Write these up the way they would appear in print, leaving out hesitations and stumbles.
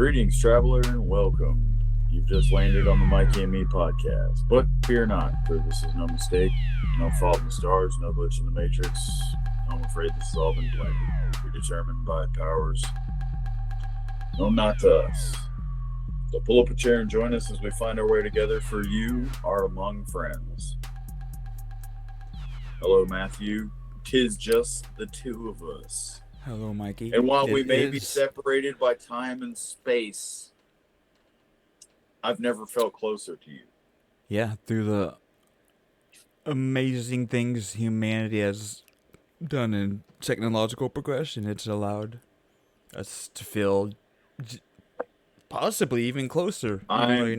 Greetings, traveler, and welcome. You've just landed on the M&Me podcast. But fear not, for this is no mistake, no fault in the stars, no glitch in the matrix. I'm afraid this has all been planned, predetermined by powers known not to us. So pull up a chair and join us as we find our way together, for you are among friends. Hello, Matthew. 'Tis just the two of us. Hello, Mikey. And while we may be separated by time and space, I've never felt closer to you. Yeah, through the amazing things humanity has done in technological progression, it's allowed us to feel possibly even closer. I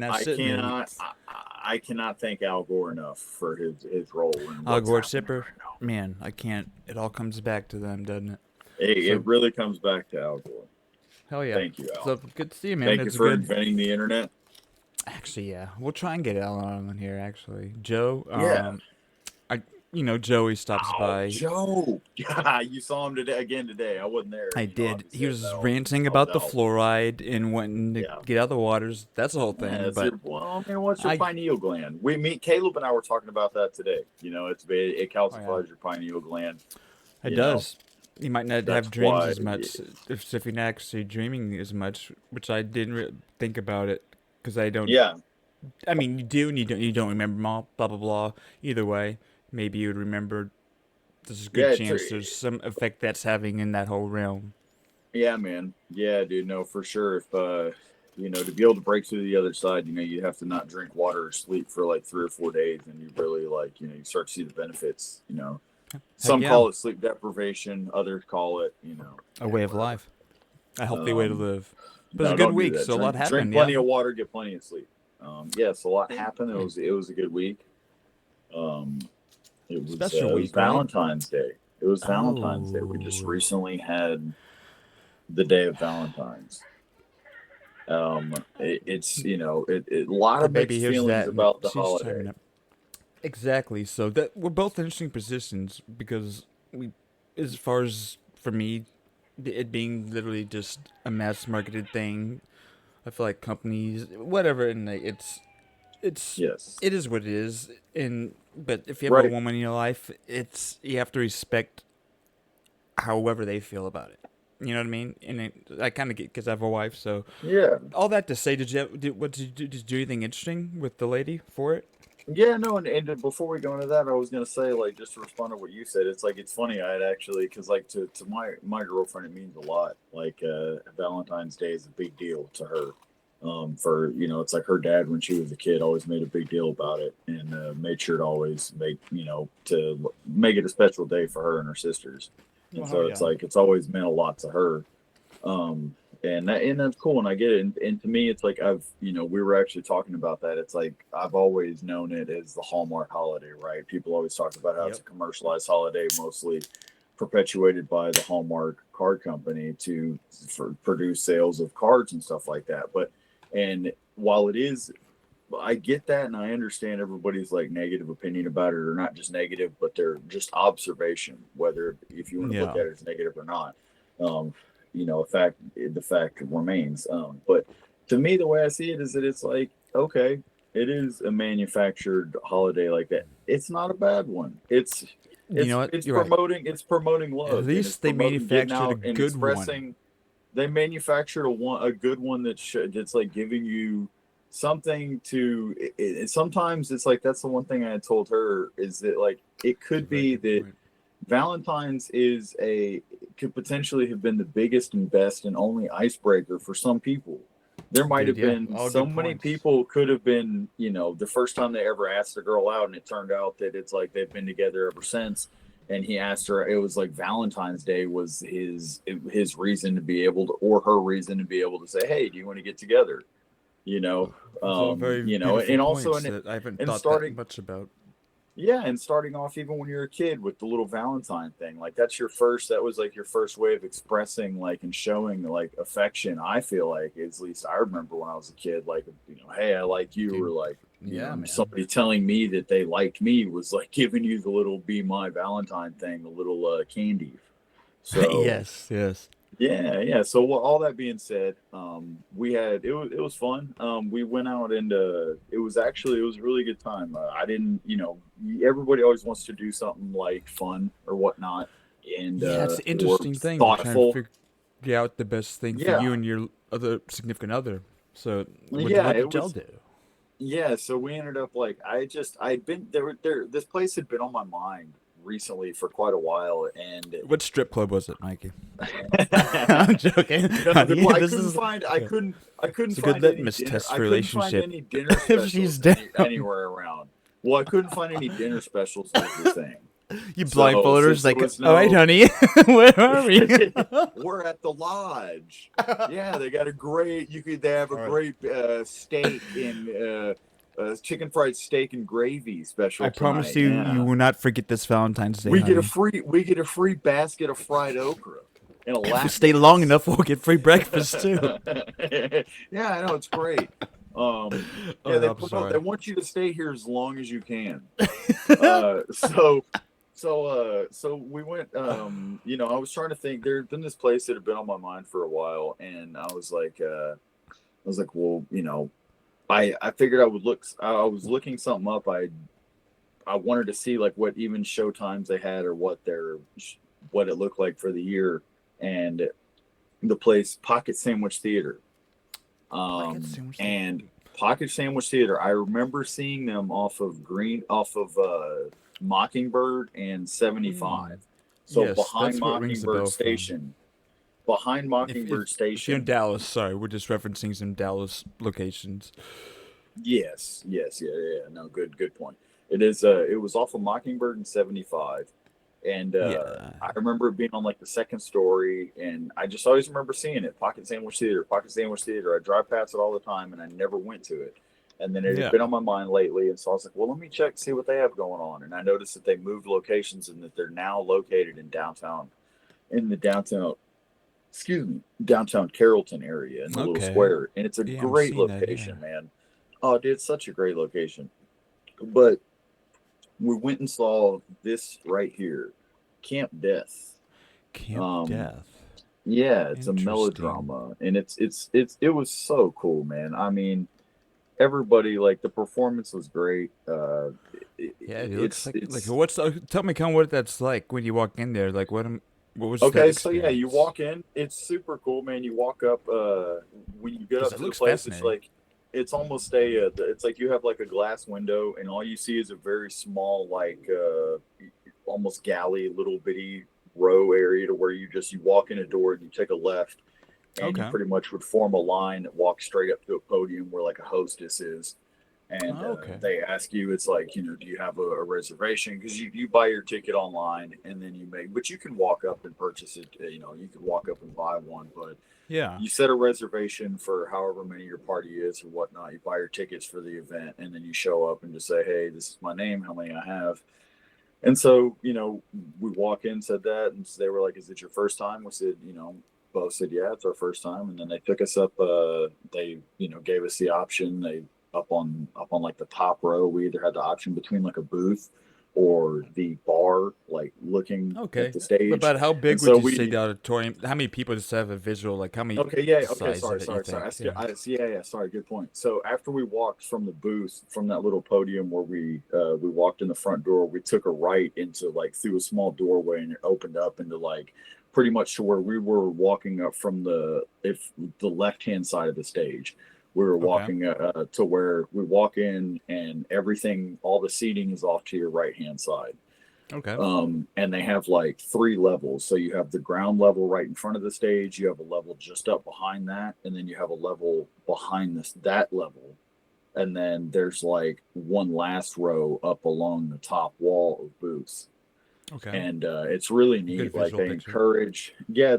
cannot thank Al Gore enough for his role. In Al Gore Zipper, man, I can't. It all comes back to them, doesn't it? It really comes back to Al Gore. Hell yeah. Thank you, Al. So good to see you, man. Thank you for inventing the internet. Actually, yeah. We'll try and get Al on here, actually. Joe, yeah. Joey stops by. Joe! Yeah, you saw him today. I wasn't there. I did. He was ranting about the fluoride and wanting to get out of the waters. That's the whole thing. Yeah, what's your pineal gland? Caleb and I were talking about that today. It calcifies your pineal gland. It does. You might not have dreams as much if you're not actually dreaming as much, which I didn't think about it because I don't. Yeah. I mean, you do and you don't remember them all, blah, blah, blah. Either way, maybe you would remember. There's a good chance there's some effect that's having in that whole realm. Yeah, man. Yeah, dude. No, for sure. If, to be able to break through the other side, you have to not drink water or sleep for like 3 or 4 days. And you really you start to see the benefits, Some call it sleep deprivation. Others call it, a way of life, a healthy way to live. But it's a good week, so a lot happened. Drink plenty of water, get plenty of sleep. So a lot happened. It was a good week. It was Valentine's Day. It was Valentine's Day. We just recently had the day of Valentine's. It's a lot of mixed feelings about the holiday. Exactly. So that we're both in interesting positions because as far as for me, it being literally just a mass marketed thing, I feel like companies, whatever, and it is what it is. But if you have a woman in your life, you have to respect however they feel about it. You know what I mean? And I kind of get because I have a wife, so yeah. All that to say, did you do anything interesting with the lady for it? Yeah, no, and before we go into that, I was gonna say, just to respond to what you said, it's funny. I had actually, because to my girlfriend, it means a lot. Valentine's Day is a big deal to her. It's like her dad when she was a kid always made a big deal about it and made sure to always to make it a special day for her and her sisters. And it's always meant a lot to her. And that's cool, and I get it. And to me, it's we were actually talking about that. It's I've always known it as the Hallmark holiday, right? People always talk about how it's a commercialized holiday, mostly perpetuated by the Hallmark card company to produce sales of cards and stuff like that. And while it is, I get that, and I understand everybody's negative opinion about it, or not just negative, but they're just observation, whether if you want to look at it as negative or not. The fact remains. But to me, the way I see it is that it's okay, it is a manufactured holiday like that. It's not a bad one. It's promoting love. At least they manufactured a good one. They manufactured a good one that's giving you something to. Sometimes it's that's the one thing I had told her is that it could be that. Valentine's could potentially have been the biggest and best and only icebreaker for some people. There might have been so many people could have been, the first time they ever asked a girl out, and it turned out that it's they've been together ever since. And he asked her, it was Valentine's Day was his reason to be able to, or her reason to be able to say, hey, do you want to get together? And also, I haven't thought that much about. Yeah, and starting off even when you're a kid with the little Valentine thing, that was your first way of expressing and showing affection. I feel at least I remember when I was a kid, hey, I like you, or somebody telling me that they liked me was giving you the little "Be My Valentine" thing, the little candy. So yes. Yeah, yeah. So all that being said, we had it was fun. We went out and it was a really good time. I didn't, everybody always wants to do something like fun or whatnot, and Yeah, it's an or interesting thing to try and thoughtful. figure out the best thing for you Yeah, and your other significant other. So, yeah. what It did y'all was do? Yeah, so we ended up like I'd been there. This place had been on my mind recently for quite a while, and What strip club was it, Mikey? I'm joking, no, honey. well, This is okay. I couldn't It's a good find any litmus dinner. test I for couldn't find relationship. any dinner If she's specials down, anywhere around. Well, I couldn't find any dinner specials was the thing. you So blindfold her. It's since there like, was all right, no, honey, where are we? we're at the lodge. Yeah, they got a great. They have a All right. great steak and chicken fried steak and gravy I special promise tonight. you, you Yeah, will not forget this Valentine's Day, honey. we get a free basket of fried okra and a If we lap stay long dance. enough, we'll get free breakfast too. Yeah, I know it's great. Oh, Yeah, no, I'm they sorry. want you to stay here as long as you can. So we went. I was trying to think. There'd been this place that had been on my mind for a while, and I was like, well, I figured I would look. I was looking something up. I wanted to see like what even show times they had or what it looked like for the year, and the place Pocket Sandwich Theater. Pocket sandwich. And Pocket Sandwich Theater, I remember seeing them off of Mockingbird and Mm. 75. So Yes, that's what rings the bell from. Behind If Mockingbird if you're in Station. Dallas, sorry, we're just referencing some Dallas locations. Yes, yes, yeah, yeah. No, good point. It was off of Mockingbird and 75. And Yeah, I remember it being on like the second story, and I just always remember seeing it. Pocket Sandwich Theater. I drive past it all the time, and I never went to it. And then it had yeah. been on my mind lately, and so I was like, "Well, let me check, see what they have going on." And I noticed that they moved locations, and that they're now located in the downtown, excuse me, downtown Carrollton area in the little Okay. square, and it's a Yeah, I'm great seeing that here. location, man. Oh, dude, it's such a great location. But we went and saw this right here, Camp Death. Camp Um, Death. yeah, it's a Interesting. melodrama, and it was so cool, man. I mean, everybody like the performance was great. Yeah, it looks like It's what's tell me kind of what that's like when you walk in there. Like what was that okay. So yeah, you experience? walk in, it's super cool, man. You walk up, when you get Because up it to the looks place, it's fascinating. like it's almost it's like you have like a glass window, and all you see is a very small like almost galley, little bitty row area to where you walk in a door and you take a left, and you Okay. pretty much would form a line that walks straight up to a podium where like a hostess is. And Oh, okay. they ask you, it's like, do you have a reservation? Because you buy your ticket online, and then but you can walk up and purchase it. You can walk up and buy one, but Yeah. you set a reservation for however many your party is or whatnot. You buy your tickets for the event, and then you show up and just say, hey, this is my name, how many I have. And so, we walk in, said that, and so they were like, "Is it your first time?" We said, both said, "Yeah, it's our first time." And then they took us up. They, gave us the option. They up on like the top row. We either had the option between like a booth or the bar, like looking at Okay. the stage. About how And big would so you say the we auditorium? How many people just have a visual? Like how many Okay, yeah, okay, size of sorry, it you sorry, sorry. think? Yeah. Yeah, yeah, sorry, good point. So after we walked from the booth, from that little podium where we walked in the front door, we took a right into like through a small doorway, and it opened up into like pretty much to where we were walking up from the left hand side of the stage. We were Okay. walking to where we walk in, and everything, all the seating is off to your right hand side. Okay. And they have like three levels. So you have the ground level right in front of the stage, you have a level just up behind that, and then you have a level behind that level. And then there's like one last row up along the top wall of booths. Okay. And it's really Good neat. Like visual they picture. encourage, yeah,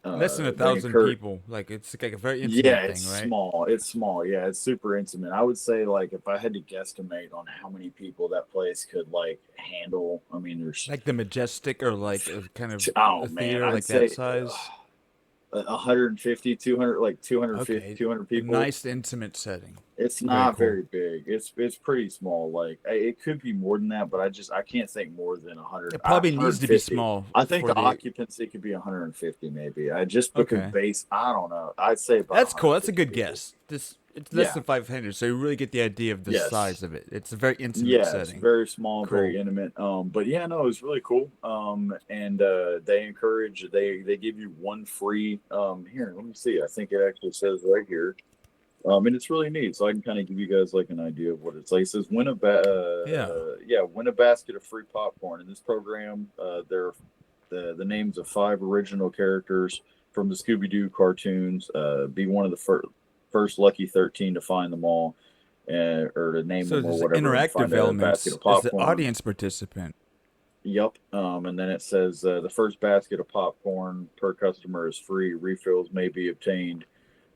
Less than a they thousand encourage people. Like it's like a very yeah, intimate it's thing, right? small. It's small. Yeah, it's super intimate. I would say like if I had to guesstimate on how many people that place could like handle, I mean there's Like the majestic or like a kind of oh a man, theater I'd like that say size. 150, 200, like 250, Okay. 200 A people. nice intimate setting. It's Very not cool. very big. It's pretty small. Like it could be more than that, but I can't think more than 100, It probably needs to be 150. small I think for the the. occupancy could be 150 maybe. I just because Okay, base. I don't know. I'd say about that's cool. That's a 150 good people. guess. This it's less Yeah. than 500, so you really get the idea of the Yes. size of it. It's a very intimate Yeah, it's setting. very small, Cool. very intimate. But yeah, no, it was really cool. And they encourage they give you one free. Here, let me see. I think it actually says right here. And it's really neat. So I can kind of give you guys like an idea of what it's like. It says Yeah. win a basket of free popcorn. In this program, there are the names of 5 original characters from the Scooby Doo cartoons. Be one of the first lucky 13 to find them all, or to name So them or there's whatever, and interactive find a basket elements of as the popcorn. audience participant. Yep. And then it says the first basket of popcorn per customer is free. Refills may be obtained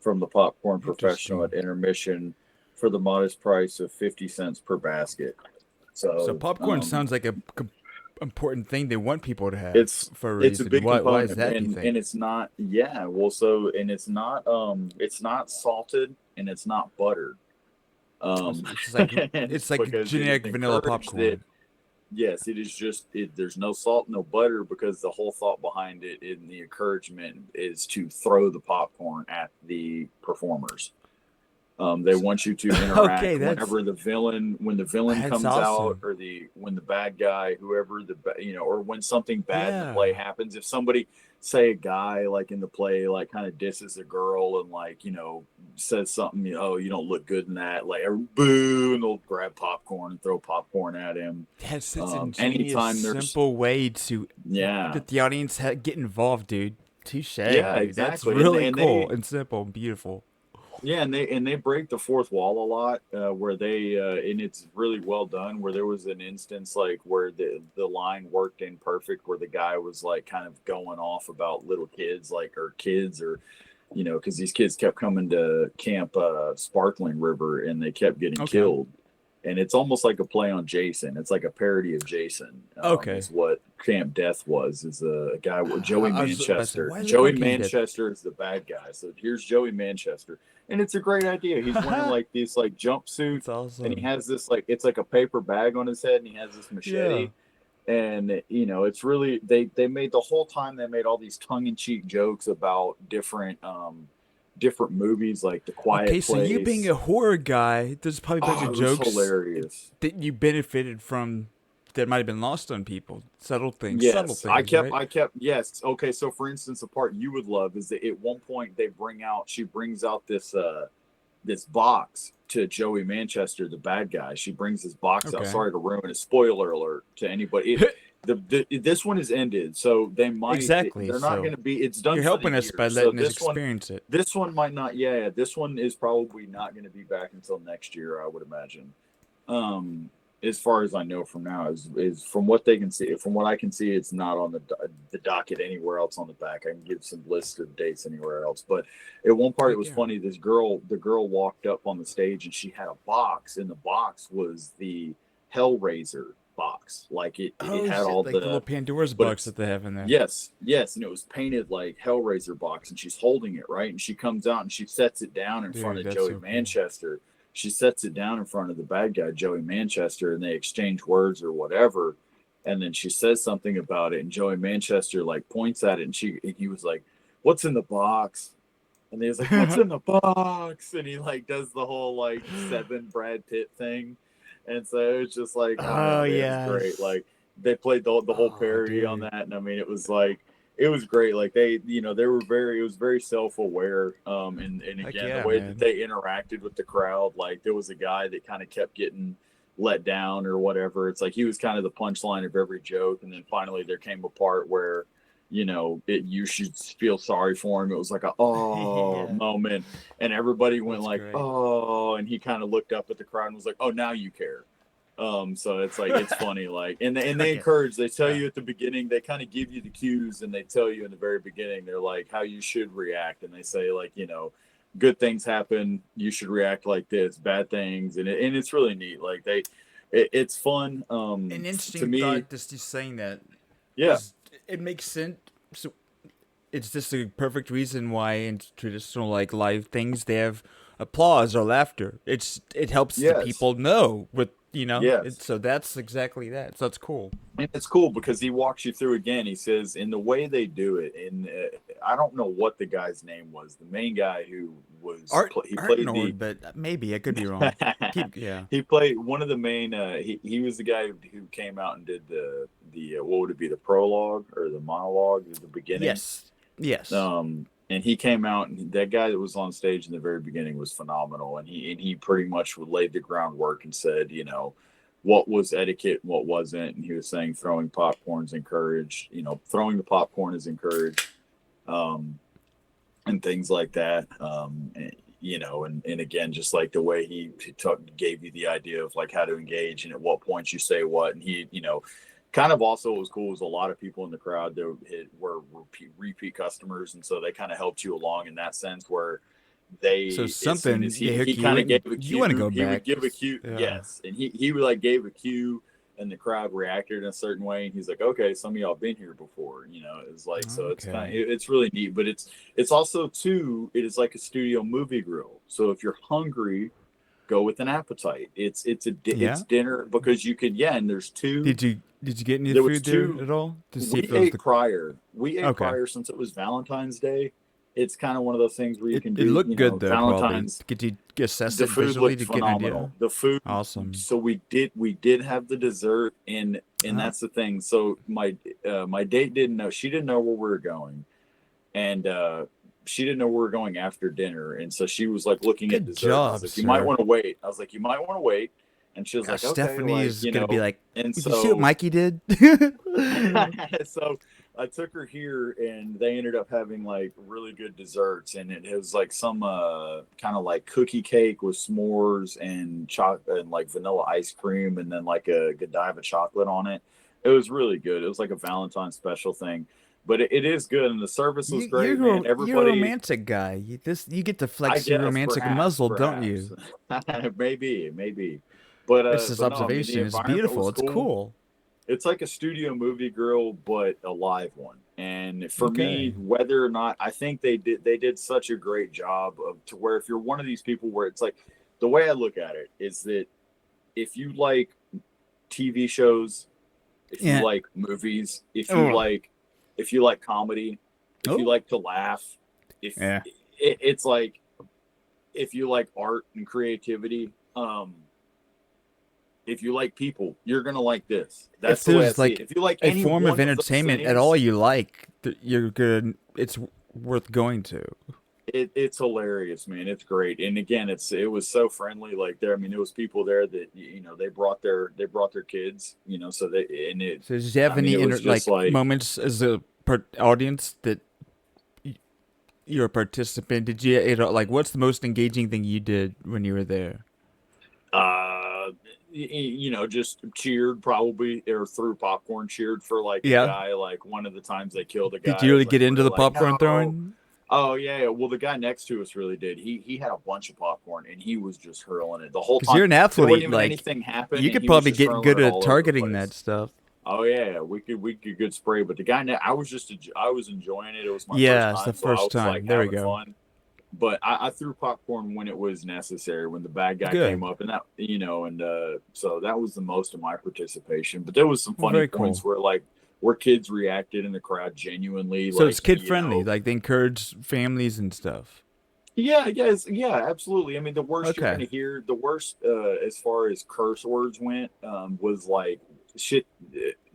from the popcorn professional Interesting. at intermission for the modest price of 50 cents per basket. So So popcorn sounds like a important thing they want people to have it's for a it's a reason. big Why is component, that, do you think? and it's not, yeah, well, so, and it's not salted and it's not buttered. Um, It's just like and it's like because it is generic vanilla encouraged that, popcorn. yes, it is just there's no salt, no butter, because the whole thought behind it in the encouragement is to throw the popcorn at the performers. They want you to Okay, interact when the villain that's comes out, awesome. or when the bad guy, whoever or when something bad in the play Yeah. happens. If somebody, say a guy like in the play, like kind of disses a girl and like says something, oh, you don't look good in that, like, or boo, and they'll grab popcorn and throw popcorn at him. That's such a genius, Anytime there's, simple way to yeah, that the audience get involved, dude. Touche, yeah, dude. That's exactly, really cool and simple and beautiful. yeah, and they break the fourth wall a lot, where they and it's really well done. Where there was an instance like where the line worked in perfect, where the guy was like kind of going off about little kids, like, or kids, or because these kids kept coming to camp Sparkling River and they kept getting Okay. killed. And it's almost like a play on Jason. It's like a parody of Jason. Okay. Is what Camp Death was. Is a guy with Joey I was about to say, Manchester. why is it Joey called Camp Death? Manchester is the bad guy. So here's Joey Manchester, and it's a great idea. He's wearing like this like jumpsuit, That's and he awesome. has this like, it's like a paper bag on his head, and he has this Yeah. machete. And it's really, they made the whole time, they made all these tongue in cheek jokes about different movies, like The Okay, Quiet so you being Place. a horror guy, there's probably a bunch Oh, of it was jokes hilarious. that you benefited from that might have been lost on people. Subtle Yes, things, right? yes. Okay, so for instance, a part you would love is that at one point she brings out this box to Joey Manchester, the bad guy. She brings this box out. Okay. Sorry to ruin it. Spoiler alert to anybody. This one is ended, so Exactly. they're not So going to be. It's done you're for the helping us year. by So letting us experience it. this one might not. Yeah, this one is probably not going to be back until next year, I would imagine. Um, as far as I know from now, is from what they can see, from what I can see, it's not on the docket anywhere else on the back. I can give some list of dates anywhere else, but at one part it Heck was yeah. funny. The girl walked up on the stage and she had a box, and the box was the Hellraiser box. Like it Oh had shit! all Like the little the, Pandora's but box it's, that they have in there. yes, and it was painted like Hellraiser box, and she's holding it right, and she comes out and she sets it down in front Dude, of that's Joey so cool. Manchester. She sets it down in front of the bad guy, Joey Manchester, and they exchange words or whatever. And then she says something about it, and Joey Manchester like points at it, and he was like, "What's in the box?" And he was like, "What's in the box?" And he like does the whole like Seven Brad Pitt thing, and so it's just like, I don't Oh know, man, it was great. yes. Like they played the whole Oh parody on dude. that, and I mean, it was like, it was great. Like they were very, it was very self aware. And Heck again, the yeah, way that man. they interacted with the crowd, like there was a guy that kind of kept getting let down or whatever. It's like he was kind of the punchline of every joke, and then finally there came a part where you should feel sorry for him. It was like a oh Yeah. moment, and everybody went That's like great. oh, and he kind of looked up at the crowd and was like, oh, now you care. So it's like, it's funny, like, and they Okay. encourage, they tell Yeah. you at the beginning, they kind of give you the cues, and they tell you in the very beginning, they're like how you should react, and they say like, good things happen, you should react like this, bad things, and it's really neat. Like it's fun. An To interesting me, thought just you saying that, yeah, because it makes sense. So it's just a perfect reason why in traditional like live things they have applause or laughter. It helps the Yes. people know with Yes. so that's exactly that. So that's cool. And it's cool because he walks you through again. He says, in the way they do it, and I don't know what the guy's name was. The main guy who was he Art played the Nord, but maybe I could be wrong. Keep yeah. he played one of the main. He was the guy who came out and did the what would it be, the prologue or the monologue at the beginning. Yes. Yes. And he came out, and that guy that was on stage in the very beginning was phenomenal. And he pretty much laid the groundwork and said, what was etiquette and what wasn't. And he was saying throwing popcorn's encouraged, throwing the popcorn is encouraged, and things like that. And again, just like the way he gave you the idea of like how to engage and at what points you say what. And he, kind of also was cool was a lot of people in the crowd that were repeat customers. And so they kind of helped you along in that sense where So as soon something as you he kind of gave a you want to cue, go he would back. give a cue. Yeah. Yes. And he would like gave a cue and the crowd reacted in a certain way. And he's like, okay, some of y'all been here before, it's like, so it's kind of, it's really neat, but it's also too, it is like a studio movie grill. So if you're hungry, go with an appetite. It's dinner because you could, and there's two. Did you get any food there at all to see if it was prior. We ate prior since it was Valentine's Day. It's kind of one of those things where you can do. It looked good though. Valentine's. Probably. Could you assess the it food visually looked to phenomenal. Get an idea? The food, awesome. So we did have the dessert, and that's the thing. So my date didn't know. She didn't know where we were going, and she didn't know where we were going after dinner, and so she was like looking at dessert. Job, I was like, you might want to wait. I was like, you might want to wait. And she was like, okay, Stephanie is gonna be like, and did so, you see what Mikey did? So I took her here, and they ended up having like really good desserts, and it was like some kind of like cookie cake with s'mores and chocolate and like vanilla ice cream, and then like a Godiva chocolate on it. It was really good. It was like a Valentine's special thing. But it is good, and the service was great, man. Everybody, you're a romantic guy. You get to flex your romantic muzzle, don't you? Maybe. But this is observation. No, it's beautiful. It's cool. It's like a studio movie grill, but a live one. And for me, whether or not, I think they did such a great job of to where if you're one of these people where it's like, the way I look at it is that if you like TV shows, if you like movies, if you like comedy, if you like to laugh, it's like, if you like art and creativity, if you like people, you're gonna like this. That's the way I see it. If you like a form of entertainment at all you like, you're good. It's worth going to. It's hilarious, man. It's great, and again, it was so friendly. Like there, I mean, there was people there that they brought their kids. So they So did you have any moments as a audience that you're a participant? Did you what's the most engaging thing you did when you were there? Just cheered probably, or threw popcorn, cheered for a guy. Like one of the times they killed a guy. Did you really get into the popcorn throwing? Oh yeah. Well, the guy next to us really did. He had a bunch of popcorn and he was just hurling it the whole time. Because you're an athlete, anything happened. You could probably get good at targeting that stuff. Oh yeah, we could good spray. But the guy, I was enjoying it. It was my first time. It's the first time. There we go. Fun. But I threw popcorn when it was necessary, when the bad guy came up, and that so that was the most of my participation. But there was some funny points where kids reacted in the crowd genuinely. So it's kid friendly, like they encourage families and stuff. Yeah, absolutely. I mean, the worst you're gonna hear, as far as curse words went, was like shit.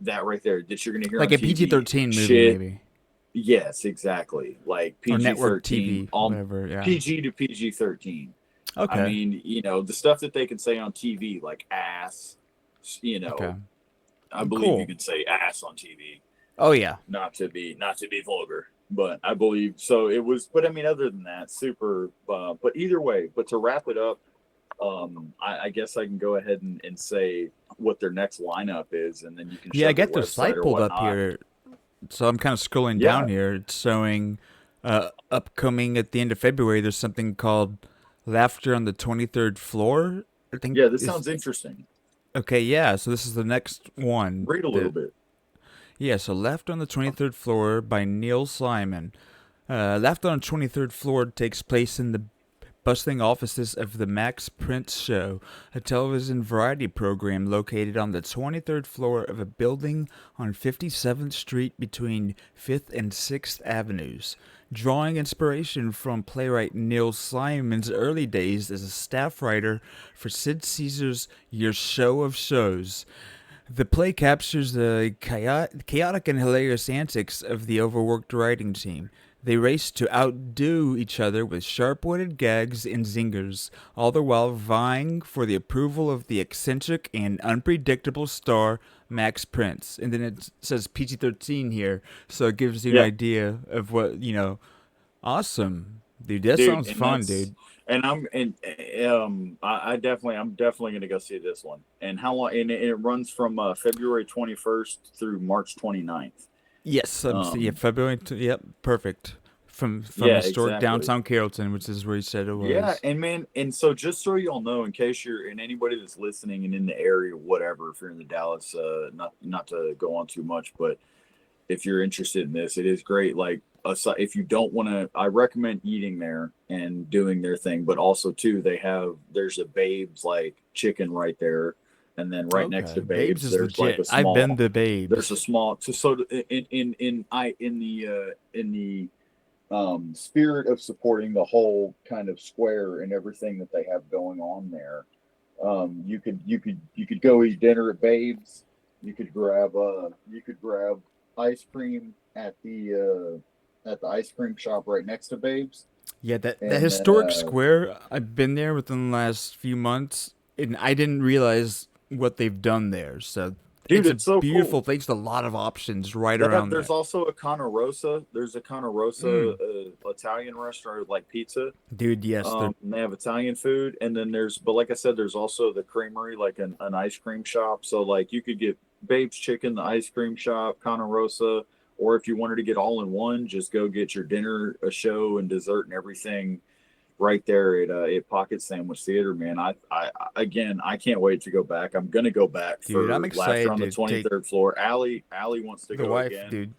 That right there, that you're gonna hear like on a PG-13 movie, maybe. Yes, exactly. Like PG-13, network TV, whatever. Yeah. PG to PG-13. Okay. I mean, the stuff that they can say on TV, like ass. I believe you can say ass on TV. Oh yeah. Not to be vulgar, but I believe so. It was, but I mean, other than that, super. But either way, but to wrap it up, I guess I can go ahead and say what their next lineup is, and then you can. I got their site pulled up here. So I'm kind of scrolling down here. It's showing upcoming at the end of February. There's something called Laughter on the 23rd Floor. I think. Yeah, this sounds interesting. Okay, yeah. So this is the next one. Read a little bit. Yeah, so Laughter on the 23rd Floor by Neil Simon. Laughter on the 23rd Floor takes place in the bustling offices of the Max Prince Show, a television variety program located on the 23rd floor of a building on 57th Street between 5th and 6th Avenues. Drawing inspiration from playwright Neil Simon's early days as a staff writer for Sid Caesar's Your Show of Shows. The play captures the chaotic and hilarious antics of the overworked writing team. They race to outdo each other with sharp-witted gags and zingers, all the while vying for the approval of the eccentric and unpredictable star Max Prince. And then it says PG-13 here, so it gives you an Yeah, idea of what, Awesome. Dude, that dude, sounds and fun, that's dude. and I'm and I'm definitely gonna go see this one. And how long? And it runs from February 21st through March 29th. Yes, yeah, Um, February. Yep, perfect. From yeah, historic exactly. downtown Carrollton, which is where he said it Yeah, was. and man, and so just so y'all know, in case you're and anybody that's listening and in the area, whatever, if you're in the Dallas, not to go on too much, but if you're interested in this, it is great. Like, if you don't want to, I recommend eating there and doing their thing. But also, too, there's a Babes like chicken right there, and then right next Okay, to Babes Babes, is there's like legit. I've been to there's a Babes. small. So in the spirit of supporting the whole kind of square and everything that they have going on there, you could go eat dinner at Babes. You could grab ice cream at the ice cream shop right next to Babes, Yeah, that and then historic square. I've been there within the last few months, and I didn't realize what they've done there. So dude, it's a it's so beautiful cool. place. A lot of options right That around there's there. also a Casa Rosa. There's a Casa Rosa Mm. Italian restaurant like pizza. Dude, yes, they're And they have Italian food, and then but like I said, there's also the creamery, like an ice cream shop. So like you could get Babe's Chicken, the ice cream shop, Casa Rosa, or if you wanted to get all in one, just go get your dinner, a show, and dessert and everything right there at Pocket Sandwich Theater. Man, again, I can't wait to go back. I'm gonna go back dude. I'm for Laughter excited on the to take 23rd floor. Allie wants to the go wife, again. dude.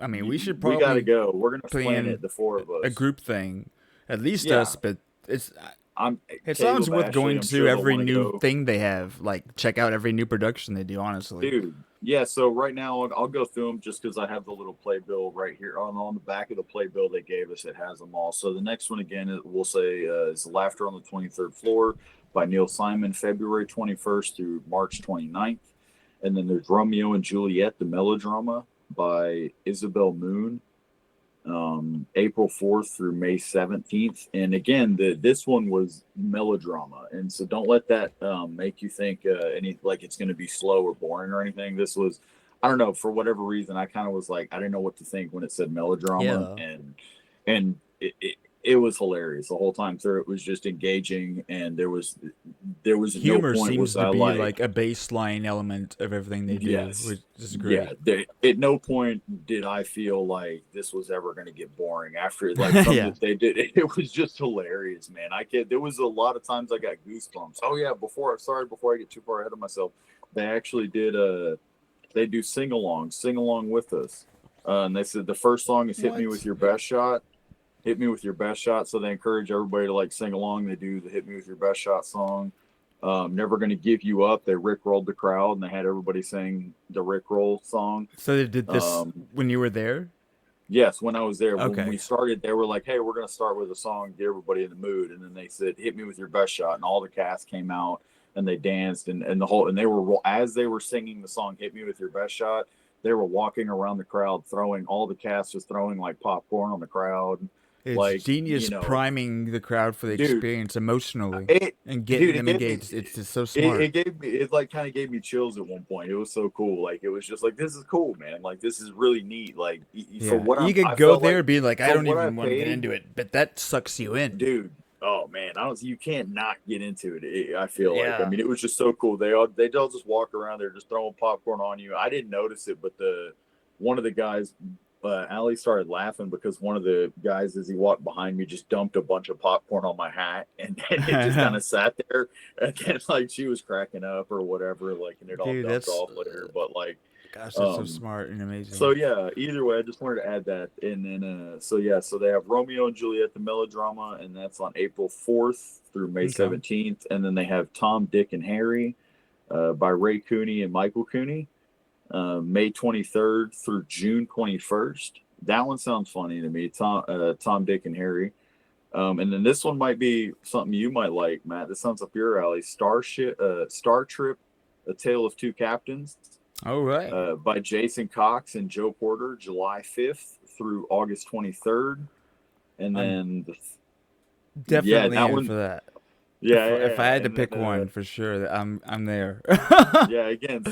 I mean, we should We got to probably go. We're gonna plan plan it, the four of a us. group thing, at least us. Yeah, But it's I'm it sounds Caleb, worth Ashley. going I'm to sure they'll every want to new go. thing they have. Like check out every new production they do. Honestly, Dude, yeah. So right now, I'll go through them just because I have the little playbill right here on the back of the playbill they gave us. It has them all. So the next one again, we'll say is Laughter on the 23rd Floor by Neil Simon, February 21st through March 29th. And then there's Romeo and Juliet, the melodrama by Isabel Moon, April 4th through May 17th. And again, this one was melodrama. And so don't let that make you think any like it's going to be slow or boring or anything. This was, I don't know, for whatever reason, I kind of was like, I didn't know what to think when it said melodrama. yeah. And it was hilarious the whole time through. It was just engaging. And there was no Humor point seems was to I be like, like a baseline element of everything they do, yes. which is Yeah. great. At no point did I feel like this was ever going to get boring after like some Yeah. that they did. It was just hilarious, man. There was a lot of times I got goosebumps. Oh yeah. Before I get too far ahead of myself, they actually they do sing along with us. And they said the first song is Hit Me With What? Your Best Shot. Hit Me With Your Best Shot. So they encourage everybody to like sing along. They do the Hit Me With Your Best Shot song. Never Gonna Give You Up. They rickrolled the crowd and they had everybody sing the rickroll song. So they did this Um, when you were there? yes, when I was there, when we Okay. started, they were like, "Hey, we're gonna start with a song, get everybody in the mood." And then they said, "Hit me with your best shot," and all the cast came out and they danced and the whole and they were as they were singing the song, "Hit Me with Your Best Shot." They were walking around the crowd, throwing all the cast was throwing like popcorn on the crowd, It's like genius priming the crowd for the dude, experience emotionally it, and getting dude, them it gave me engaged. It's just so it smart. gave me it like kind of gave me chills at one point. It was so cool. Like it was just like this is cool, man. Like this is really neat. Like for Yeah. what You I could go felt there like and be like, I for don't what I even want to get paid, into it, but that sucks you in. dude. Oh man, I don't. You can't not get into it. I feel like. I Yeah. mean, it was just so cool. They all just walk around there, just throwing popcorn on you. I didn't notice it, but the one of the guys, Allie started laughing because one of the guys, as he walked behind me, just dumped a bunch of popcorn on my hat, and it just kind of sat there. And then like she was cracking up or whatever, like, and it all Dude, dumped that's off later. But like, Gosh, that's so Um, smart and so amazing. yeah, either way, I just wanted to add that, and then so yeah, so they have Romeo and Juliet, the melodrama, and that's on April 4th through May Okay. 17th, and then they have Tom, Dick, and Harry, by Ray Cooney and Michael Cooney, May 23rd through June 21st. That one sounds funny to me. Tom, Dick, and Harry. And then this one might be something you might like, Matt. This sounds up your alley. Star Trip, A Tale of Two Captains, All right. by Jason Cox and Joe Porter, July 5th through August 23rd. And I'm then, yeah, definitely that in one, for that. yeah, If I yeah. had to And then, pick one for sure, I'm there. yeah, again,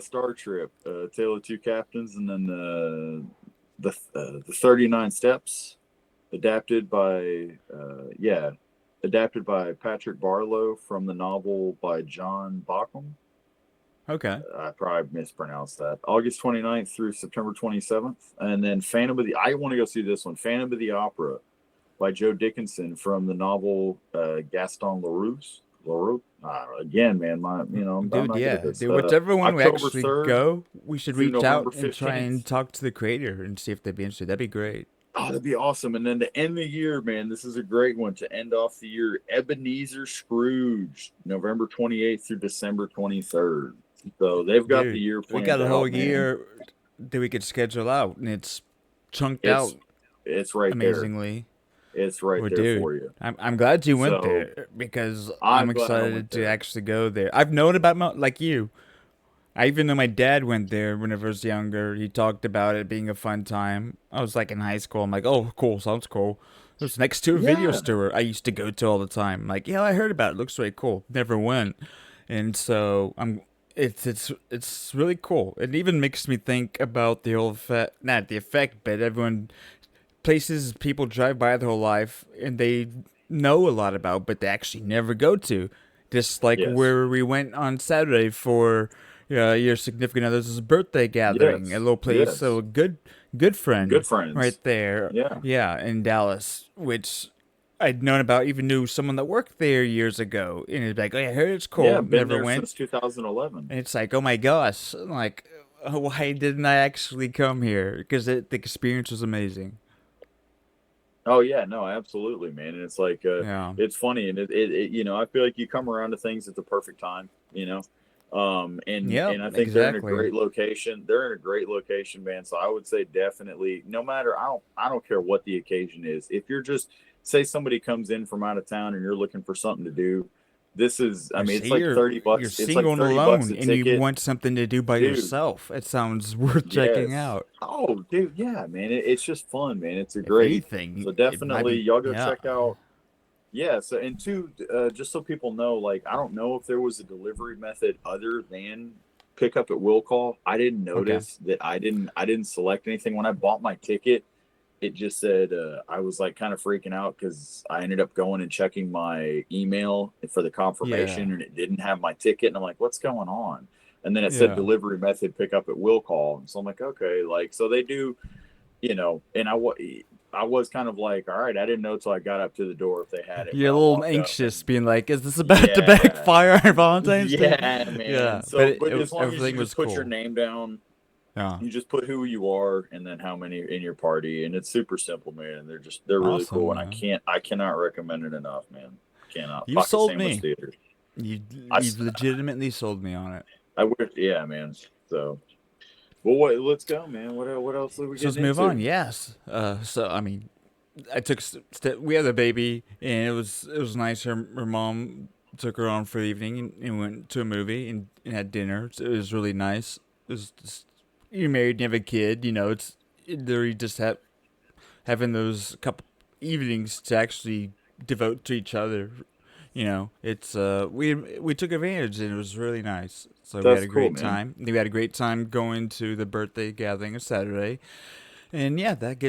Star Trip, Tale of Two Captains, and then the 39 Steps, adapted by adapted by Patrick Barlow from the novel by John Bauckham. Okay. I probably mispronounced that. August 29th through September 27th. And then I want to go see this one, Phantom of the Opera by Joe Dickinson from the novel Gaston Leroux. Again, man, I'm Dude, not good at yeah. this. Dude, whichever one we October actually 3rd go, we should through reach out November and try 15th. and talk to the creator and see if they'd be interested. That'd be great. Oh, that'd be awesome. And then to end the year, man, this is a great one to end off the year. Ebenezer Scrooge, November 28th through December 23rd. So they've got the Dude, year we got planned a whole out, man. year that we could schedule out, and it's chunked It's out it's right there. amazingly. It's right Well, there dude, for you. I'm glad you went So there because I'm I'm glad I went excited to there. actually go there. I've known about like you. I even know my dad went there whenever I was younger. He talked about it being a fun time. I was like in high school. I'm like, oh, cool, sounds cool. It was next to a video Yeah. store I used to go to all the time. Like, yeah, I heard about it. Looks really cool. Never went, and so I'm. It's really cool. It even makes me think about the whole effect, not the effect, but everyone places people drive by their whole life and they know a lot about, but they actually never go to. Just like Yes. where we went on Saturday for your significant other's birthday gathering, a Yes. little place. So Yes. a good friend Good friends. right there, Yeah. yeah, in Dallas, which I'd known about, even knew someone that worked there years ago, and it's like, oh, yeah, I heard it's Yeah. cool, Been never there went, since 2011. and it's like, oh my gosh, like, why didn't I actually come here? Because the experience was amazing. Oh yeah, no, absolutely, man. And it's like Yeah. it's funny, and I feel like you come around to things at the perfect time, Yep, and I think they're in a exactly. great location. They're in a great location, man. So I would say definitely, no matter, I don't care what the occasion is. If you're just, say somebody comes in from out of town and you're looking for something to do, this is, I Or mean, say it's like you're 30 you're bucks. It's like single and 30 bucks alone a and you ticket, want something to do by dude. yourself. It sounds worth checking Yes. out. Oh, dude, yeah, man. It's just fun, man. It's a If great. anything, So it might definitely, be, y'all go yeah. check out. Yeah. So, and two, just so people know, like, I don't know if there was a delivery method other than pick up at will call. I didn't Okay. notice that. I didn't select anything when I bought my ticket. It just said, I was like kind of freaking out because I ended up going and checking my email for the Yeah. confirmation, and it didn't have my ticket. And I'm like, what's going on? And then it said Yeah. delivery method pick up at will call. And so I'm like, okay, like, so they do, and I was kind of like, all right, I didn't know till I got up to the door if they had it when You're a I little walked up. anxious, And being like, "Is this about to yeah, backfire on Valentine's Day?" yeah, man. Yeah, but So, but as long as you everything was just put your cool. name down, Yeah, you just put who you are and then how many in your party, and it's super simple, man. They're really cool, awesome, and man. I cannot recommend it enough, man. Cannot. You Pocket sold Sandwich me. Theater. You I you've legitimately sold me on it. I wish, yeah, man. So, well, what? Let's go, man. What else are we So let's getting move on. into? Yes. So I mean, I took we had a baby, and it was nice. Her mom took her on for the evening and went to a movie and had dinner. So it was really nice. It was just, you're married and you have a kid. It's literally just having those couple evenings to actually devote to each other. It's we took advantage and it was really nice. So we had That's a cool, great man. time. We had a great time going to the birthday gathering on Saturday, and yeah, that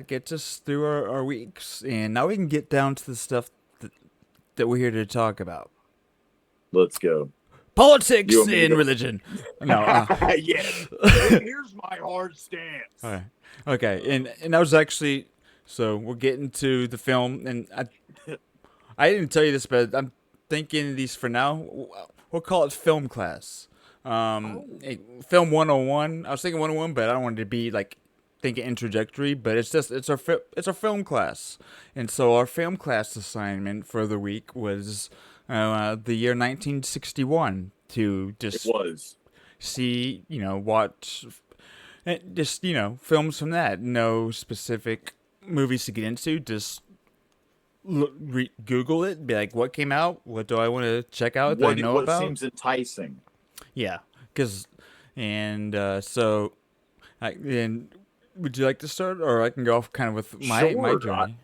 gets us through our weeks. And now we can get down to the stuff that we're here to talk about: Let's go. You politics want me to and go? religion. No, Yes. Here's my hard all stance. right, okay, and I was actually, so we're getting to the film, and I didn't tell you this, but I'm thinking these for now. We'll call it film class. Oh, Film 101. I was thinking 101, but I don't want it to be like thinking introductory. But it's our film class, and so our film class assignment for the week was the year 1961 to it just was. see, watch, just films from that. No specific movies to get into. Just Google it. Be like, what came out? What do I want to check out that I know What about? seems enticing? Yeah, because and so and would you like to start, or I can go off kind of with my Sure. journey?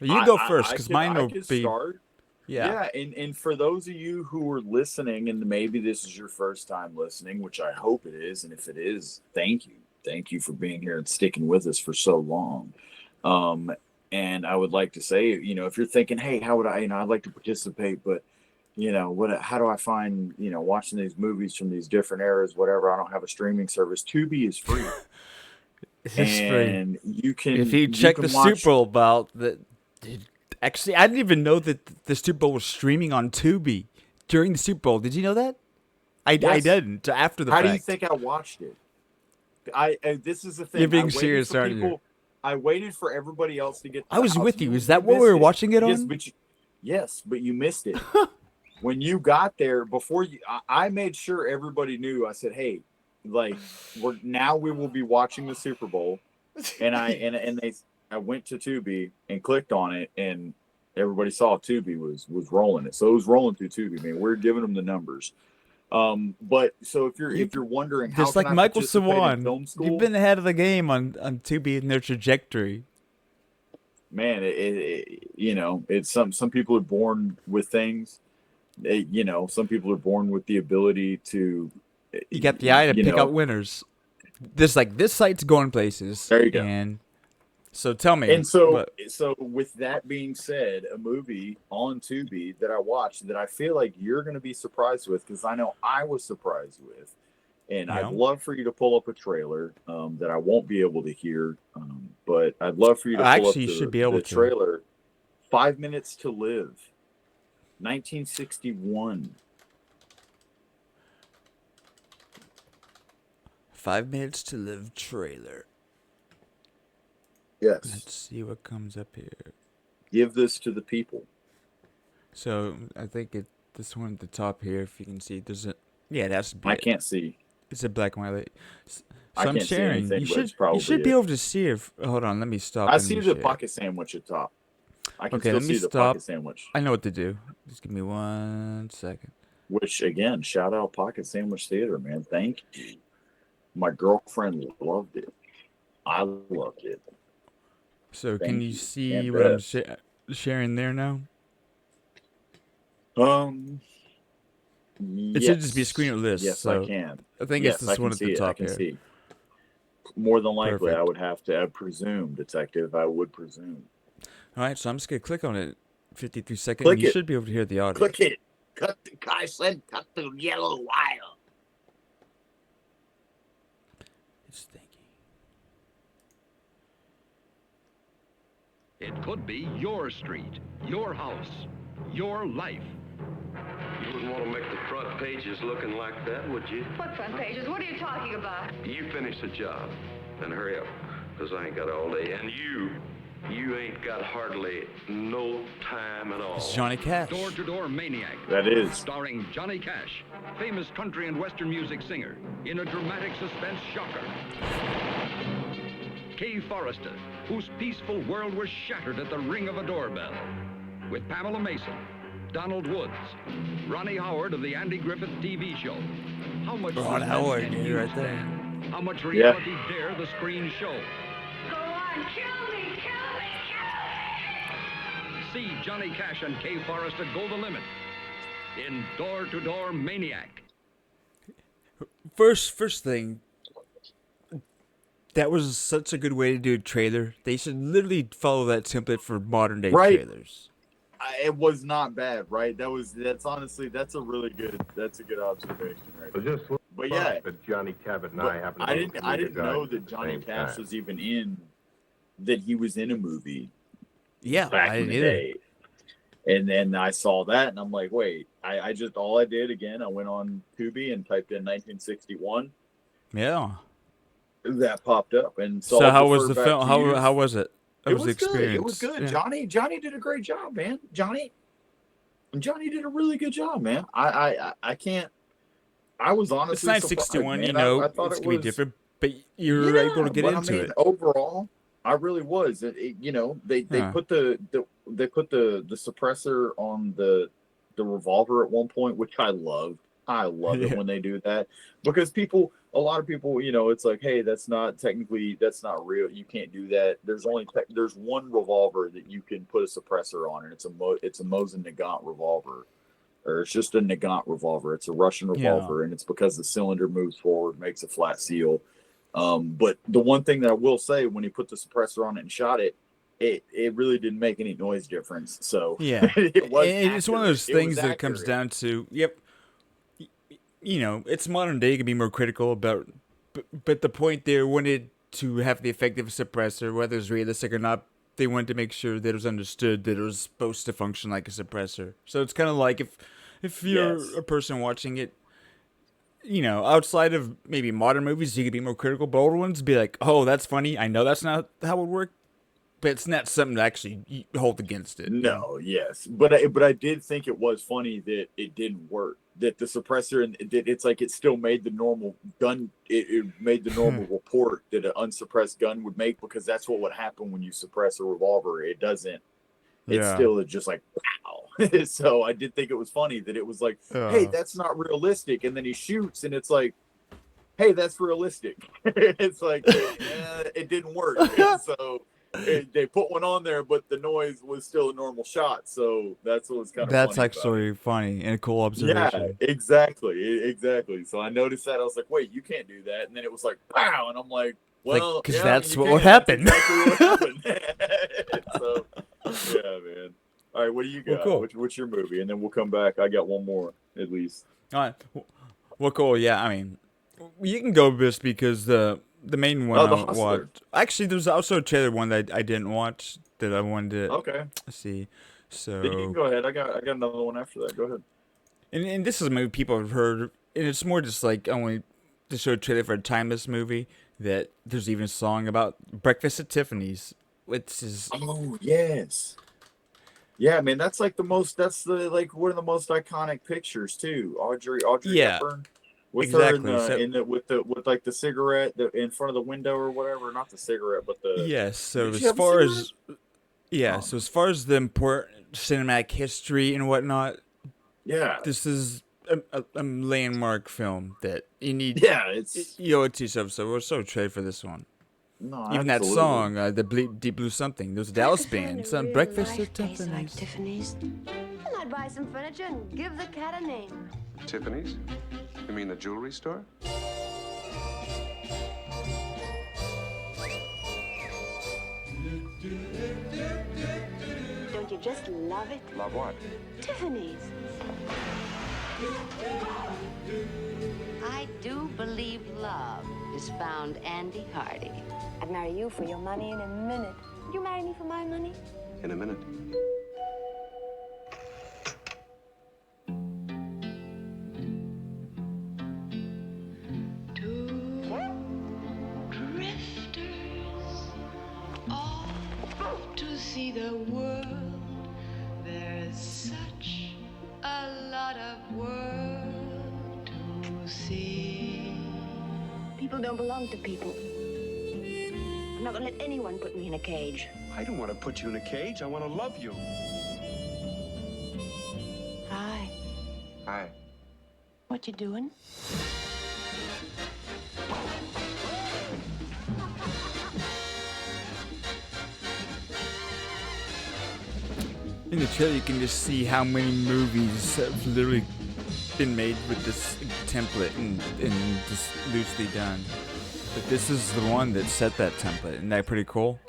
You go first, I because could mine I will could be start. yeah. Yeah, and for those of you who are listening, and maybe this is your first time listening, which I hope it is, and if it is, thank you. Thank you for being here and sticking with us for so long. Um, and I would like to say, if you're thinking, hey, how would I, I'd like to participate, but how do I find, watching these movies from these different eras, whatever, I don't have a streaming service. Tubi is free. This is free. And If you you check the can Super watch. Bowl about the, actually, I didn't even know that the Super Bowl was streaming on Tubi during the Super Bowl. Did you know that? I Yes. didn't after the How do you fact. think I watched it? This is the You're thing. I being waited serious, for aren't you? people. I waited for everybody else to get to I the was house. with you. Is You that what we missed were it. watching it Yes, on? but you missed it. When you got there, before you, I made sure everybody knew. I said, "Hey, like we will be watching the Super Bowl," and I went to Tubi and clicked on it, and everybody saw Tubi was rolling it. So it was rolling through Tubi. Man, we're giving them the numbers. But so You, if you're wondering how just can like I Michael participate in Sawan, film you've school, been ahead of the game on Tubi and their trajectory. man, it's some people are born with things. Some people are born with the ability to, You got the eye to you pick out know, winners. This site's going places, there you go. and so tell me And so, what. with that being said, a movie on Tubi that I watched that I feel like you're going to be surprised with, because I know I was surprised with, and You I'd know, love for you to pull up a trailer that I won't be able to hear, but I'd love for you to pull up actually, you should be able the to. trailer. 5 Minutes to Live, 1961. 5 minutes to live trailer. Yes, Let's see what comes up here. give this to the people. So I think this one at the top here. If you can see, there's a yeah, that's be I it. can't see. It's a black and white light. I So I'm can't see sharing. anything, but it's probably You should be it. able to see if. Hold on, let me stop I and see the reshare. pocket sandwich at top. I can Okay, still let me see the pocket stop. sandwich. I know what to do. Just give me 1 second. Which again, shout out Pocket Sandwich Theater, man. Thank you. My girlfriend loved it. I loved it. So can Thank you you. see And what I'm Beth. sharing there now? Um It should just be a yes. screener list. Yes, I So can. I think it's Yes, I this can one at the see it. I top can here. see. More than likely I Perfect. would have to presume, detective. I would presume. All right, so I'm just gonna click on it. 53 seconds, and Click you it. should be able to hear the audio. Click it. Cut the yellow wire. It's thinking. It could be your street, your house, your life. You wouldn't want to make the front pages looking like that, would you? What front pages? What are you talking about? You finish the job, and hurry up, because I ain't got all day. And you ain't got hardly no time at all. It's Johnny Cash. Door-to-Door Maniac. That is. Starring Johnny Cash, famous country and western music singer, in a dramatic suspense shocker. Kay Forrester, whose peaceful world was shattered at the ring of a doorbell. With Pamela Mason, Donald Woods, Ronnie Howard of the Andy Griffith TV show. How much Ron suspense Howard, can dude, you right there. stand? How much reality dare the screen show? Go on, kill me, kill me, kill me! See Johnny Cash and Kay Forrester go the limit in Door-to-Door Maniac. First thing. That was such a good way to do a trailer. They should literally follow that template for modern day Right. trailers. It was not bad, right? That's honestly a really good observation, right? So just look But yeah, that Johnny Cabot and but I happen to I both didn't comedic know guys that at the Johnny same Cash time. was even that he was in a movie Yeah, back I in didn't the either. day. And then I saw that, and I'm like, wait, I just all I did again, I went on Tubi and typed in 1961. Yeah. That popped up, and so So I'll how was defer the back film? to you. How was it? How It was the was good. It was experience? good. Yeah. Johnny did a great job, man. Johnny did a really good job, man. I can't. I was It's honestly surprised, 961, man. I thought it's it gonna be was. different, but you're able Yeah, to get but I into mean, it. overall, I really was. They Huh. put they put the suppressor on the revolver at one point, which I loved. I love it Yeah. when they do that because a lot of people, it's like, hey, that's not real. You can't do that. There's one revolver that you can put a suppressor on, and it's a Mosin Nagant revolver, or it's just a Nagant revolver. It's a Russian Yeah. revolver, and it's because the cylinder moves forward, makes a flat seal. But the one thing that I will say, when he put the suppressor on it and shot it, it really didn't make any noise difference. So Yeah. it was It's one of those accurate. It was things that it comes accurate. down to. Yep. It's modern day. You can be more critical about, but the point they wanted to have the effective suppressor, whether it's realistic or not, they wanted to make sure that it was understood that it was supposed to function like a suppressor. So it's kind of like if you're Yes. a person watching it, outside of maybe modern movies, you could be more critical, but older ones be like, oh, that's funny. I know that's not how it worked, but it's not something to actually hold against it. No, yes, but I did think it was funny that it didn't work. That the suppressor, and it's like it still made the normal gun. It made the normal report that an unsuppressed gun would make, because that's what would happen when you suppress a revolver. It doesn't. It's Yeah. still just like wow. So I did think it was funny that it was like, hey, that's not realistic, and then he shoots, and it's like, hey, that's realistic. It's like, it didn't work. And so they put one on there, but the noise was still a normal shot. So that's what was kind of That's funny about it. actually funny and a cool Yeah, observation. exactly. So I noticed that. I was like, wait, you can't do that. And then it was like, wow. And I'm like, well, because yeah, that's I mean, what you would can. happen. That's exactly what happened. So, yeah, man. All right, what do you Well, got? cool. What's your movie? And then we'll come back. I got one more, at least. All right. Well, cool. Yeah, I mean, you can go this because the main one The I Hustler. watched. Actually, there's also a trailer one that I didn't watch that I wanted to Okay. see. Then you can So, go ahead. I got another one after that. Go ahead. and this is a movie people have heard, and it's more just like only to show a trailer for a timeless movie that there's even a song about Breakfast at Tiffany's, which is Oh, yes. Yeah, man, that's like that's like one of the most iconic pictures too. Audrey yeah, Hepburn with exactly. her So with like the cigarette in front of the window or whatever. Not the cigarette, but the. yes. So Did she as have a far cigarette? as yeah, Oh, so as far as the important cinematic history and whatnot, yeah. this is a landmark film that you need. Yeah, it's You owe it to yourself. So we're so excited for this one. no, Even that absolutely. song, Deep Blue Something. There's a Dallas band. It's on Breakfast at Place like Tiffany's. Tiffany's. And I'd buy some furniture and give the cat a name. Tiffany's? You mean the jewelry store? Don't you just love it? Love what? Tiffany's. I do believe love is found Andy Hardy. I'd marry you for your money in a minute. Would you marry me for my money? In a minute. Drifters off to see the world. There's such a lot of world to see. People don't belong to people. I'm not gonna let anyone put me in a cage. I don't want to put you in a cage. I want to love you. Hi. Hi. What you doing? In the trailer, you can just see how many movies have literally been made with this template and just loosely done. But this is the one that set that template. Isn't that pretty cool?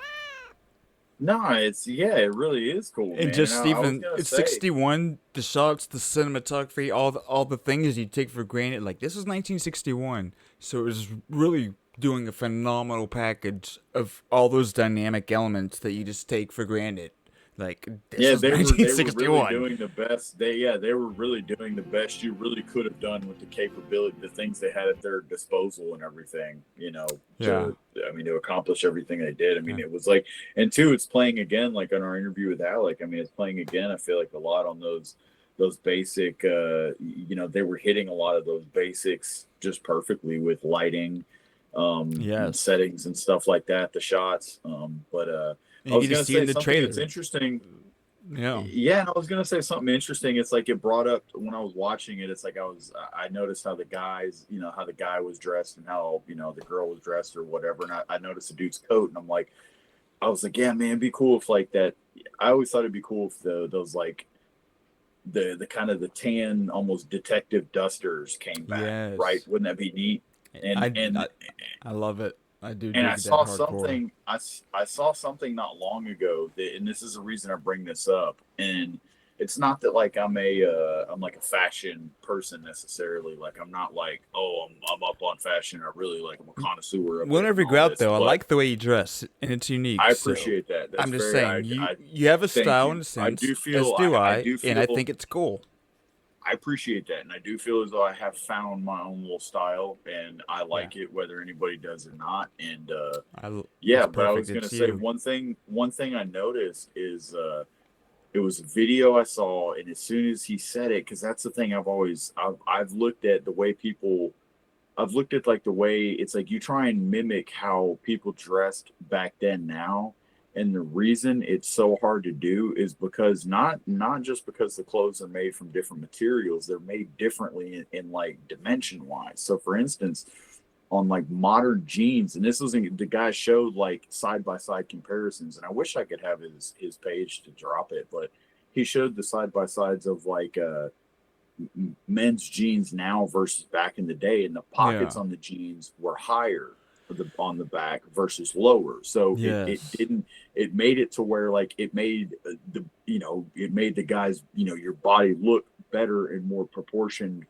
No, it really is cool. And man. just I was even gonna it's say, 61, the shots, the cinematography, all the things you take for granted. Like this is 1961, so it was really doing a phenomenal package of all those dynamic elements that you just take for granted. Like, this Yeah, is they were really 1961. doing the best. They were really doing the best you really could have done with the capability, the things they had at their disposal, and everything. Yeah. To accomplish everything they did. I mean, Yeah. it was like, and two, it's playing again, like on our interview with Alec. I mean, it's playing again. I feel like a lot on those basic. They were hitting a lot of those basics just perfectly with lighting, and Yes. settings and stuff like that. The shots, but And I you was get to gonna see it say in the something that's trailer. interesting. Yeah. Yeah, and I was gonna say something interesting. It's like it brought up when I was watching it. It's like I noticed how the guys, how the guy was dressed and how the girl was dressed or whatever. And I noticed the dude's coat, and I was like, yeah, man, it'd be cool if like that. I always thought it'd be cool if those like the kind of the tan, almost detective dusters came back, Yes. right? Wouldn't that be neat? I love it. I do And dig I that saw hardcore. something. I saw something not long ago, and this is the reason I bring this up. And it's not that like I'm like a fashion person necessarily. Like I'm not like, oh, I'm up on fashion. I really like, I'm a connoisseur of it Whenever you and go all out this, though, I but like the way you dress, and it's unique. I so appreciate that. That's I'm just very. saying, I you have a thank style you. in a I sense, do as feel. do I I, do and I feel. think it's cool. I appreciate that, and I do feel as though I have found my own little style, and I Yeah. like it whether anybody does or not. And Yeah, yeah, but I was gonna say one thing. One thing I noticed is it was a video I saw, and as soon as he said it, because that's the thing I've looked at the way people. I've looked at like the way it's like you try and mimic how people dressed back then now. And the reason it's so hard to do is because not just because the clothes are made from different materials, they're made differently in like dimension wise. So for instance, on like modern jeans, and this was the guy showed like side by side comparisons, and I wish I could have his page to drop it, but he showed the side by sides of like men's jeans now versus back in the day, and the pockets Yeah. on the jeans were higher on the back versus lower. So Yes. it made it to where like it made it made the guys, your body look better and more proportioned,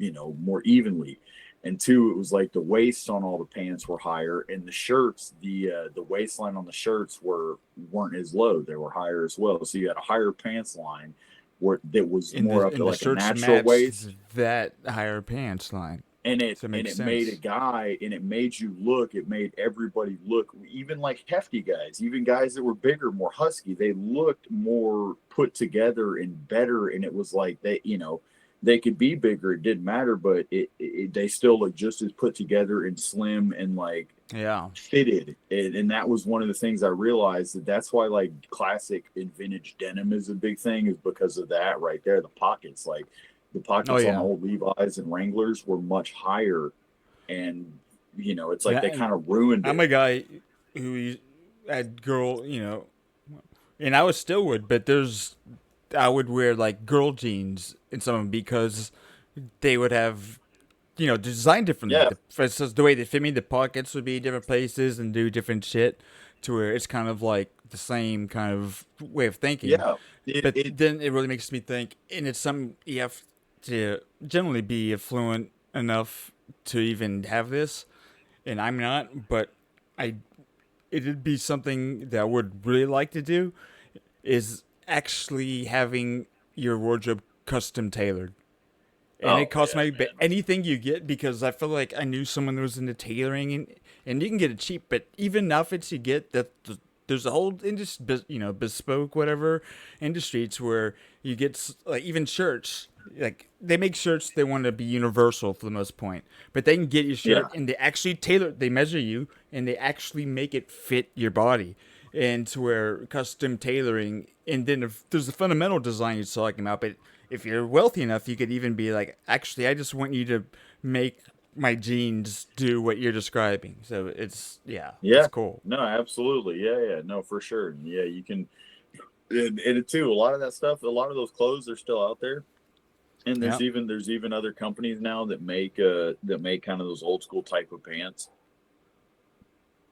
more evenly. And two, it was like the waist on all the pants were higher, and the shirts, the waistline on the shirts weren't as low; they were higher as well. So you had a higher pants line, where that was more up to And the like a shirts natural matched waist, that higher pants line. and it So it and makes it sense. made a guy, and it made you look. It made everybody look, even like hefty guys, even guys that were bigger, more husky. They looked more put together and better, and it was like they could be bigger. It didn't matter, but they still look just as put together and slim and like Yeah. fitted. And that was one of the things I realized that's why like classic and vintage denim is a big thing, is because of that right there. The pockets, like the pockets Oh, yeah. on old Levi's and Wranglers were much higher, and it's like they Yeah, kind of ruined I'm it. a guy who had girl, and I was still would, but I would wear like girl jeans in some of them because they would have, designed differently. Yeah. For instance, the way they fit me, the pockets would be different places and do different shit to where it's kind of like the same kind of way of thinking. Yeah. But then it really makes me think, and it's something you have to generally be affluent enough to even have this, and I'm not, but it'd be something that I would really like to do, is actually having your wardrobe custom tailored. And it costs money, but anything you get, because I feel like I knew someone that was into tailoring, and you can get it cheap, but even outfits you get, there's a whole industry, bespoke whatever industry, to where you get like even shirts, like they make shirts, they want to be universal for the most point, but they can get your shirt and they actually tailor, they measure you and they actually make it fit your body, and to where custom tailoring, and then if there's a fundamental design you're talking about, but if you're wealthy enough, you could even be like, actually, I just want you to make my jeans do what you're describing. So it's cool. No, absolutely. Yeah, no, for sure. Yeah, you can, and too, a lot of that stuff, a lot of those clothes are still out there, and there's even other companies now that make kind of those old school type of pants.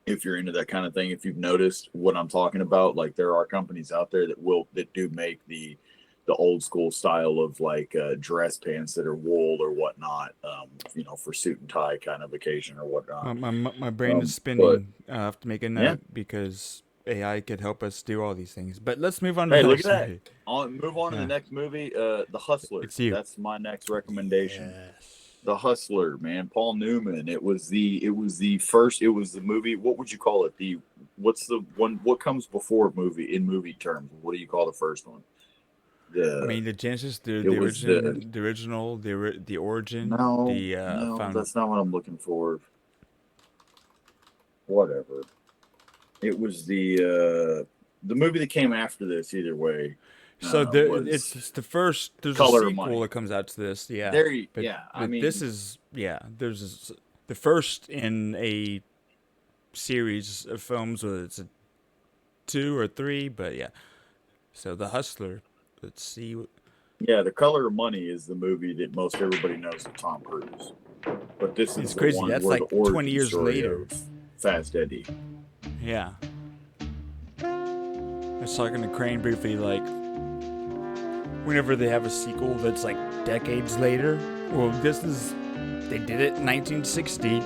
If you're into that kind of thing, if you've noticed what I'm talking about, like there are companies out there that do make the old school style of like dress pants that are wool or whatnot, for suit and tie kind of occasion or whatnot. My brain is spinning. I have to make a note because AI could help us do all these things. But let's move on. Hey, to look the at next that. movie. Move on to the next movie, The Hustler. It's you. That's my next recommendation. Yes. The Hustler, man. Paul Newman. It was the first. It was the movie. What would you call it? What's the one? What comes before movie in movie terms? What do you call the first one? I mean, the Genesis, the original, the origin. No, that's not what I'm looking for. Whatever. It was the movie that came after this. Either way. So it's the first. There's a sequel that comes out to this. Yeah. I mean, this is There's the first in a series of films, whether it's a 2 or 3, but yeah. So The Hustler. Let's see. Yeah, The Color of Money is the movie that most everybody knows of Tom Cruise. But this is crazy. One That's where like the origin 20 years story later. of Fast Eddie. Yeah. I was talking to Crane briefly, like, whenever they have a sequel that's like decades later, well, they did it in 1960, in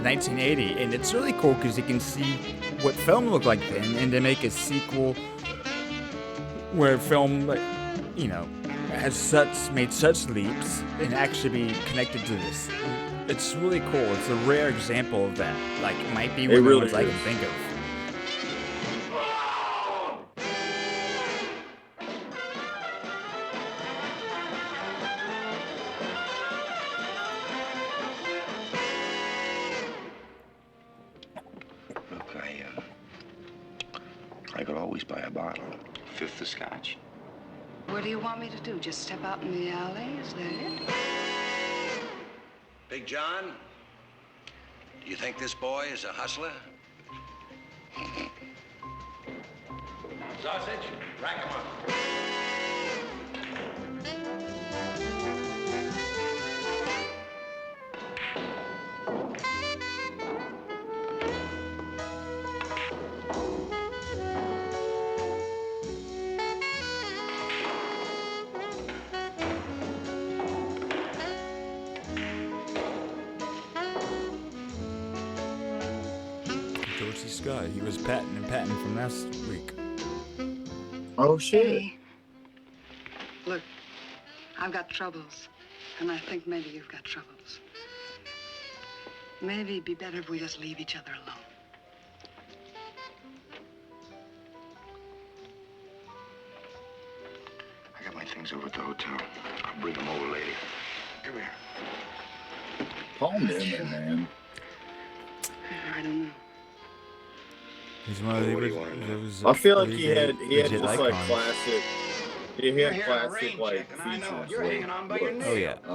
1980, and it's really cool because you can see what film looked like then, and they make a sequel where film, like, has made such leaps and actually be connected to this. It's really cool. It's a rare example of that. Like, it might be one of the ones I can think of. Look, I could always buy a bottle. Fifth of scotch. What do you want me to do? Just step out in the alley? Is that it? Big John, do you think this boy is a hustler? Sausage, rack 'em up. Scott, he was patting from last week. Oh shit! Hey, look, I've got troubles, and I think maybe you've got troubles. Maybe it'd be better if we just leave each other alone. I got my things over at the hotel. I'll bring them over later. Come here. Paul Newman, man. I don't know. He's one of the. I feel like he had just like classic. He had classic like features. You're hanging on by your nail. Oh yeah. I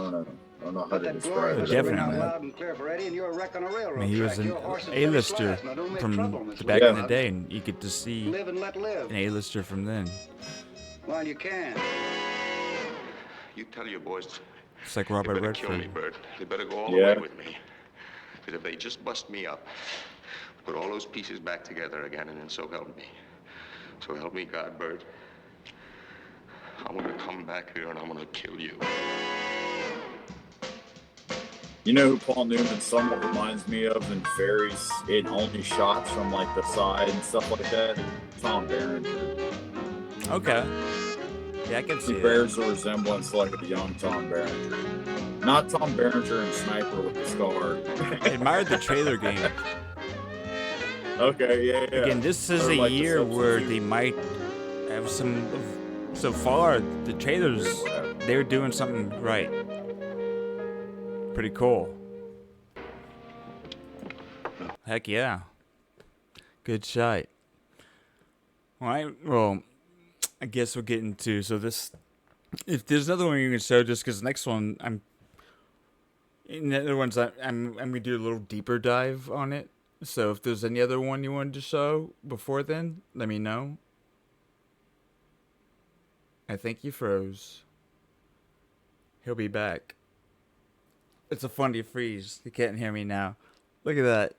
don't know how to describe it. Definitely. I mean, he was an A-lister from back in the day, and you get to see an A-lister from then. Well, you can. You tell your boys. It's like Robert They better kill me, Redford. Bert. They better go all the way with me. Because if they just bust me up, put all those pieces back together again, and then so help me. So help me God, Bert. I'm gonna come back here and I'm gonna kill you. You know who Paul Newman somewhat reminds me of in only shots from like the side and stuff like that? Tom Berenger. Okay. Yeah, I can see He bears a resemblance like a young Tom Berenger. Not Tom Berenger and Sniper with the scar. I admired the trailer game. Okay, yeah. Again, this is a year where they might have some. So far, the trailers, they're doing something right. Pretty cool. Heck yeah. Good shot. Alright, well, I guess we'll get into. So this. If there's another one you can show, just because the next one, in the other ones, I'm going to do a little deeper dive on it. So if there's any other one you wanted to show before then, let me know. I think you froze. He'll be back. It's a funny freeze. You can't hear me now. Look at that.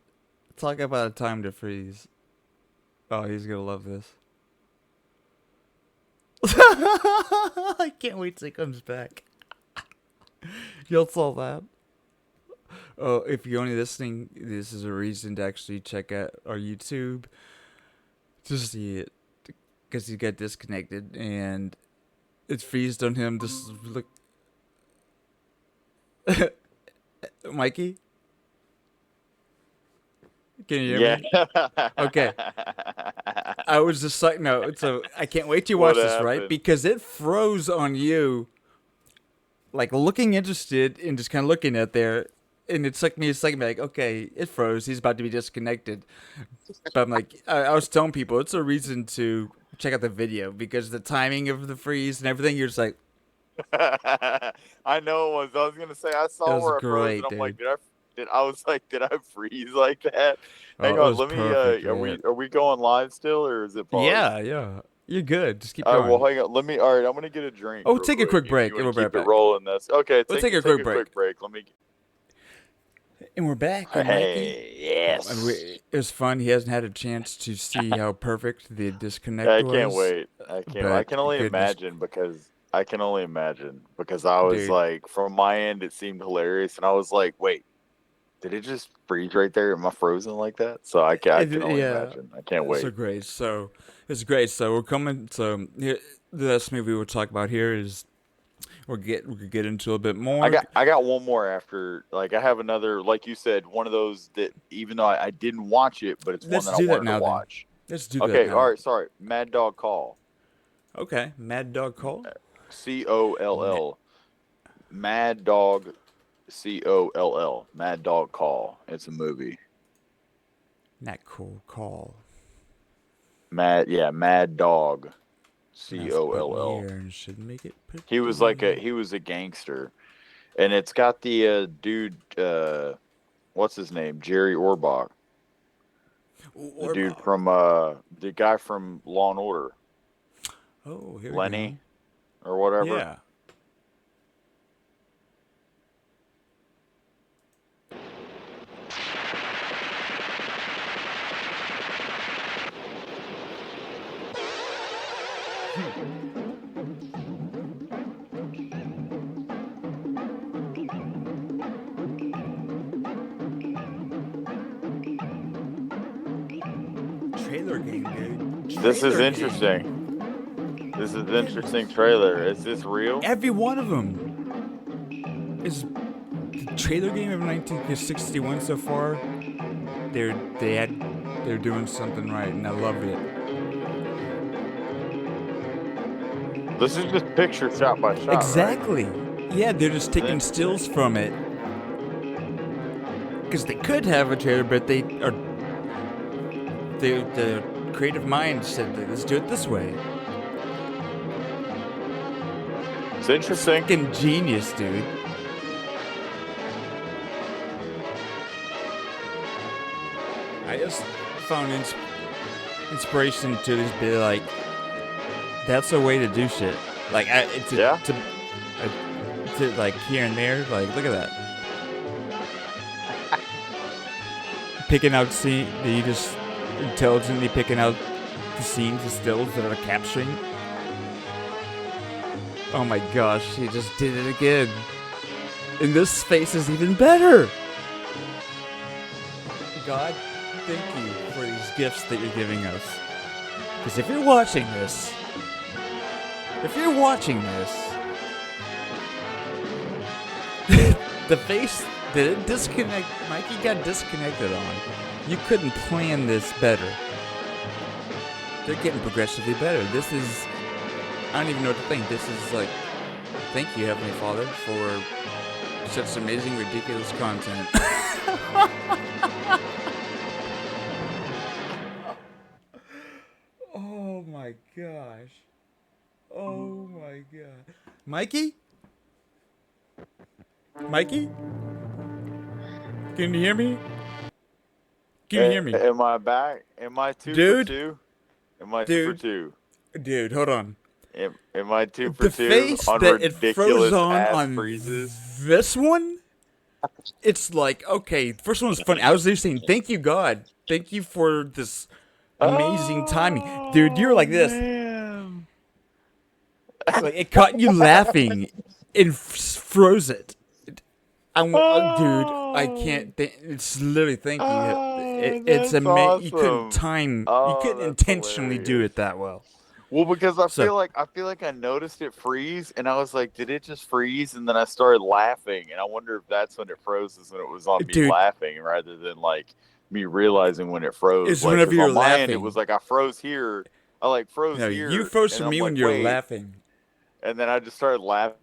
Talk about a time to freeze. Oh, he's gonna love this. I can't wait till he comes back. You'll saw that. Oh, if you're only listening, this is a reason to actually check out our YouTube. to see it because he got disconnected and it freezed on him. Just look, Mikey. Can you hear me? Okay. I was just like, no. So I can't wait to watch this, right? Because it froze on you, like looking interested and just kind of looking at there. And it took me a second, like, okay, it froze. He's about to be disconnected. But I'm like, I was telling people, it's a reason to check out the video because the timing of the freeze and everything, you're just like, I know it was. I was gonna say I saw was where I froze, great, and I'm like, dude. did I freeze like that? Hang it on, was let me. perfect, Are we going live still, or is it paused? yeah. You're good. Just keep All going. right, well, hang on. Let me. All right, I'm gonna get a drink. Oh, real take a quick if break, you and wanna we'll be keep right it back. rolling. This. Okay, We'll take a quick break. Let me. And we're back. Hey, yes. And it was fun. He hasn't had a chance to see how perfect the disconnect I was. can't wait. I but can only goodness. imagine because I was Dude. like, from my end, it seemed hilarious, and I was like, wait, did it just freeze right there? Am I frozen like that? So I can only imagine. I can't wait. So great. So it's great. So we're coming. So here, the last movie we'll talk about here is we'll get into a little bit more. I got one more after. Like I have another, like you said, one of those that even though I didn't watch it, but it's Let's one that do I that wanted now, to then. watch. Let's do that. Okay, now. all right. Sorry, Mad Dog Coll. Okay, Mad Dog Coll. Coll. Mad Dog. Coll. Mad Dog Coll. It's a movie. Not cool. Call. Mad Dog. Coll. Should make it. He was a gangster, and it's got the dude. What's his name? Jerry Orbach. The dude from the guy from Law and Order. Oh, here Lenny, we go. or whatever. Yeah. Trailer game, dude. This is Trailer interesting. game. This is an interesting trailer. Is this real? Every one of them is the trailer game of 1961 so far. They're doing something right, and I love it. This is just picture shot by shot. Exactly. Right? Yeah, they're just taking stills from it. Because they could have a trailer, but the creative mind said, let's do it this way. It's interesting. Fucking genius, dude. I just found inspiration to just be like, that's a way to do shit. Like, to like here and there, like, look at that. Picking out you just intelligently picking out the scenes, the stills that are capturing. Oh my gosh, he just did it again. And this face is even better. God, thank you for these gifts that you're giving us. Because if you're watching this, the face that it Mikey got disconnected on, you couldn't plan this better. They're getting progressively better. This is, I don't even know what to think. This is like, thank you, Heavenly Father, for such amazing, ridiculous content. Oh my gosh. Oh my god. Mikey? Mikey? Can you hear me? Can you hear me? Am I back? Am I two Dude? for two? Am I two for two? Dude, hold on. Am I two for The two face on that it ridiculous froze ass on freezes? this one, it's like, okay, the first one was funny. I was there saying, thank you, God. Thank you for this amazing timing. Dude, you were like this. Man. Like, it caught you laughing and froze it. Dude, I can't. It's literally thank you. it's that's you couldn't awesome. time, you Oh, couldn't that's intentionally do hilarious. it that well. Well, because I So, feel like I noticed it freeze, and I was like, "Did it just freeze?" And then I started laughing, and I wonder if that's when it froze, is when it was on me dude, laughing, rather than like me realizing when it froze. it's Like, whenever because you're on my end, it was laughing. like I froze here, I like froze No, you here, froze and for I'm me like, when you're "Wait," laughing. and then I just started laughing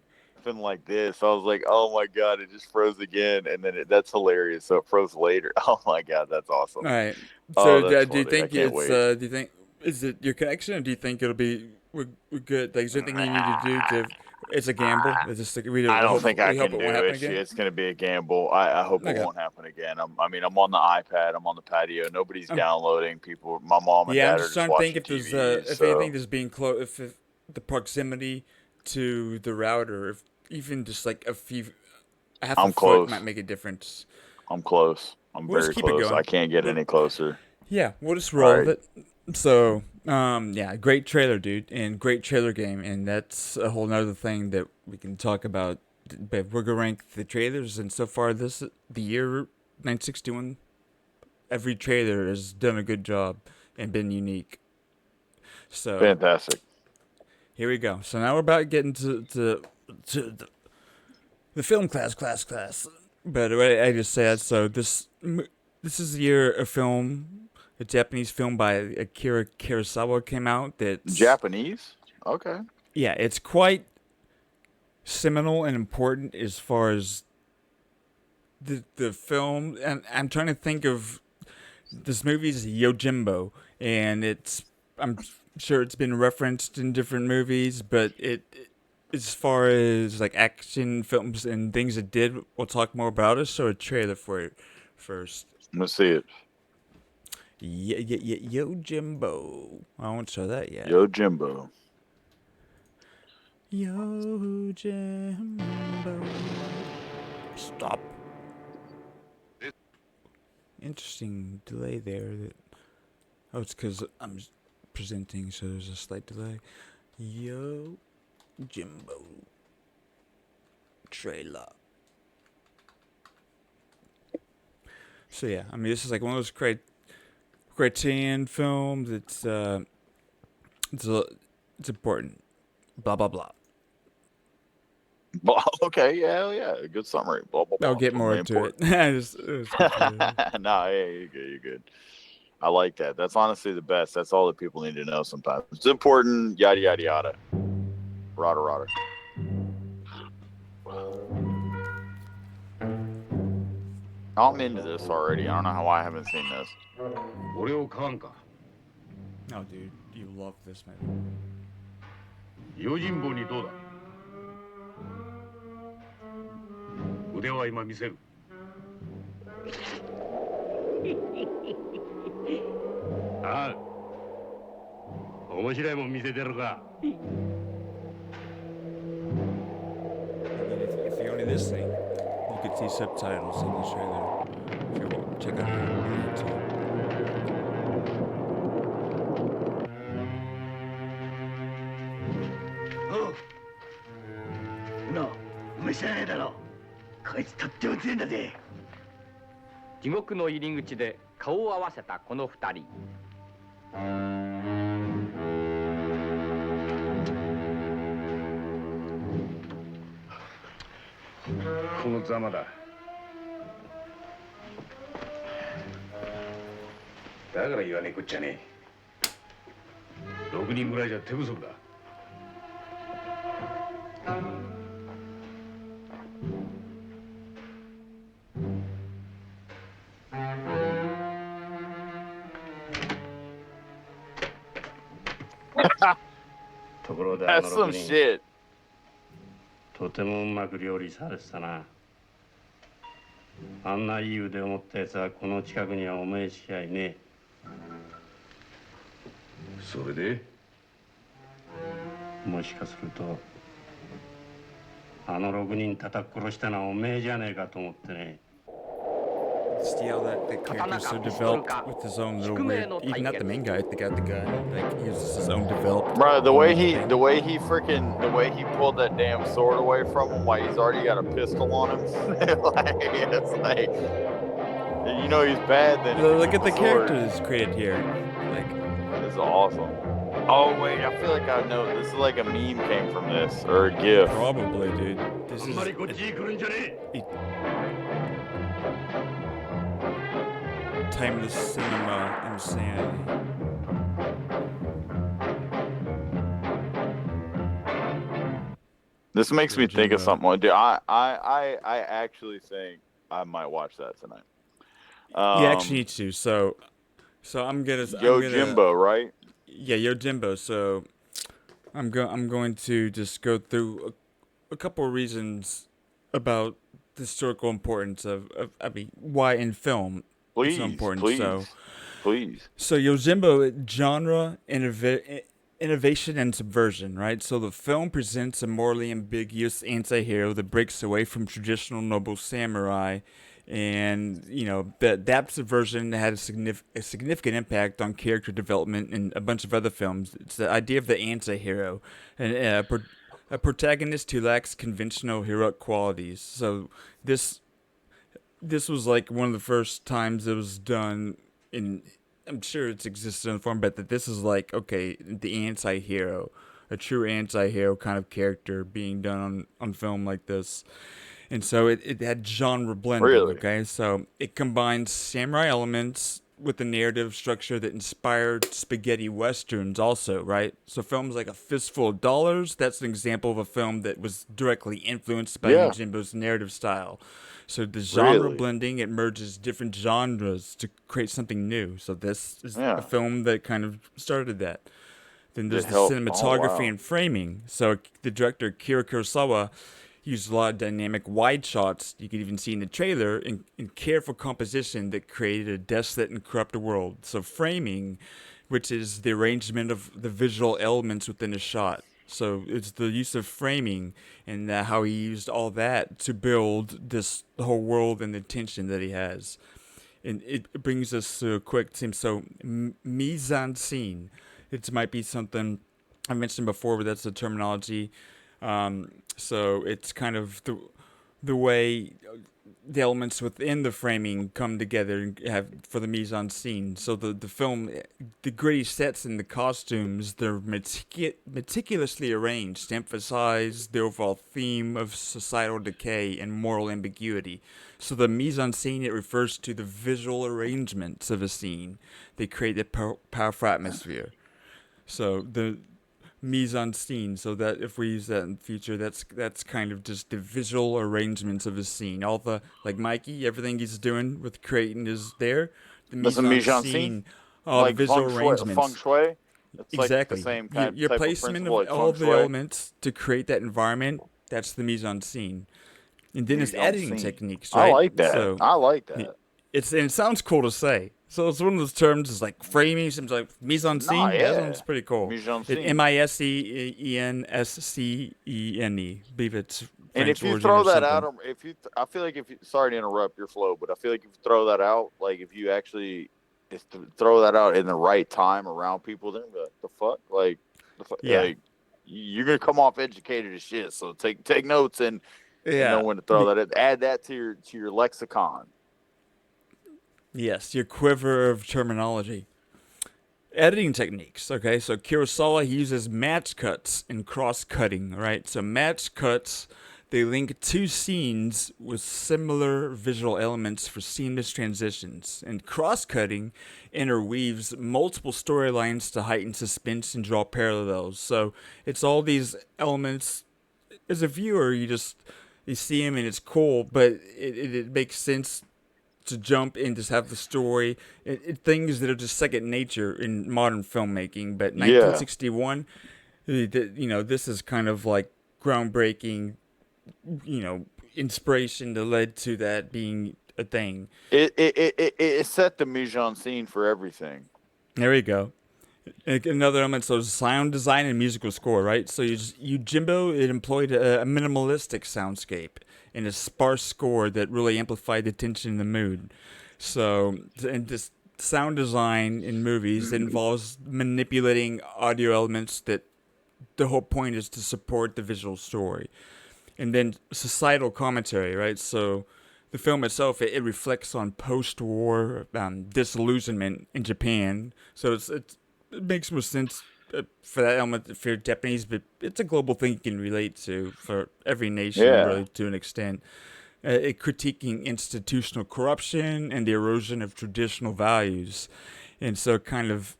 like this. I was like, "Oh my god, it just froze again!" And then that's hilarious. So it froze later. Oh my god, that's awesome. All right. Oh, So, that's do you funny. I think can't it's? wait. Do you think is it your connection, or do you think it'll be we're good? Like, is there anything you need to do to? It's a gamble. It's just like I don't think I we hope can it won't do happen it. again. It's going to be a gamble. I hope it Okay. won't happen again. I mean, I'm on the iPad. I'm on the patio. Nobody's Um, downloading. People, my mom and Yeah, I'm dad are just just trying to think watching if there's TV. if anything So just being close, if the proximity to the router, if even just like half a I'm foot close. might make a difference. I'm close. I'm We'll just very keep it close. I going. can't get any closer. Yeah, we'll just All roll right. with it. So, yeah, great trailer, dude, and great trailer game, and that's a whole nother thing that we can talk about. But we're gonna rank the trailers, and so far the year 961, every trailer has done a good job and been unique. So Fantastic. here we go. So now we're about getting to the film class. But what I just said. So this is the year a film, a Japanese film by Akira Kurosawa came out. That's Japanese? Okay. Yeah, it's quite seminal and important as far as the film. And I'm trying to think of this movie's Yojimbo, and I'm sure it's been referenced in different movies, but as far as like action films and things it did, we'll talk more about it. So a trailer for it first. Let's see it. Yojimbo. I won't show that yet. Yojimbo. Yojimbo. Stop. Interesting delay there. Oh, it's because I'm presenting, so there's a slight delay. Yojimbo trailer. So yeah, I mean, this is like one of those Criterion films. It's important. Blah blah blah. Okay, yeah. Good summary. Blah, blah, blah. I'll get more into it. No, yeah, you're good. I like that. That's honestly the best. That's all that people need to know sometimes. It's important, yada, yada, yada. Rotter. I'm into this already. I don't know how I haven't seen this. No, dude, you love this movie. 用心棒にどうだ腕は今見せるああ面白いもん見せてるか If you're only listening, you could see subtitles in the trailer. If you want, check out YouTube. Oh. なあお前知らないだろこいつとっても強いんだぜ地獄の入り口で顔を合わせたこの二人このざまだだから言わねえこっちゃねえ6人ぐらいじゃ手不足だところでThat's some shit. とてもうまく料理されてたなあんないい腕を持ったやつはこの近くにはお前しかいねえそれでもしかするとあの6人叩き殺したのはおめえじゃねえかと思ってね See how that character's so developed with his own little weird. Even not the main guy, the guy, like he has his own developed. Bro, the way he pulled that damn sword away from him while he's already got a pistol on him. Like, it's like, You know he's bad. Then Look at the characters created here. Like, this is awesome. Oh wait, I feel like I know. This is like a meme came from this or a GIF. Probably, dude. This is timeless cinema insanity. This makes me think of something. Dude, I actually think I might watch that tonight. You actually need to. So I'm gonna. Yojimbo, right? Yeah, Yojimbo. So I'm going to just go through a couple of reasons about the historical importance of I mean, why in film it's so important. Please. So Yojimbo, genre, innovation, and subversion, right? So the film presents a morally ambiguous anti-hero that breaks away from traditional noble samurai, and that subversion had a significant impact on character development in a bunch of other films. It's the idea of the anti-hero, and a protagonist who lacks conventional heroic qualities. So this was like one of the first times it was done in. I'm sure it's existed in form, but that this is like, okay, the anti-hero, a true anti-hero kind of character being done on film like this. And so it had genre blending, okay? So it combines samurai elements with the narrative structure that inspired spaghetti westerns also, right? So films like A Fistful of Dollars, that's an example of a film that was directly influenced by Yojimbo's narrative style. So the genre blending, it merges different genres to create something new. So this is a film that kind of started that. Then there's the cinematography and framing. So the director Akira Kurosawa used a lot of dynamic wide shots, you could even see in the trailer, in careful composition that created a desolate and corrupt world. So framing, which is the arrangement of the visual elements within a shot. So it's the use of framing and how he used all that to build this whole world and the tension that he has. And it brings us to a quick theme. So mise en scene, it might be something I mentioned before, but that's the terminology. So it's kind of the way the elements within the framing come together and have for the mise en scene. So the film, the gritty sets and the costumes, they're meticulously arranged to emphasize the overall theme of societal decay and moral ambiguity. So the mise en scene, it refers to the visual arrangements of a scene. They create a powerful atmosphere. So the mise en scene, so that if we use that in the future, that's kind of just the visual arrangements of a scene. All the, like Mikey, everything he's doing with creating is there. The mise en scene, all like the visual arrangements. Feng shui. It's exactly. Like the same kind Your type placement of all the elements to create that environment, that's the mise en scene. And then it's editing techniques, right? I like that. So I like that. It sounds cool to say. So it's one of those terms, is like framing, seems like mise en scene. That sounds pretty cool. Mise en scene. Misenscene. I believe it's French. And if you throw that out, I feel like sorry to interrupt your flow, but I feel like if you throw that out, like if you actually throw that out in the right time around people, then the fuck, like, like, you're gonna come off educated as shit. So take notes and know when to throw that in. Add that to your lexicon. Yes, your quiver of terminology. Editing techniques, okay? So Kurosawa, he uses match cuts and cross-cutting, right? So match cuts, they link two scenes with similar visual elements for seamless transitions. And cross-cutting interweaves multiple storylines to heighten suspense and draw parallels. So it's all these elements. As a viewer, you see them and it's cool, but it makes sense to jump and just have the story, things that are just second nature in modern filmmaking. But 1961, this is kind of like groundbreaking, inspiration that led to that being a thing. It set the mise en scene for everything. There you go. Another element, so sound design and musical score, right? So Yojimbo, it employed a minimalistic soundscape and a sparse score that really amplified the tension and the mood. So, and this sound design in movies involves manipulating audio elements that the whole point is to support the visual story. And then societal commentary, right? So the film itself, it reflects on post-war disillusionment in Japan. So it makes more sense for that element if you're Japanese, but it's a global thing you can relate to for every nation, Yeah. really, to an extent. It critiquing institutional corruption and the erosion of traditional values. And so kind of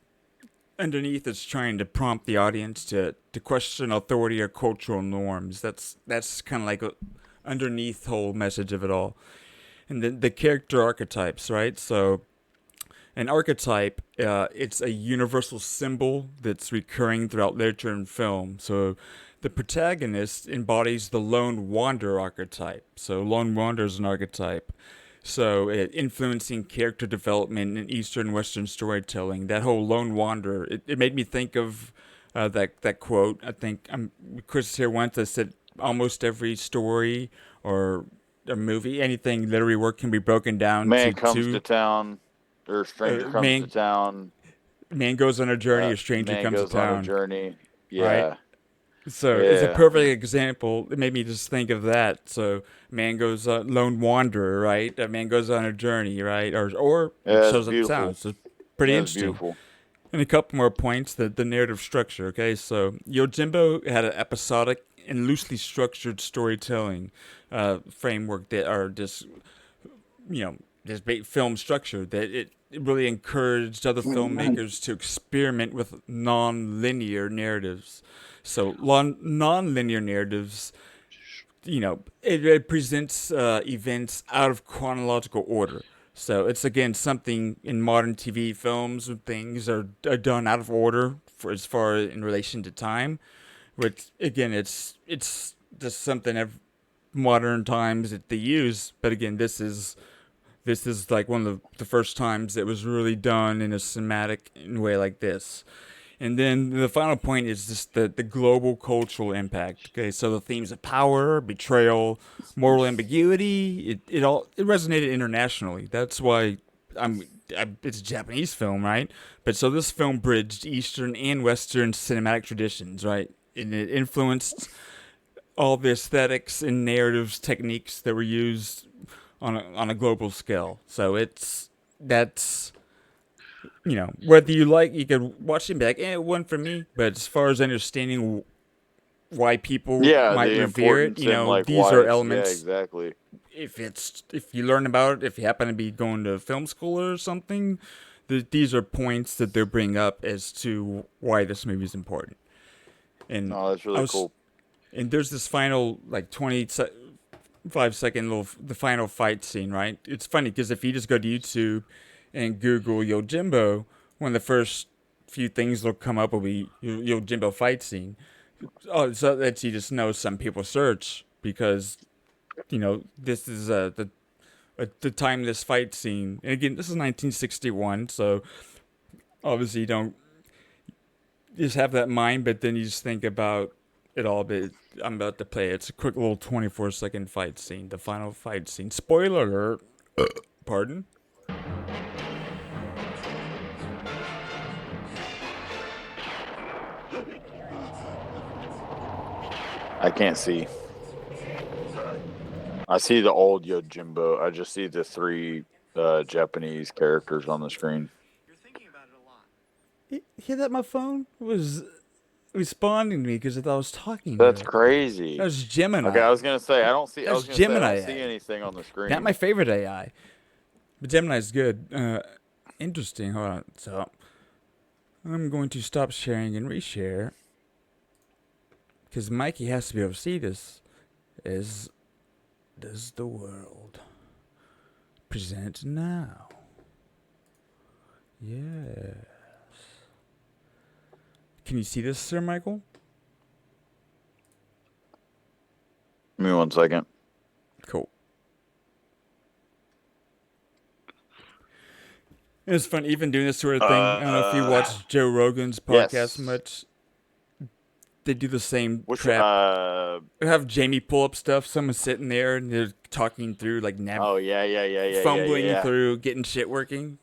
underneath it's trying to prompt the audience to question authority or cultural norms. That's kind of like a underneath whole message of it all. And then the character archetypes, right? So an archetype, it's a universal symbol that's recurring throughout literature and film. So the protagonist embodies the lone wanderer archetype. So lone wanderer is an archetype. So influencing character development in Eastern Western storytelling. That whole lone wanderer, it made me think of that quote. I think Chris here once that said almost every story or a movie, anything literary work can be broken down Man to comes two. to town, or stranger comes to town. Man goes on a journey, a stranger man comes goes to town. on a journey. Yeah. Right? So it's a perfect example. It made me just think of that. So man goes lone wanderer, right? A man goes on a journey, right? Or shows up in town. So pretty interesting. Beautiful. And a couple more points. The narrative structure. Okay, so Yojimbo had an episodic and loosely structured storytelling framework that are just this film structure that it really encouraged other filmmakers to experiment with non-linear narratives. So non-linear narratives, it presents events out of chronological order. So it's again something in modern TV films and things are done out of order for as far in relation to time, which again it's just something of modern times that they use. But again, this is like one of the first times it was really done in a cinematic way like this. And then the final point is just the global cultural impact. Okay, so the themes of power, betrayal, moral ambiguity, it resonated internationally. That's why it's a Japanese film, right? But so this film bridged Eastern and Western cinematic traditions, right? And it influenced all the aesthetics and narratives techniques that were used on a global scale. So that's whether you could watch it and be like, it wasn't for me. But as far as understanding why people might revere it, these are elements. Yeah, exactly. If you learn about it, if you happen to be going to film school or something, these are points that they're bringing up as to why this movie is important. And that's really cool. And there's this final 5-second the final fight scene, right? It's funny because if you just go to YouTube and Google Yojimbo, one of the first few things that'll come up will be Yojimbo fight scene. Oh, so that you just know some people search because, this is the timeless fight scene. And again, this is 1961, so obviously you don't just have that in mind, but then you just think about it all. But I'm about to play it. It's a quick little 24-second fight scene, the final fight scene. Spoiler alert. Pardon? I can't see. I see the old Yojimbo. I just see the three Japanese characters on the screen. You're thinking about it a lot. You hear that? My phone was responding to me because I thought I was talking. That's crazy. That was Gemini. Okay, I was gonna say I don't see. That's Gemini. I don't see anything on the screen. Not my favorite AI, but Gemini's good. Interesting. Hold on. So I'm going to stop sharing and reshare because Mikey has to be able to see this. Does the world present now? Yes. Can you see this, Sir Michael? Give me 1 second. Cool. It's fun even doing this sort of thing. I don't know if you watch Joe Rogan's podcast much. They do the same crap. They have Jamie pull up stuff. Someone's sitting there and they're talking through fumbling through getting shit working.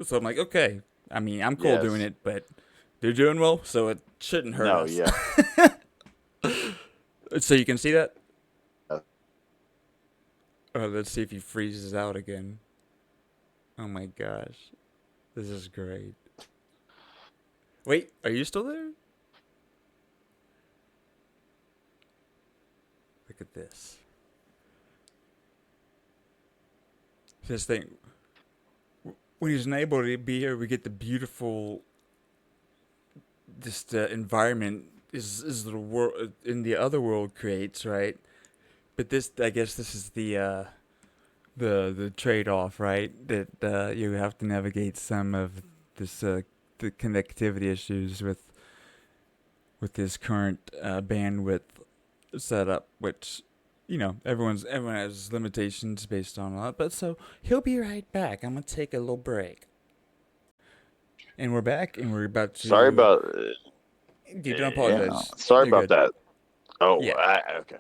So I'm like, okay. I mean, I'm cool doing it, but they're doing well, so it shouldn't hurt us. Yeah. So you can see that? Oh, let's see if he freezes out again. Oh my gosh. This is great. Wait, are you still there? Look at this. This thing. When he's unable to be here, we get the beautiful just environment is the world in the other world creates, right? But this, I guess, this is the trade-off, right? That you have to navigate some of this the connectivity issues with this current bandwidth setup, which everyone has limitations based on a lot. But so he'll be right back. I'm gonna take a little break, and we're back, and we're about to. Sorry about. You don't apologize. Sorry You're about good. that. Oh, Yeah. Okay.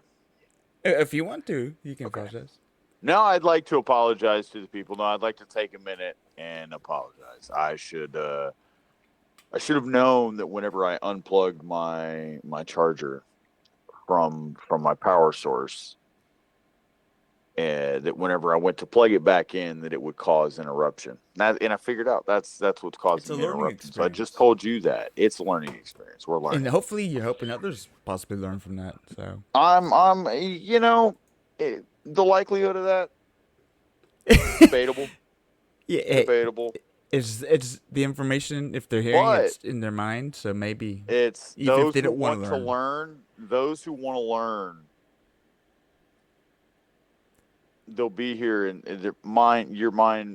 If you want to, you can apologize. No, I'd like to apologize to the people. No, I'd like to take a minute and apologize. I should have known that whenever I unplugged my charger from my power source, that whenever I went to plug it back in, that it would cause interruption. And I figured out that's what's causing the interruption. So I just told you that it's a learning experience. We're learning, and hopefully you're helping others possibly learn from that. So the likelihood of that debatable. Yeah, debatable. It's the information if they're hearing it's in their mind. So maybe it's even those if they who don't want to learn. Those who want to learn. They'll be here, and their mind.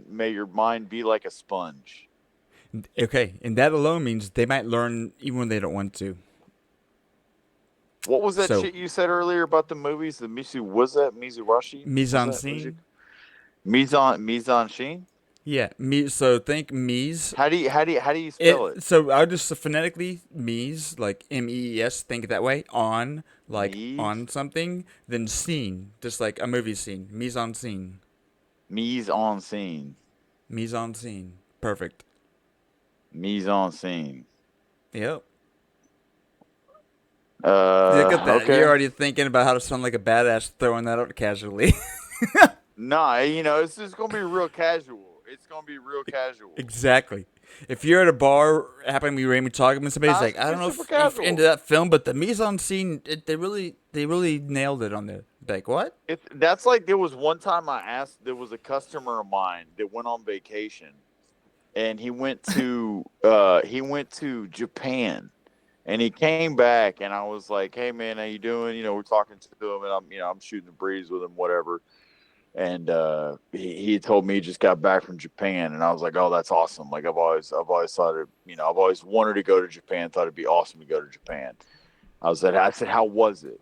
May your mind be like a sponge. Okay, and that alone means they might learn even when they don't want to. What was that shit you said earlier about the movies? The Mizurashi? Mise en scene. Mise en scene. Yeah, so think mise. How do you spell it? So I'll just phonetically mise, like MEES. Think it that way. On, like mise? On something, then scene, just like a movie scene. Mise en scene. Mise en scene. Mise en scene. Perfect. Mise en scene. Yep. Look at that. Okay. You're already thinking about how to sound like a badass, throwing that out casually. Nah, it's just gonna be real casual. It's gonna be real casual. Exactly. If you're at a bar, happening to be randomly talking with somebody, it's like, I don't know if you're into that film, but the mise en scene, they really nailed it on there. Like, what? That's like, there was one time there was a customer of mine that went on vacation, and he went to Japan, and he came back, and I was like, hey man, how you doing? We're talking to him, and I'm shooting the breeze with him, whatever. And he told me he just got back from Japan, and I was like, "Oh, that's awesome!" Like I've always thought it, I've always wanted to go to Japan. Thought it'd be awesome to go to Japan. I said, "How was it?"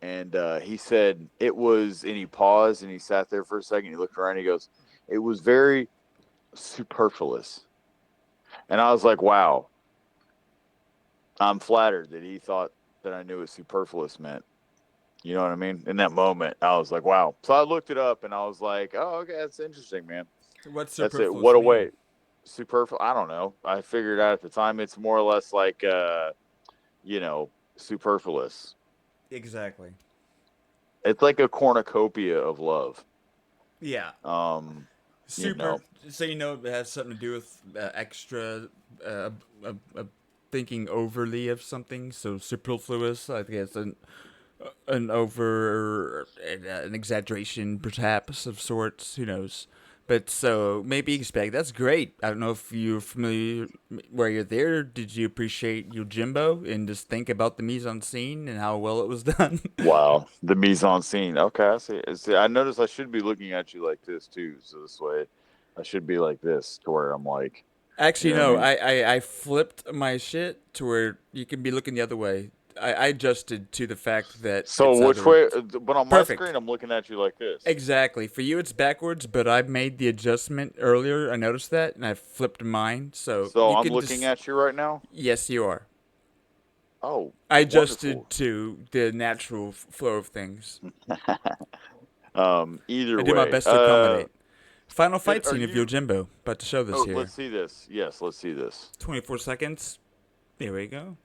And he said it was. And he paused and he sat there for a second. He looked around. And he goes, "It was very superfluous." And I was like, "Wow." I'm flattered that he thought that I knew what superfluous meant. You know what I mean? In that moment, I was like, wow. So I looked it up, and I was like, oh, okay, that's interesting, man. What's superfluous? That's it. What a way. Superfluous. I don't know. I figured out at the time it's more or less like, superfluous. Exactly. It's like a cornucopia of love. Yeah. Super. So it has something to do with extra thinking overly of something. So superfluous, I guess, an exaggeration perhaps of sorts, who knows. But so maybe expect, that's great. I don't know if you're familiar where you're there. Did you appreciate Yojimbo and just think about the mise en scene and how well it was done? Wow, the mise en scene. Okay, I see. I noticed I should be looking at you like this too. So this way I should be like this, to where I'm like, actually, no, I flipped my shit to where you can be looking the other way. I adjusted to the fact that. So which way? But on my screen, I'm looking at you like this. Exactly. For you, it's backwards, but I made the adjustment earlier. I noticed that, and I flipped mine. So I'm looking at you right now? Yes, you are. Oh, I adjusted to the natural flow of things. Either way. I did my best to accommodate. Final fight scene of Yojimbo. About to show this here. Let's see this. Yes, let's see this. 24 seconds. There we go.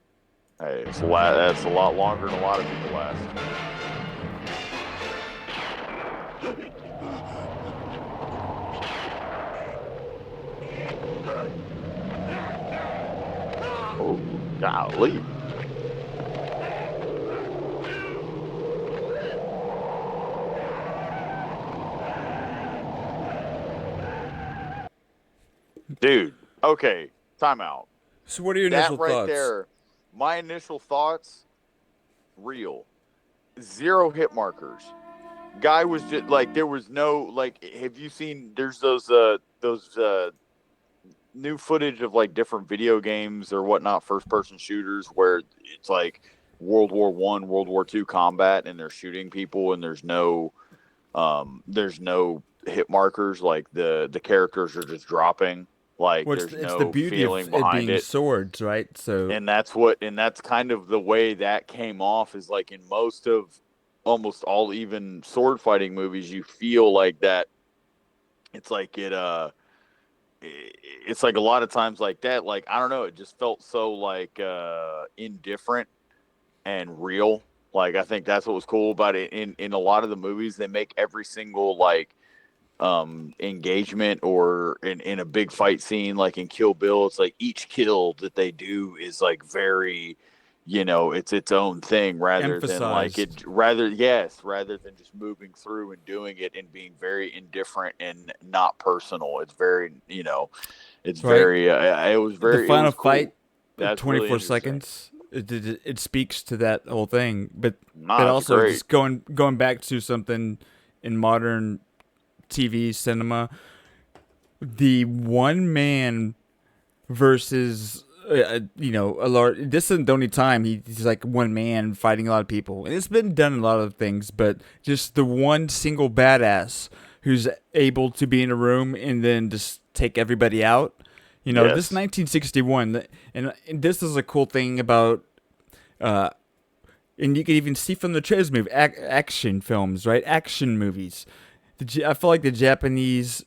Hey, that's a lot longer than a lot of people last. Golly. Dude, okay, timeout. So what are your That initial right thoughts? there, my initial thoughts, real. 0 hit markers. Guy was just like, there was no, like, have you seen, there's those new footage of like different video games or whatnot, first person shooters where it's like World War I, World War II combat and they're shooting people and there's no hit markers, like the characters are just dropping. Like Well, there's it's no the beauty feeling of it behind being it. swords, right? So And that's kind of the way that came off, is like in most of almost all even sword fighting movies, you feel like that. It's like it's like a lot of times like that. Like, I don't know, it just felt so like indifferent and real. Like, I think that's what was cool about it. In a lot of the movies, they make every single like engagement or in a big fight scene, like in Kill Bill, it's like each kill that they do is like very, it's its own thing rather than like rather than just moving through and doing it and being very indifferent and not personal. It's very, it's Right. very, it was very, the final it was cool. fight, That's 24 really seconds. It speaks to that whole thing, but Nah, it's also great. just going back to something in modern TV cinema, the one man versus a large. This isn't the only time he's like one man fighting a lot of people, and it's been done in a lot of things. But just the one single badass who's able to be in a room and then just take everybody out. This 1961, and this is a cool thing about, and you can even see from the trailers, movie action films, right? Action movies. I feel like the Japanese,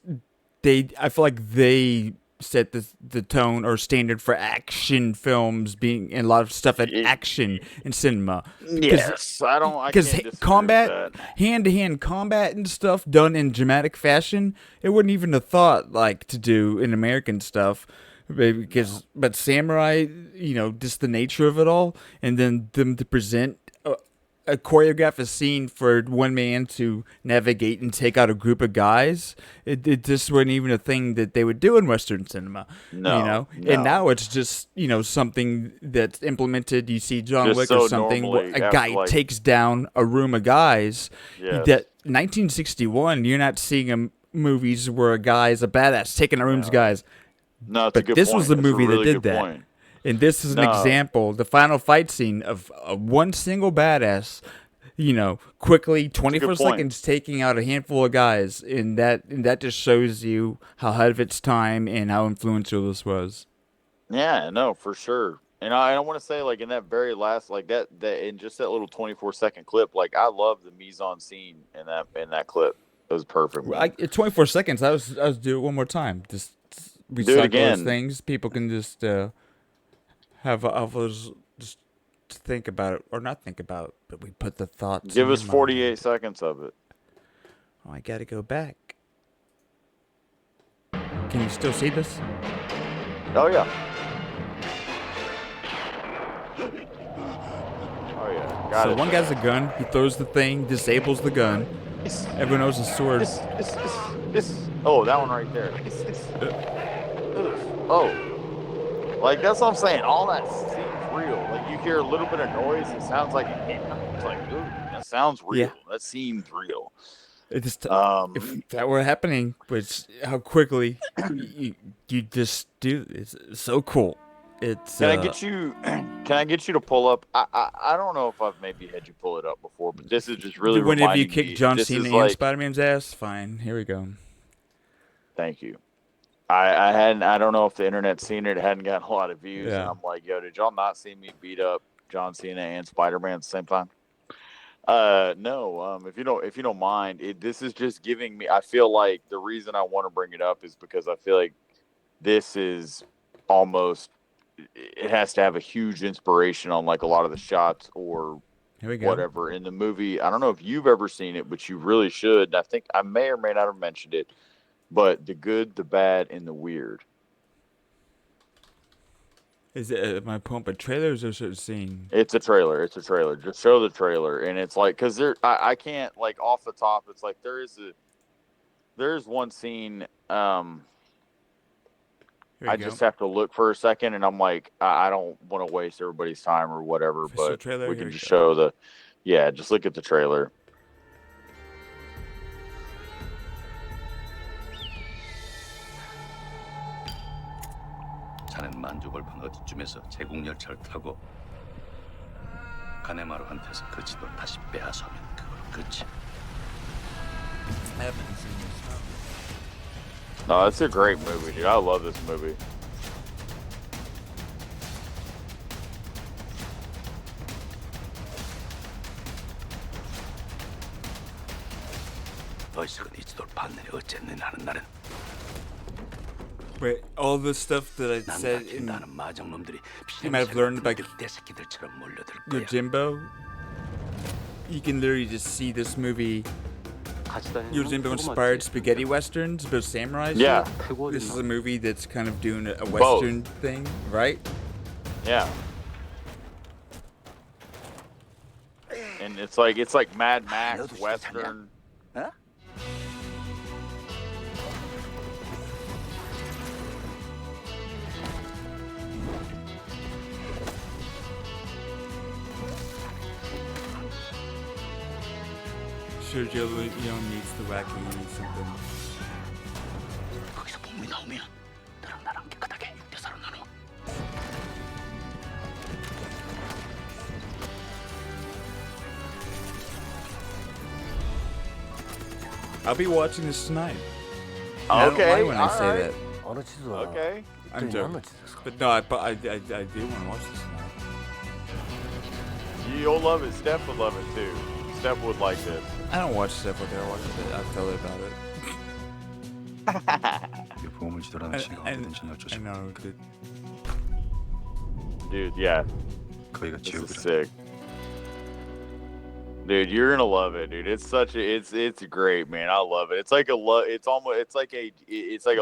I feel like they set the tone or standard for action films being in a lot of stuff at action in cinema. Yes, I can't disagree combat, with that. hand-to-hand combat and stuff done in dramatic fashion, it wouldn't even have thought like to do in American stuff. But samurai, just the nature of it all, and then them to present a choreograph a scene for one man to navigate and take out a group of guys. It just wasn't even a thing that they would do in Western cinema. No. And now it's just something that's implemented. You see John Just Wick so or something where normally a after, guy like- takes down a room of guys. Yes. That 1961, you're not seeing movies where a guy is a badass taking a room's guys. No, it's a But good this point. was the That's a movie really that good did that. point. And this is an No. example, the final fight scene of one single badass, quickly 24 point. seconds taking out a handful of guys, and that just shows you how ahead of its time and how influential this was. Yeah, no, for sure. And I don't want to say, like, in that very last, like that in just that little 24-second clip, like, I love the mise en scene in that clip. It was perfect. Man. 24 seconds. I was do it one more time. Just Do it recycle again. those things. People can just have others just think about it or not think about it, but we put the thoughts. Give in us your 48 mind. seconds of it. Oh, I gotta go back. Can you still see this? Oh yeah. Oh yeah. Got So it. one guy's a gun. He throws the thing, disables the gun. Everyone knows his sword. Oh, that one right there. Oh. Like, that's what I'm saying. All that seems real. Like, you hear a little bit of noise. It sounds like it hit. It's like, ooh, that sounds real. Yeah. That seems real. It just if that were happening, which how quickly you just do, it's so cool. It's Can I get you? Can I get you to pull up? I don't know if I've maybe had you pull it up before, but this is just really whenever you reminding kick me. John This Cena is and like, Spider-Man's ass. Fine, here we go. Thank you. I hadn't. I don't know if the internet's seen it. It hadn't gotten a lot of views, Yeah. and I'm like, yo, did y'all not see me beat up John Cena and Spider-Man at the same time? No. If you don't mind, this is just giving me. I feel like the reason I want to bring it up is because I feel like this is almost. It has to have a huge inspiration on like a lot of the shots or Here we go. whatever in the movie. I don't know if you've ever seen it, but you really should. I think I may or may not have mentioned it, but The Good, the Bad, and the Weird. Is it am I pulling up a trailer or is there a certain scene? It's a trailer. It's a trailer. Just show the trailer, and it's like because I can't like off the top. It's like there's one scene. I just have to look for a second, and I'm like, I don't want to waste everybody's time or whatever. Official But trailer? we Here can we just go. show just look at the trailer. 자넨 만족을 본 어디쯤에서 제국열차를 타고 가네마루한테서 그 지도를 다시 빼앗으면 그걸로 끝이. No, it's a great movie, dude. I love this movie. 어리석은 이 지도를 봤느니 어쨌느냐 하는 날은 Wait, all the stuff that I said in you might have learned about Yojimbo. You can literally just see this movie. Yojimbo inspired spaghetti westerns, about samurai. Yeah. Shit. This is a movie that's kind of doing a western thing, right? Yeah. And it's like Mad Max western. Huh? Sergio Leone needs the wacky something. 거기서 bom이 나오면 너랑 나랑 깨끗하게 6대4로 나눠. I'll be watching this tonight. Okay, I don't lie when I say alright. that. Okay. I'm joking. But no, I do want to watch this tonight. You'll love it. Steph would love it too. Steph would like this. I don't watch stuff with her. I watch it. I'll tell her about it. 보험을 지도라는 시가 어디든지 널 I know, dude. Yeah. 거기가 This is 지옥이라. sick. Dude, you're gonna love it, dude. It's such a, it's great, man. I love it. It's like a love. It's almost, it's like a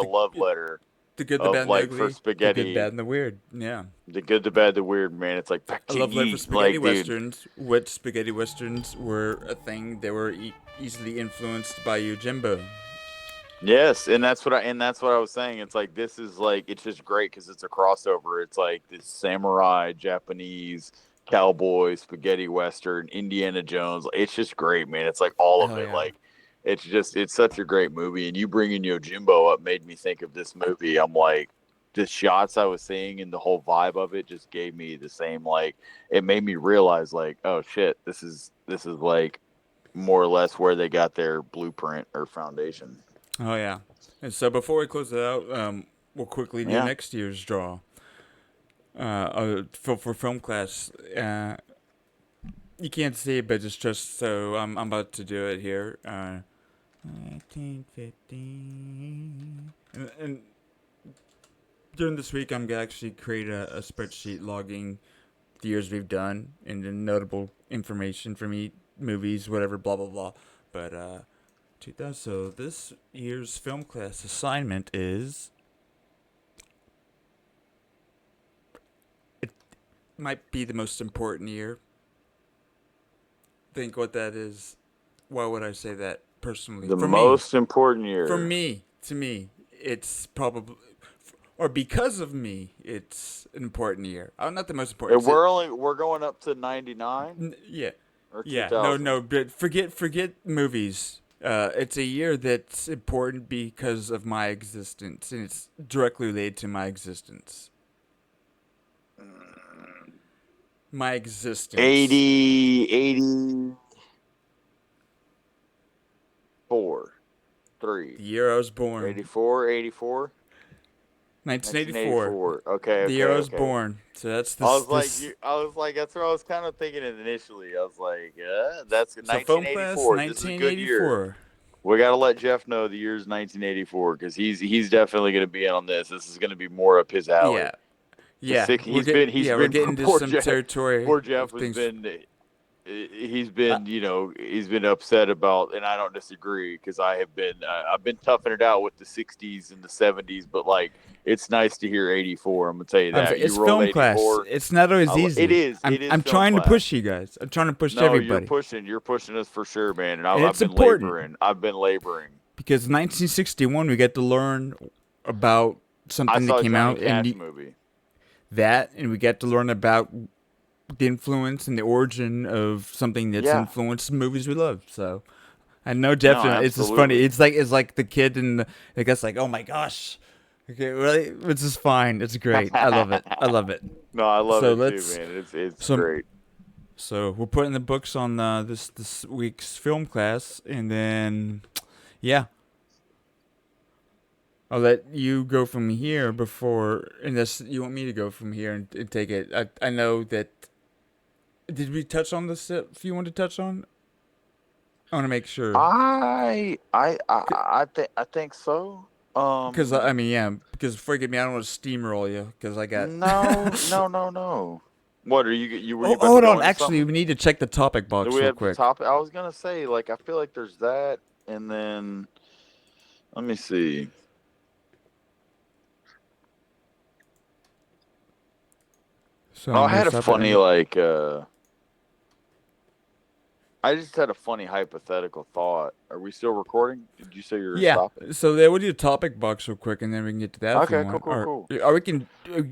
love letter. The good, the bad, and the ugly. For spaghetti. The good, bad, and the weird. Yeah. The good, the bad, the weird, man. It's like I love letter for spaghetti like, westerns. What spaghetti westerns were a thing. They were easily influenced by Yojimbo. Yes, and that's what I was saying. It's like this is like it's just great because it's a crossover. It's like this samurai, Japanese, cowboy, spaghetti western, Indiana Jones. It's just great, man. It's like all of it. Yeah. Like it's such a great movie. And you bringing Yojimbo up made me think of this movie. I'm like, the shots I was seeing and the whole vibe of it just gave me the same, like, it made me realize like, oh shit, this is like more or less where they got their blueprint or foundation. Oh yeah. And so before we close it out, we'll quickly do next year's draw. For film class. You can't see it, but just so I'm about to do it here. 1915. And during this week, I'm gonna actually create a spreadsheet logging the years we've done and the notable information from each movies, whatever, blah blah blah. But 2000. So this year's film class assignment is. It might be the most important year. Think what that is. Why would I say that personally? The most important year. For me, to me, it's probably, or because of me, it's an important year. Not the most important. We're going up to 99. Yeah. Or yeah. 2000. No. But forget movies. It's a year that's important because of my existence, and it's directly related to my existence. My existence. 84. 3. The year I was born. 84. 1984. Okay. The year I was born. So that's the. I was like, that's what I was kind of thinking initially. I was like, that's 1984. This is a good year. We got to let Jeff know the year's 1984 because he's definitely going to be in on this. This is going to be more up his alley. Yeah. Yeah, we're getting into some territory. Poor Jeff has been he's been, he's been upset about, and I don't disagree because I've been toughing it out with the '60s and the '70s, but like it's nice to hear '84. I'm gonna tell you that. It's You rolled film class. 84. It's not always easy. It is. I'm film trying class. to push you guys. I'm trying to push No, everybody. you're pushing us for sure, man. And And I've it's been important. laboring. I've been laboring. Because 1961, we get to learn about something that came out, and movie. and we get to learn about the influence and the origin of something that's influenced movies we love. So, I know definitely it's just funny. It's like the kid and the guy's like, oh my gosh, okay, really, it's just fine. It's great. I love it. I love it. No, I love it too, man. It's great. So we're putting the books on this week's film class, and then I'll let you go from here unless you want me to go from here and take it. I know that. Did we touch on this? If you want to touch on, I want to make sure. I think so. Because because forgive me, I don't want to steamroll you because I got no. What are you? Were you about hold to go on, into actually, something? we need to check the topic box Do we real have quick. the topic? I was gonna say, like, I feel like there's that, and then let me see. So I had a funny I just had a funny hypothetical thought. Are we still recording? Did you say you were stopping? So we'll do the topic box real quick, and then we can get to that. Okay, if you want. cool. Or we can.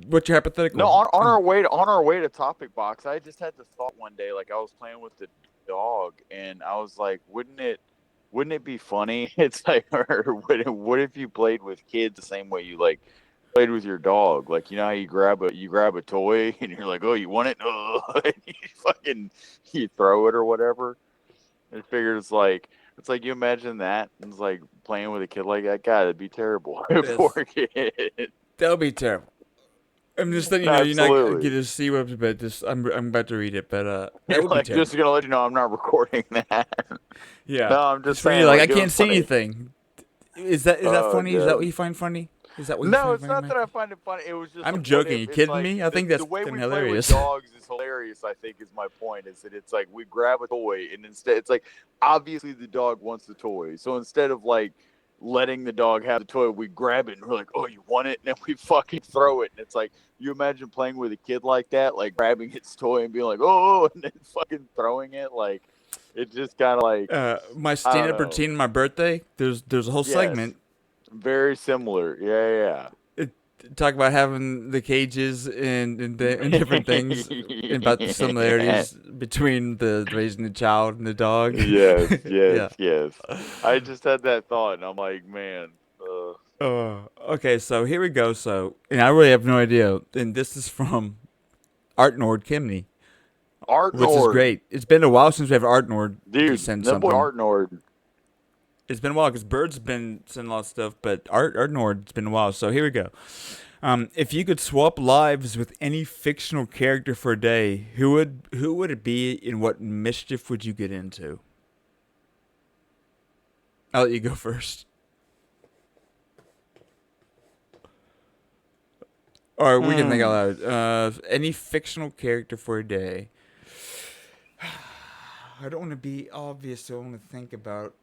What's your hypothetical? No, on our way to topic box, I just had this thought one day. Like I was playing with the dog, and I was like, wouldn't it be funny? It's like, or what if you played with kids the same way you like played with your dog? Like, you know how you grab a toy and you're like, oh, you want it? Oh, and you throw it or whatever. I figured it's like you imagine that, and it's like playing with a kid like that. God, it'd be terrible. Poor kid. That'll be terrible. I'm just letting you know you're not gonna get to see what, but just I'm about to read it, but that would be terrible. Just gonna let you know I'm not recording that. Yeah. No, I'm just saying. saying. Like I can't see anything. Is that funny? God. Is that what you find funny? Is that what you No, find it's funny, not Mike? that I find it funny. It was just. I'm joking. You kidding me? I think that's the way we hilarious. Play with dogs is hilarious. I think is my point. Is that it's like we grab a toy and instead it's like obviously the dog wants the toy. So instead of like letting the dog have the toy, we grab it and we're like, oh, you want it? And then we fucking throw it. And it's like you imagine playing with a kid like that, like grabbing its toy and being like, oh, and then fucking throwing it like. It's just kind of like my stand-up routine on my birthday. There's a whole segment. Very similar. Yeah. Talk about having the cages and different things about the similarities between the raising the child and the dog. Yes. I just had that thought, and I'm like, man. Okay, so here we go. And I really have no idea. And this is from Art Nord Kimney. Which is great. It's been a while since we have Art Nord. Dude, send that boy something. Art Nord. It's been a while because Bird's been sending a lot of stuff, but Art Nord, it's been a while. So here we go. If you could swap lives with any fictional character for a day, who would it be, and what mischief would you get into? I'll let you go first. Or we can think out loud. Any fictional character for a day. I don't want to be obvious, so I want to think about.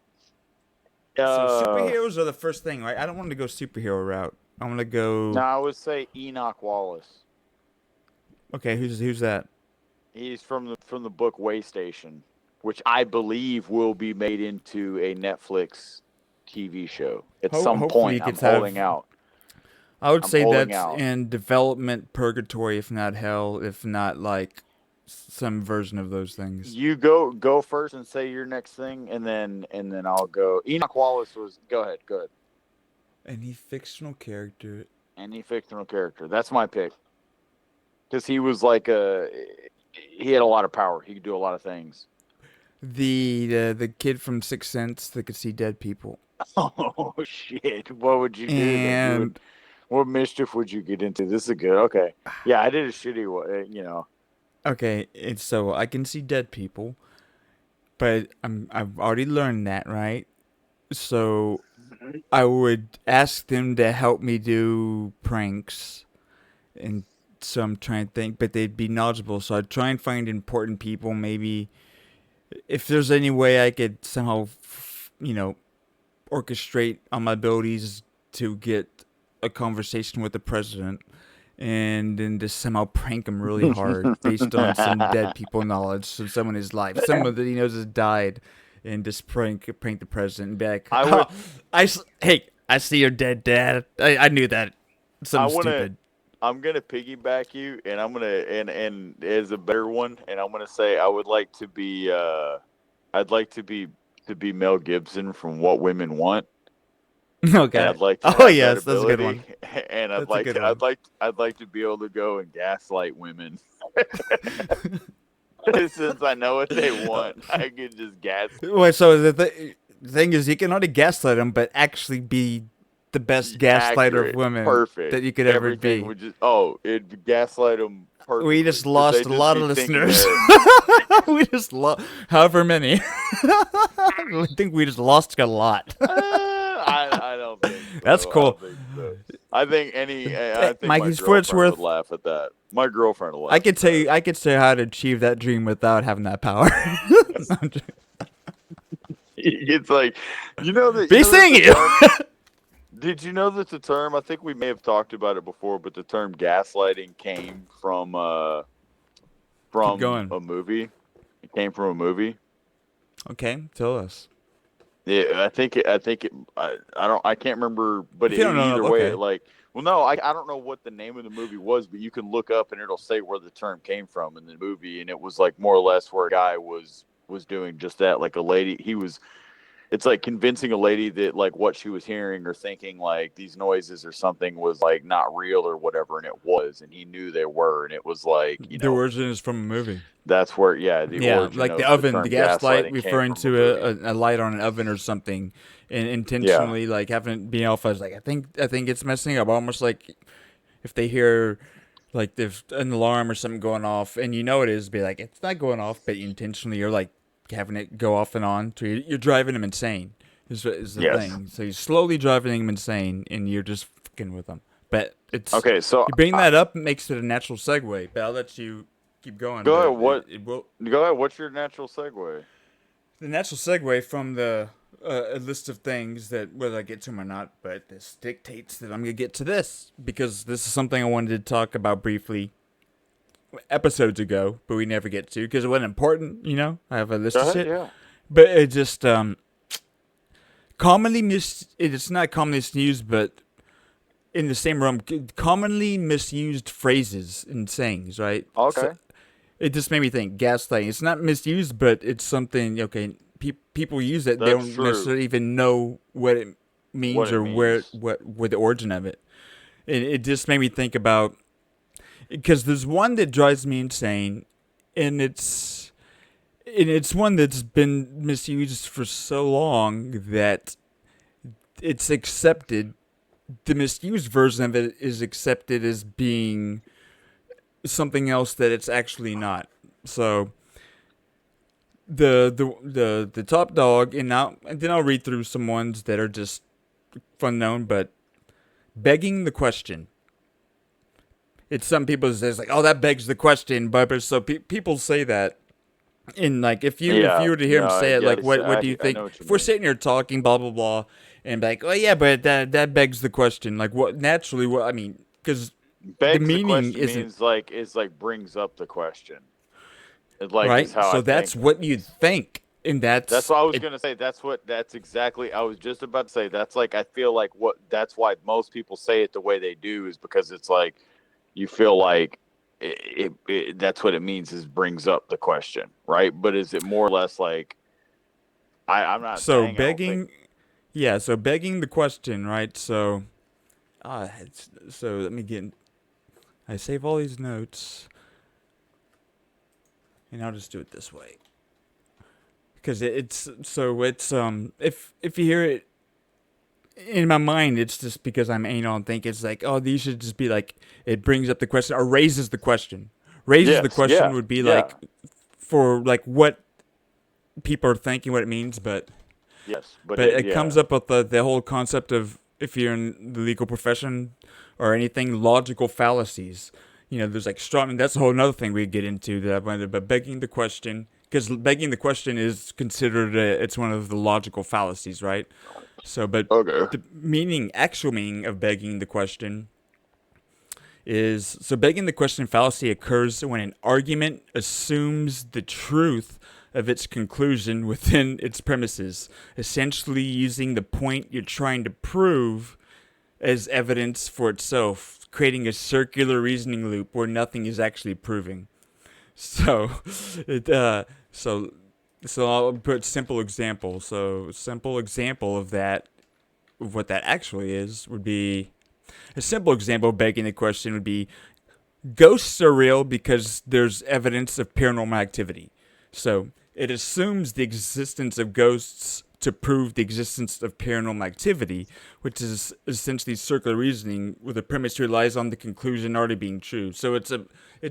So superheroes are the first thing, right? I don't want to go superhero route. I want to go. No, I would say Enoch Wallace. Okay, who's that? He's from the book Waystation, which I believe will be made into a Netflix TV show at some point. I'm holding out. I would say that's in development purgatory, if not hell, if not like some version of those things. You go first and say your next thing, and then I'll go. Enoch Wallace was. Go ahead. Any fictional character. That's my pick. Because he was like he had a lot of power. He could do a lot of things. The kid from Sixth Sense that could see dead people. Oh shit! What would you do? What mischief would you get into? This is good. Okay. Yeah, I did a shitty one. Okay, and so I can see dead people, but I've already learned that, right? So I would ask them to help me do pranks, and so I'm trying to think, but they'd be knowledgeable. So I'd try and find important people, maybe if there's any way I could somehow, orchestrate on my abilities to get a conversation with the president, and then just somehow prank him really hard based on some dead people knowledge, so someone in his life, someone that he knows has died, and just prank the president and be like, hey, I see your dead dad. I knew that. Something stupid. I'm gonna piggyback you, and I'm gonna and as a better one, and I'm gonna say I would like to be I'd like to be Mel Gibson from What Women Want. Okay. And I'd like to yes, that's a good one. And I'd like to be able to go and gaslight women. Since I know what they want, I could just gaslight. Wait, so the thing is, you can not only gaslight them, but actually be the best gaslighter of women that you could ever be. Would just, it'd gaslight them perfectly. We just lost a lot of listeners. We just lost however many. I think we just lost a lot. I don't think so. That's cool. I think Mikey, my girlfriend would laugh at that. My girlfriend will laugh. I could say how to achieve that dream without having that power. It's like, that. Be seeing you. Did you know that the term? I think we may have talked about it before, but the term gaslighting came from a movie. It came from a movie. Okay, tell us. Yeah, I can't remember, but either way, I don't know what the name of the movie was, but you can look up and it'll say where the term came from in the movie, and it was like more or less where a guy was doing just that, like a lady. It's like convincing a lady that like what she was hearing or thinking like these noises or something was like not real or whatever, and it was, and he knew they were, and it was like the origin is from a movie. That's where origin like the oven, the gas light referring to a light on an oven or something, and intentionally like having it be off. I was like, I think it's messing up, almost like if they hear like there's an alarm or something going off, and it is, be like it's not going off, but intentionally you're like having it go off and on. So you're driving them insane. Is the thing. So you're slowly driving them insane, and you're just fucking with them. But it's okay. So you bring that up, makes it a natural segue. But I'll let you keep going. Go ahead. Go ahead. What's your natural segue? The natural segue from the a list of things that whether I get to them or not, but this dictates that I'm gonna get to this because this is something I wanted to talk about briefly episodes ago, but we never get to because it wasn't important. I have a list of shit. Yeah. But it just it's not commonly misused, but in the same realm, commonly misused phrases and sayings, right? Okay. So it just made me think gaslighting. It's not misused, but it's something. Okay, people use it. They don't necessarily even know what it means where the origin of it. It just made me think about. Because there's one that drives me insane, and it's one that's been misused for so long that it's accepted. The misused version of it is accepted as being something else that it's actually not. So the top dog, and then I'll read through some ones that are just fun known, but begging the question. It's some people say like, oh, that begs the question, but so people say that, and like if you were to hear him say it, like what do you think? If we're sitting here talking, blah blah blah, and be like, oh yeah, but that begs the question, like what naturally, what I mean, because the meaning isn't is brings up the question, right? So that's what you think, and that's what I was gonna say. That's exactly. I was just about to say that's like I feel like that's why most people say it the way they do is because it's like. You feel like that's what it means is brings up the question, right? But is it more or less like I'm not so saying begging? Yeah, so begging the question, right? So, so let me get. I save all these notes, and I'll just do it this way because it's if you hear it. In my mind, it's just because I'm anal and think it's like, oh, these should just be like, it brings up the question or raises the question. The question would be like, for like what people are thinking, what it means, but it comes up with the whole concept of if you're in the legal profession or anything, logical fallacies. There's like strong, and that's a whole other thing we get into that I wanted, but begging the question, because begging the question is considered it's one of the logical fallacies, right? So, but Okay. the actual meaning of begging the question is, so begging the question fallacy occurs when an argument assumes the truth of its conclusion within its premises, essentially using the point you're trying to prove as evidence for itself, creating a circular reasoning loop where nothing is actually proving. So, so I'll put simple example. So, simple example of that, of what that actually is, would be a simple example begging the question would be, ghosts are real because there's evidence of paranormal activity. So it assumes the existence of ghosts to prove the existence of paranormal activity, which is essentially circular reasoning where the premise relies on the conclusion already being true. So it's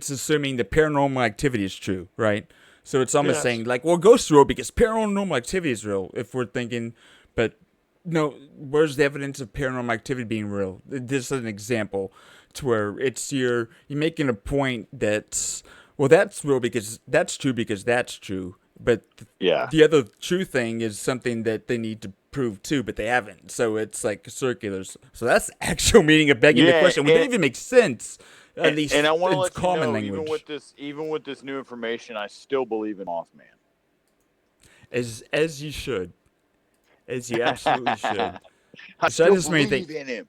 assuming the paranormal activity is true, right? So it's almost saying like, well, ghosts are real because paranormal activity is real, if we're thinking, but no, where's the evidence of paranormal activity being real? This is an example to where it's you're making a point that's, well, that's real because that's true because that's true. But the other true thing is something that they need to prove too, but they haven't. So it's like circular. So that's the actual meaning of begging the question. It doesn't even make sense. At least and I want to let common you know, language. even with this new information, I still believe in Mothman. As you should. As you absolutely should. I still believe in him.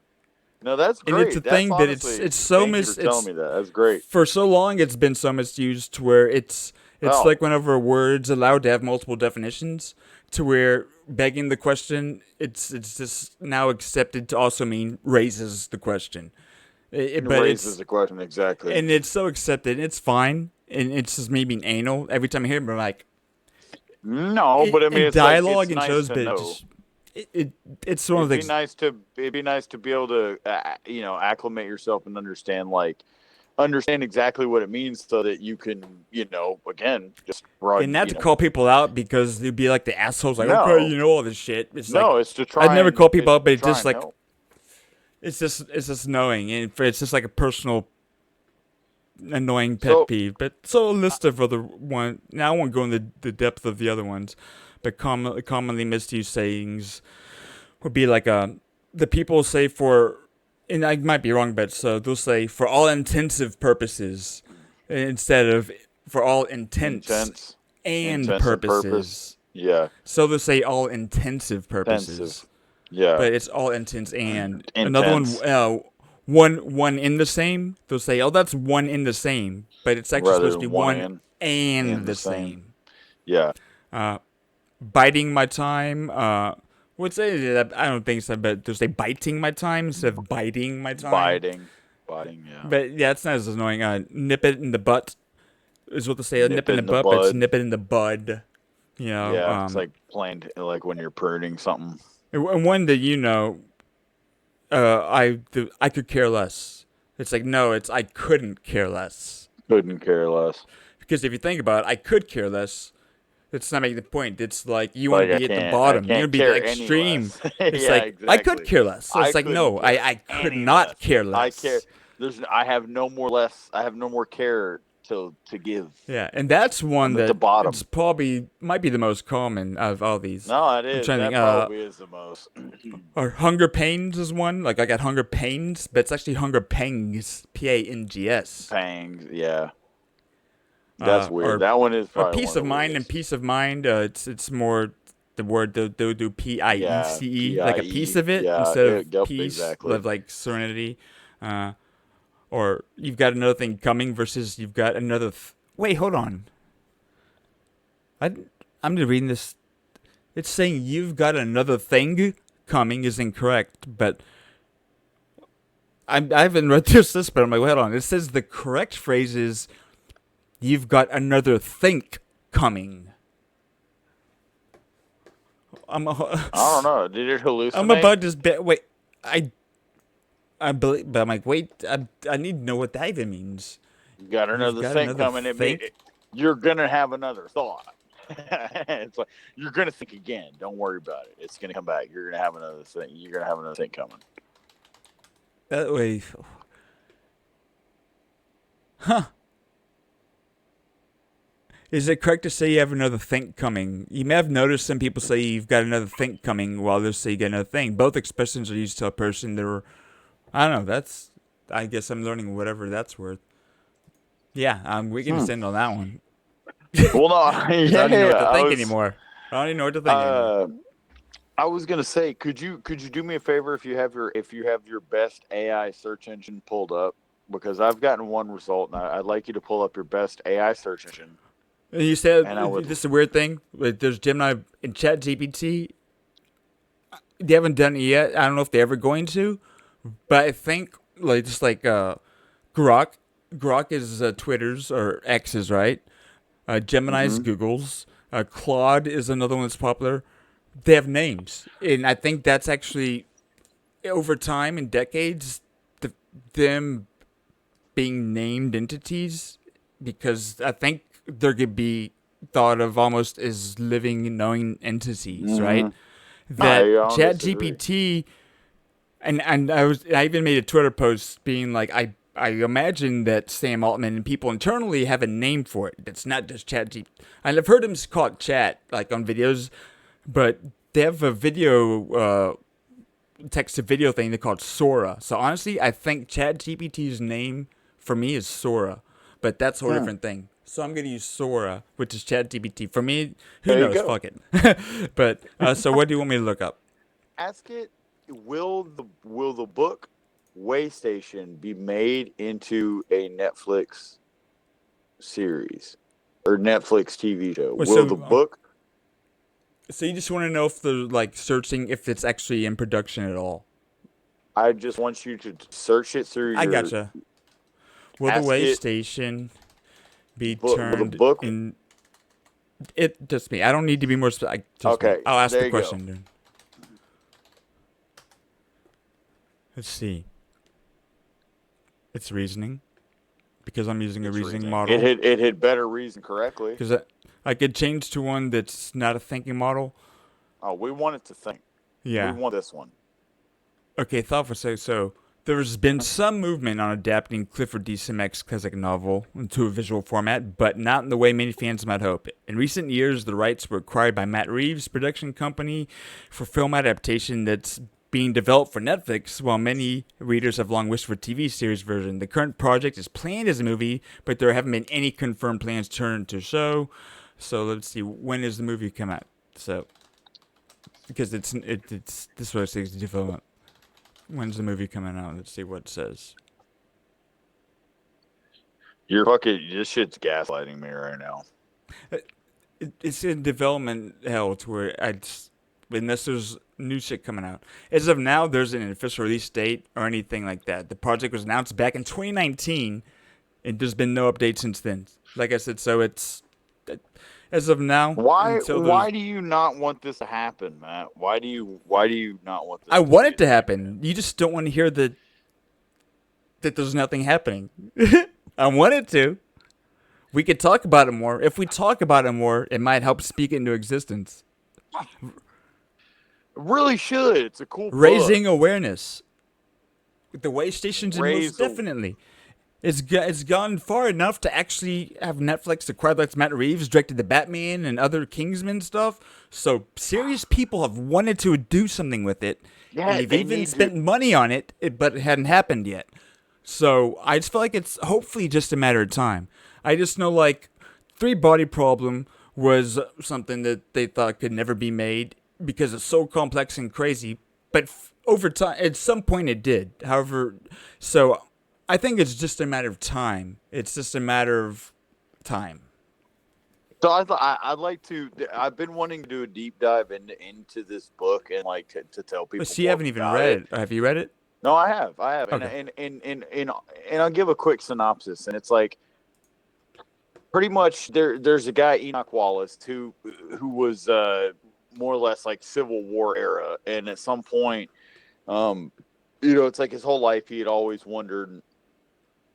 No, that's great. And it's a thing that it's so thank you for telling me that. That's great. For so long, it's been so misused to where it's like whenever a word's allowed to have multiple definitions, to where begging the question, it's just now accepted to also mean raises the question. It raises the question, exactly. And it's so accepted. It's fine. And it's just me being anal. Every time I hear it, I'm like, no, but I mean, it's dialogue like, it's and shows, nice to but know. It's one of the things. It'd be nice to be able to, acclimate yourself and understand exactly what it means, so that you can, again, just run. And not to call people out because they'd be like the assholes, like, No. okay, you know all this shit. It's it's to try. I've never called people out, but it's just like, help. it's just knowing, and it's just like a personal annoying pet peeve. But so a list of other one. Now I won't go into the depth of the other ones, but commonly misused sayings would be like the people say for, and I might be wrong, but so they'll say for all intensive purposes instead of for all intents and purposes. Yeah. So they'll say all intensive purposes. Yeah. But it's all intents and another one in the same. They'll say, "Oh, that's one in the same," but it's actually supposed to be one and the same. Yeah. Biting my time. What's it? I don't think so, but they'll say biting my time instead of biting my time. Biting. Yeah. But yeah, it's not as annoying. Nip it in the butt is what they say. Nip it in the butt, but it's nip it in the bud. You know. Yeah. It's like plain, like when you're pruning something. And one that I could care less. It's like, no, it's I couldn't care less. Couldn't care less. Because if you think about it, I could care less. It's not making the point. It's like you want to be at the bottom. You want to be the extreme. It's like exactly. I could care less. So it's like no, I could not care less. I care. I have no more care to give. Yeah, and that's one that the bottom. It's probably might be the most common of all these. No, it is. That probably is the most. Or hunger pains is one. Like I got hunger pains, but it's actually hunger pangs. Pangs. Pangs. Yeah. That's weird. That one is probably peace of mind and peace of mind. It's more the word they'll do PIECE, like a piece of it instead of peace, like serenity. Or you've got another thing coming versus you've got another. Wait, hold on. I'm reading this. It's saying you've got another thing coming is incorrect, but I haven't read this, but I'm like, hold on. It says the correct phrase is you've got another think coming. I don't know. Did it hallucinate? I'm about to wait. I believe, but I'm like, wait. I need to know what that even means. You got another thing coming. You're gonna have another thought. It's like you're gonna think again. Don't worry about it. It's gonna come back. You're gonna have another thing. You're gonna have another thing coming. That way. Huh. Is it correct to say you have another think coming? You may have noticed some people say you've got another think coming, while others say you got another thing. Both expressions are used to a person that are, I don't know. I guess I'm learning whatever that's worth. Yeah, we can just end on that one. Well, no, I don't even know what to think anymore. I don't even know what to think anymore. I was gonna say, could you do me a favor if you have your best AI search engine pulled up, because I've gotten one result, and I'd like you to pull up your best AI search engine. You said this is a weird thing. Like, there's Gemini and ChatGPT. They haven't done it yet. I don't know if they're ever going to, but I think Grok is Twitter's or X's, right? Gemini's Google's. Claude is another one that's popular. They have names, and I think that's actually over time and decades, them being named entities, because I think they're gonna be thought of almost as living, knowing entities, right? That ChatGPT, and I even made a Twitter post being like, I imagine that Sam Altman and people internally have a name for it. That's not just ChatGPT. And I've heard him call it Chat, like on videos, but they have a video, text-to-video thing they call it Sora. So honestly, I think ChatGPT's name for me is Sora, but that's a whole different thing. So I'm gonna use Sora, which is ChatGPT. For me, who knows? Fuck it. But so what do you want me to look up? Ask it. Will the book Waystation be made into a Netflix series or Netflix TV show? Will the book? So you just want to know if they're like searching if it's actually in production at all? I just want you to search it through. I gotcha. Will the Waystation be turned in? It just me. I don't need to be more specific. Okay, I'll ask the question, dude. Let's see. It's reasoning, because I'm using a reasoning model. It had better reason correctly. Because I could change to one that's not a thinking model. Oh, we want it to think. Yeah. We want this one. Okay, thought for so there's been some movement on adapting Clifford D. Simak's classic novel into a visual format, but not in the way many fans might hope. In recent years, the rights were acquired by Matt Reeves' production company for film adaptation that's being developed for Netflix, while many readers have long wished for a TV series version. The current project is planned as a movie, but there haven't been any confirmed plans to turn it into a show. So let's see, when does the movie come out? So, because it's this is what it says, development. When's the movie coming out? Let's see what it says. You're fucking. This shit's gaslighting me right now. It's in development hell to where unless there's new shit coming out. As of now, there's an official release date or anything like that. The project was announced back in 2019, and there's been no update since then. Like I said, so it's as of now. Why do you not want this to happen, Matt? Why do you not want this? I want it to happen. You just don't want to hear that there's nothing happening. I want it to. We could talk about it more. If we talk about it more, it might help speak it into existence. Really should. It's a cool raising book. Awareness. The Waystations, most definitely. It's gone far enough to actually have Netflix acquire Matt Reeves directed the Batman and other Kingsman stuff. So serious people have wanted to do something with it. Yeah, and they've even spent money on it, but it hadn't happened yet. So I just feel like it's hopefully just a matter of time. I just know like Three Body Problem was something that they thought could never be made because it's so complex and crazy. But over time, at some point it did. However, so I think it's just a matter of time. It's just a matter of time. So I'd like to. I've been wanting to do a deep dive into this book and like to tell people. But you haven't even read it. Have you read it? No, I have. Okay. And I'll give a quick synopsis. And it's like pretty much there's a guy, Enoch Wallace, who was more or less like Civil War era, and at some point, it's like his whole life he had always wondered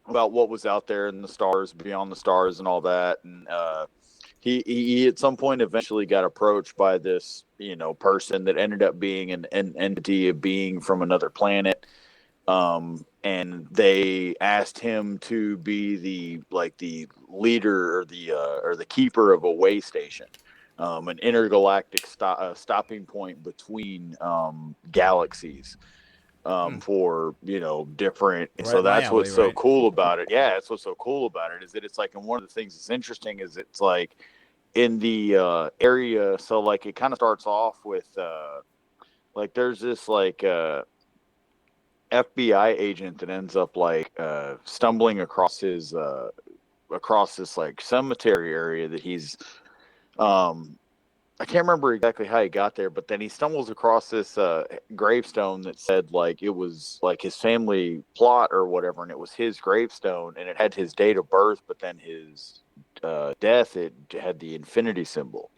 about what was out there in the stars, beyond the stars, and all that. And he at some point eventually got approached by this person that ended up being an entity, of being from another planet. and they asked him to be the leader or the keeper of a way station, an intergalactic stopping point between galaxies. For different. Right So in my that's what's alley, so right? cool about it. Yeah, that's what's so cool about it is that it's like, and one of the things that's interesting is it's like in the area. So like it kind of starts off with like there's this like FBI agent that ends up like stumbling across his across this like cemetery area that he's I can't remember exactly how he got there, but then he stumbles across this gravestone that said like it was like his family plot or whatever, and it was his gravestone, and it had his date of birth, but then his death, it had the infinity symbol.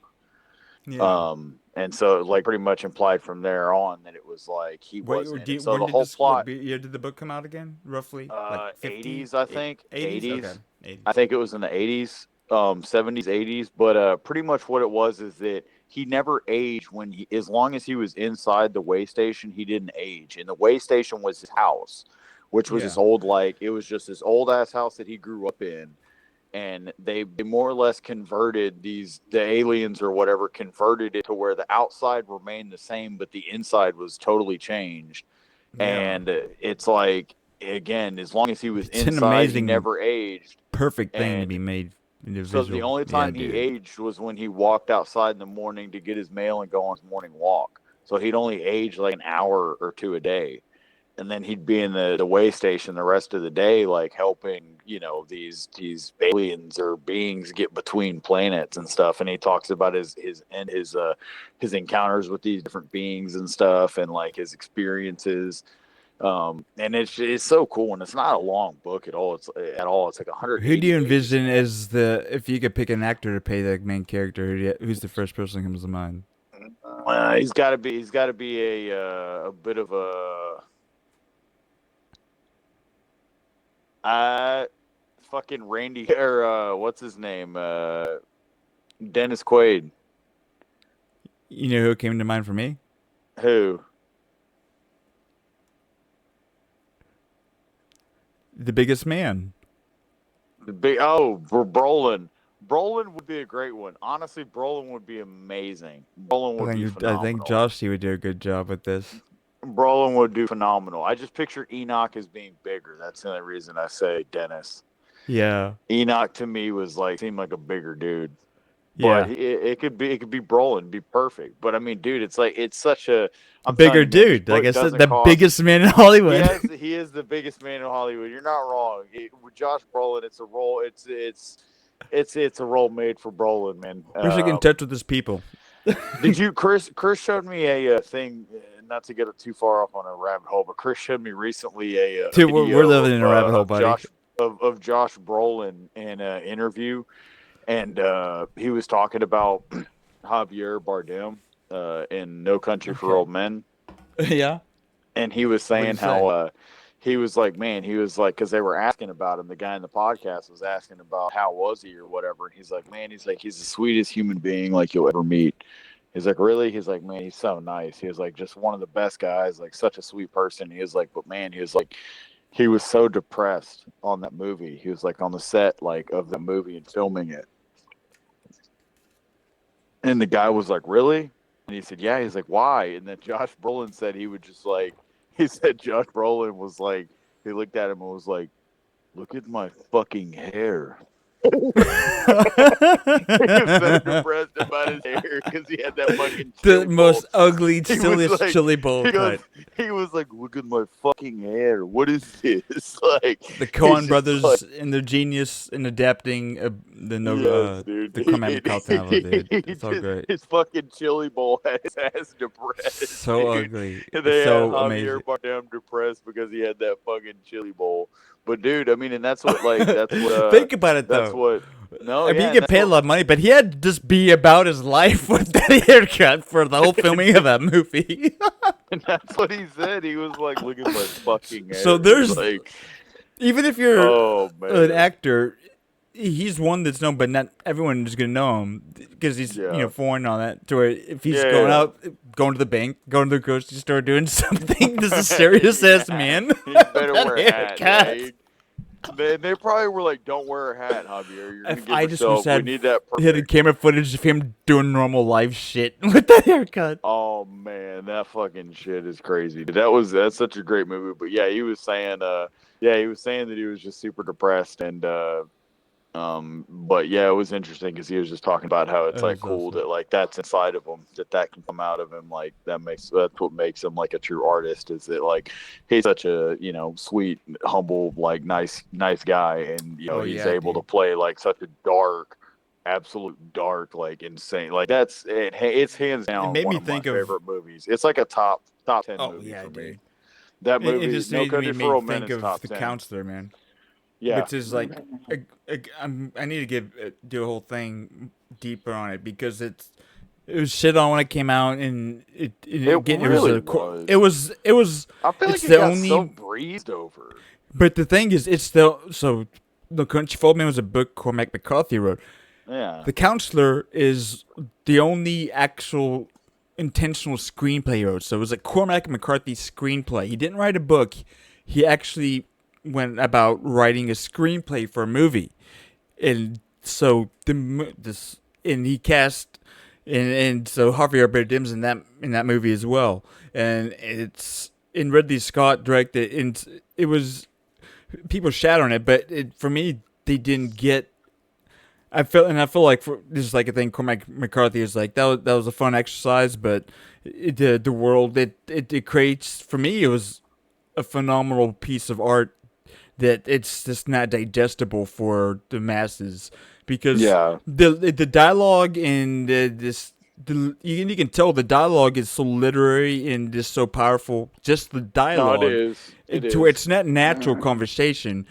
Yeah. And so like pretty much implied from there on that it was like he wasn't. And so When the did whole this, plot. What year did the book come out again? Roughly, like 80s, I think. 80s. Okay. 80s. I think it was in the 80s, 70s, 80s. But pretty much what it was is that he never aged when he, as long as he was inside the way station, he didn't age. And the way station was his house, which was this old, like, it was just this old ass house that he grew up in. And they more or less converted the aliens or whatever, converted it to where the outside remained the same, but the inside was totally changed. Yeah. And it's like, again, as long as he was inside, he never aged. Perfect thing to be made in the so visual. the only time he aged was when he walked outside in the morning to get his mail and go on his morning walk. So he'd only age like an hour or two a day. And then he'd be in the way station the rest of the day, like helping, these aliens or beings get between planets and stuff. And he talks about his encounters with these different beings and stuff, and like his experiences. And it's so cool, and it's not a long book at all. It's like 100. Who do you envision as if you could pick an actor to play the main character? Who's the first person that comes to mind? He's got to be a bit of a. Fucking Randy, or what's his name? Dennis Quaid. You know who came to mind for me? Who? The Biggest Man. Brolin. Brolin would be a great one. Honestly, Brolin would be amazing. Brolin would be phenomenal. I think Joshy would do a good job with this. Brolin would do phenomenal. I just picture Enoch as being bigger. That's the only reason I say Dennis. Yeah. Enoch to me seemed like a bigger dude. Yeah. But it could be Brolin, be perfect. But I mean, dude, it's such a bigger dude. Like I said, the biggest man in Hollywood. He is the biggest man in Hollywood. You're not wrong. With Josh Brolin, it's a role. It's a role made for Brolin, man. We should get in touch with his people. Did you, Chris showed me a thing, not to get too far off on a rabbit hole, but Chris showed me recently a Dude, we're living in a rabbit hole, buddy. Of Josh Brolin in an interview, and he was talking about Javier Bardem in No Country for Old Men. Yeah. And he was saying how he was like, man, he was like, because they were asking about him. The guy in the podcast was asking about how was he or whatever. And he's like, man, he's the sweetest human being like you'll ever meet. He's like, really? He's like, man, he's so nice. He was like, just one of the best guys, like such a sweet person. He was like, but man, he was like, he was so depressed on that movie. He was like on the set like of the movie and filming it. And the guy was like, really? And he said, yeah. He's like, why? And then Josh Brolin said he would just like, he said Josh Brolin was like, he looked at him and was like, look at my fucking hair. He was so depressed about his hair because he had that fucking the most ugly, silliest like, chili bowl cut. He was like, look at my fucking hair. What is this? Like the Coen brothers and their genius in adapting the Command Cartel, dude. It's all great. His fucking chili bowl had his ass depressed. So ugly. And they so had amazing. Javier Bardem depressed because he had that fucking chili bowl. But dude, I mean, and that's what think about it though. I mean, you get paid a lot of money, but he had to just be about his life with that haircut for the whole filming of that movie. And that's what he said. He was like, look at my fucking hair. So there's like, even if you're an actor, he's one that's known, but not everyone is gonna know him because he's Yeah. foreign and all that. To where if he's Yeah, going yeah. out, going to the bank, going to the grocery store, doing something, this is serious ass man. He better That wear a hat. haircut. They probably were like, "Don't wear a hat, Javier. You're gonna If give I just yourself. wish We I'd need that hit a perfect." camera footage of him doing normal live shit with that haircut. Oh man, that fucking shit is crazy. That's such a great movie. But yeah, he was saying that he was just super depressed and but yeah, it was interesting because he was just talking about how it's That like was cool awesome. that like that's inside of him, that can come out of him. Like that's what makes him like a true artist, is that like he's such a sweet, humble, like nice guy, and Oh, he's yeah, able dude. to play like such a dark, absolute dark, like insane, like that's it. It's hands down made one me of my think of- favorite movies. It's like a top 10 Oh movie yeah, for me. dude. That It movie, just No made Country me for Old Men, think is of top The 10. Counselor, man. Yeah, Which is like, I need to do a whole thing deeper on it because it was shit on when it came out, and it really was. was. It was. I feel it's like it the got only. so breezed over. But the thing is, it's the so the Country for Old Men was a book Cormac McCarthy wrote. Yeah. The Counselor is the only actual intentional screenplay he wrote. So it was a Cormac McCarthy screenplay. He didn't write a book. He actually went about writing a screenplay for a movie, and so he cast and so Javier Bardem's in that movie as well, and it's in Ridley Scott directed, and it was people shat on it, but for me they didn't get. I feel like this is like a thing. Cormac McCarthy is like that was a fun exercise, but the world it creates for me, it was a phenomenal piece of art that it's just not digestible for the masses because the dialogue and you can tell the dialogue is so literary and just so powerful. Just the dialogue, No, it is. It's not natural conversation.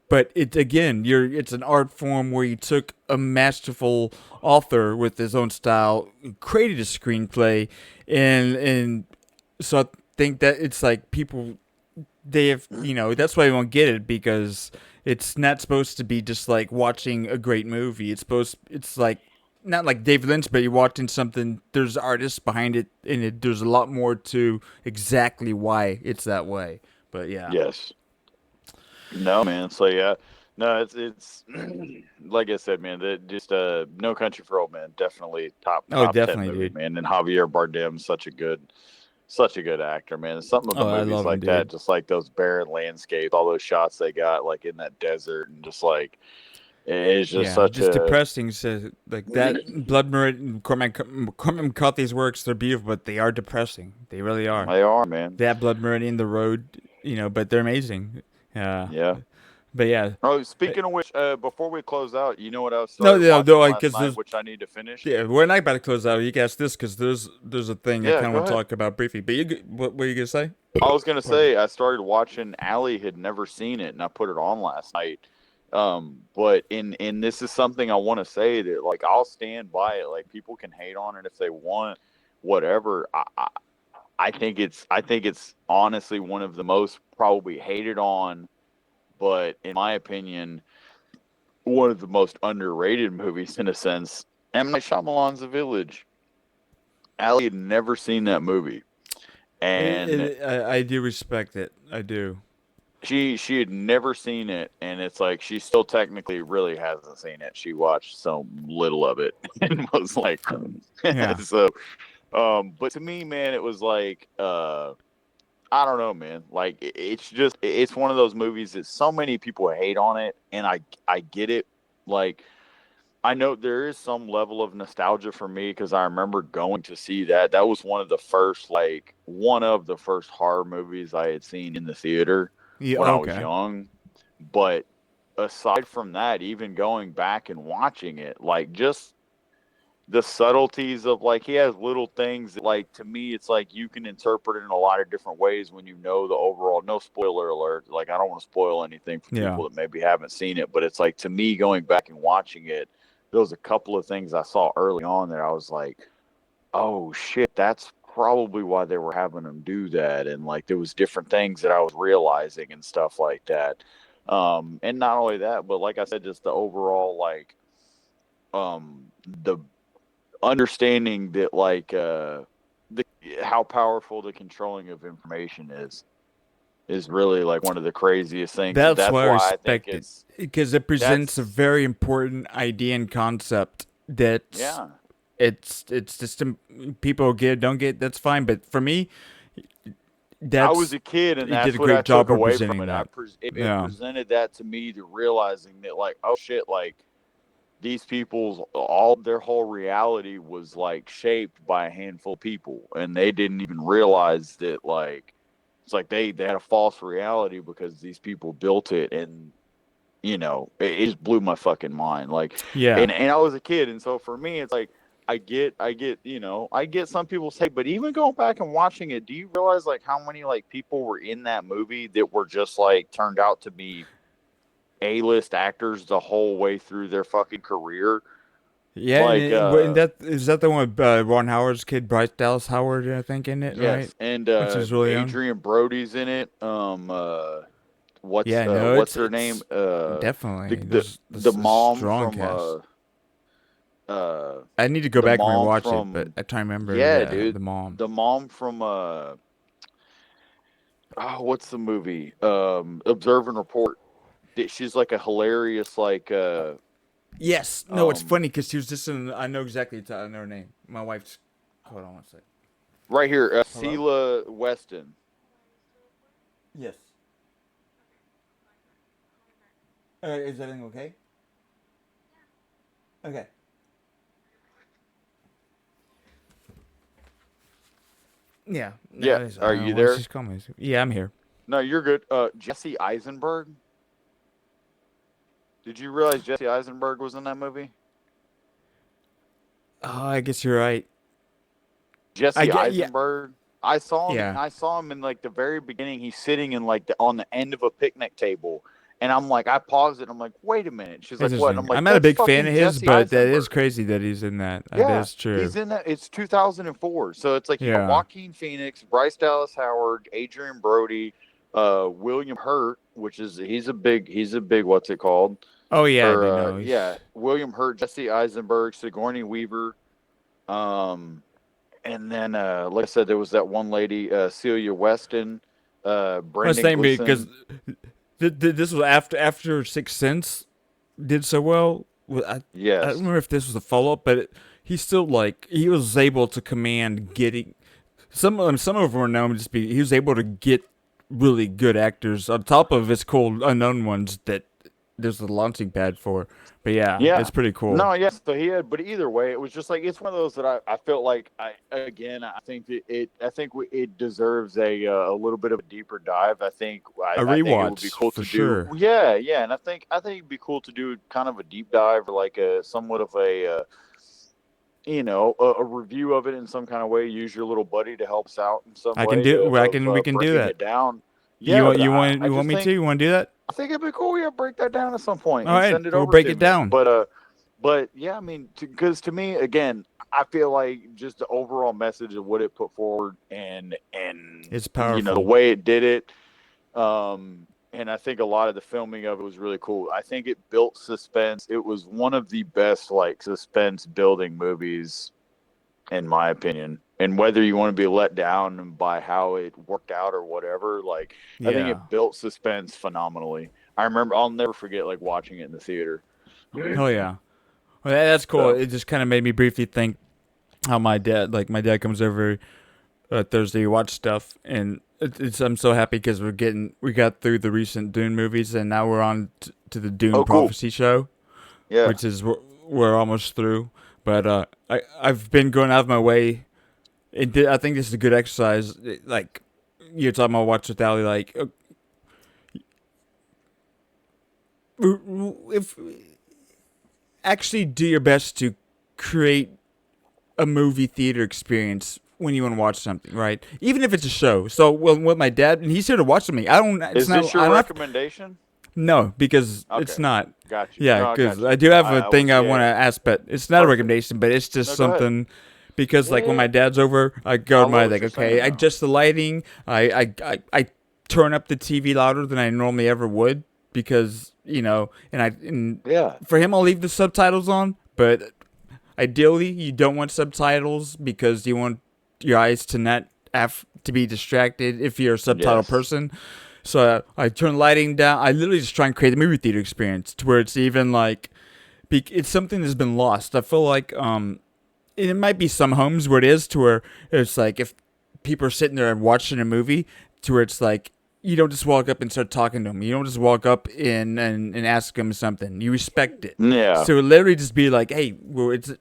But it's an art form where you took a masterful author with his own style, created a screenplay, and so I think that it's like people, they have, that's why I won't get it, because it's not supposed to be just like watching a great movie. It's like not like David Lynch, but you're watching something. There's artists behind it, and there's a lot more to exactly why it's that way. But yeah. Yes. No, man. So yeah, no, it's like I said, man. That just No Country for Old Men, definitely top 10 movie, dude. man. And Javier Bardem, such a good actor, man. And some of the I movies love like him, that, dude. just like those barren landscapes, all those shots they got, like in that desert, and just like it's just depressing. So like that Blood Meridian, Cormac McCarthy's works, they're beautiful, but they are depressing. They really are. They are, man. They have Blood Meridian, The Road, but they're amazing. Yeah. But yeah. Oh, speaking of which, before we close out, you know what else? No, last night, which I need to finish. Yeah, we're not about to close out. You guys this because there's a thing I kind of want to talk about briefly. But what were you gonna say? I was gonna say I started watching. Allie had never seen it, and I put it on last night. But in this is something I want to say that like I'll stand by it. Like people can hate on it if they want, whatever. I think it's honestly one of the most probably hated on, but in my opinion, one of the most underrated movies in a sense. M. Night Shyamalan's The Village. Allie had never seen that movie, and I do respect it. I do. She had never seen it, and it's like she still technically really hasn't seen it. She watched so little of it and was like, yeah. So, but to me, man, it was like, I don't know, man. Like it's one of those movies that so many people hate on it, and I get it. Like I know there is some level of nostalgia for me because I remember going to see that. That was one of the first horror movies I had seen in the theater. When I was young. But aside from that, even going back and watching it, like just the subtleties of like he has little things that, like to me it's like you can interpret it in a lot of different ways when you know the overall. No spoiler alert, like I don't want to spoil anything for people that maybe haven't seen it, but it's like to me going back and watching it, there was a couple of things I saw early on that I was like, oh shit, that's probably why they were having them do that, and like there was different things that I was realizing and stuff like that. And not only that, but like I said, just the overall like the understanding that like how powerful the controlling of information is really like one of the craziest things. That's why I I respect think it, because it presents a very important idea and concept that it's just people don't get, that's fine, but for me, I was a kid, and that's what I took away from it. It presented that to me, to realizing that, like, oh shit, like these people's their whole reality was like shaped by a handful of people, and they didn't even realize that. Like, it's like they had a false reality because these people built it, and it just blew my fucking mind. Like, and I was a kid, and so for me, it's like. I get, some people say, but even going back and watching it, do you realize like how many like people were in that movie that were just like turned out to be A-list actors the whole way through their fucking career? Yeah, like, and is that the one with Ron Howard's kid, Bryce Dallas Howard, I think, in it, yes. right? And which is really Adrian Brody's in it. What's her name? Definitely the mom from cast. I need to go back and rewatch it, but I try to remember. Yeah, dude, the mom from what's the movie? Observe and Report. She's like a hilarious like. Yes, no, it's funny because she was just in. I know exactly. I know her name. My wife's. Hold on one second. Right here, Sheila Weston. Yes. Is everything okay? Okay. Yeah. Yeah. Are you there? Yeah, I'm here. No, you're good. Jesse Eisenberg. Did you realize Jesse Eisenberg was in that movie? Oh, I guess you're right. Jesse Eisenberg. Yeah. I saw him. Yeah. I saw him in like the very beginning. He's sitting in like on the end of a picnic table. And I'm like, I paused it. I'm like, wait a minute. She's like, what? And I'm like, I'm not a big fan of his, but Eisenberg. That is crazy that he's in that. Yeah, that is true. He's in that. It's 2004. So it's like you got Joaquin Phoenix, Bryce Dallas Howard, Adrian Brody, William Hurt, which is he's a big what's it called? Oh yeah, yeah. William Hurt, Jesse Eisenberg, Sigourney Weaver, and then like I said, there was that one lady, Celia Weston, Brendan Gleeson. Because this was after Sixth Sense did so well. Yes. I don't remember if this was a follow-up, but he still he was able to command getting some of them were known to be. He was able to get really good actors on top of his cool unknown ones that there's a launching pad for. But yeah, it's pretty cool. No, yes, so he had, but either way, it was just like it's one of those that I felt like I think it deserves a little bit of a deeper dive. I think a rewatch, I think it would be cool to sure. do. Yeah, and I think it'd be cool to do kind of a deep dive or like a somewhat of a a review of it in some kind of way. Use your little buddy to help us out in some way. We can do that. It down. Yeah, you want me to? You want to do that? I think it'd be cool. Yeah, break that down at some point. All right, send it we'll over break to it me. down. But yeah, I mean, because to me, again, I feel like just the overall message of what it put forward and it's powerful. The way it did it, and I think a lot of the filming of it was really cool. I think it built suspense. It was one of the best like suspense building movies, in my opinion. And whether you want to be let down by how it worked out or whatever, like I think it built suspense phenomenally. I remember, I'll never forget like watching it in the theater. Oh yeah, well, that's cool. It just kind of made me briefly think how my dad comes over Thursday to watch stuff, and I'm so happy because we got through the recent Dune movies, and now we're on to the Dune Prophecy show, which is we're almost through. But I've been going out of my way. I think this is a good exercise. Like you're talking about watch with Ali, like if actually do your best to create a movie theater experience when you want to watch something, right? Even if it's a show. So with my dad, and he's here to watch with me. Is this your recommendation? No, because it's not. Gotcha. Yeah, because I do have a thing I want to ask, but it's not a recommendation, but it's just something. Because like when my dad's over, I go to my okay, I adjust the lighting, I turn up the TV louder than I normally ever would, because and Yeah. for him I'll leave the subtitles on, but ideally you don't want subtitles because you want your eyes to not have to be distracted if you're a subtitle Yes. person. So I turn lighting down. I literally just try and create the movie theater experience to where it's even like it's something that's been lost. I feel like it might be some homes where it is to where it's like if people are sitting there and watching a movie to where it's like you don't just walk up and start talking to them. You don't just walk up in and ask them something. You respect it. Yeah. So it literally just be like, hey, well, it's.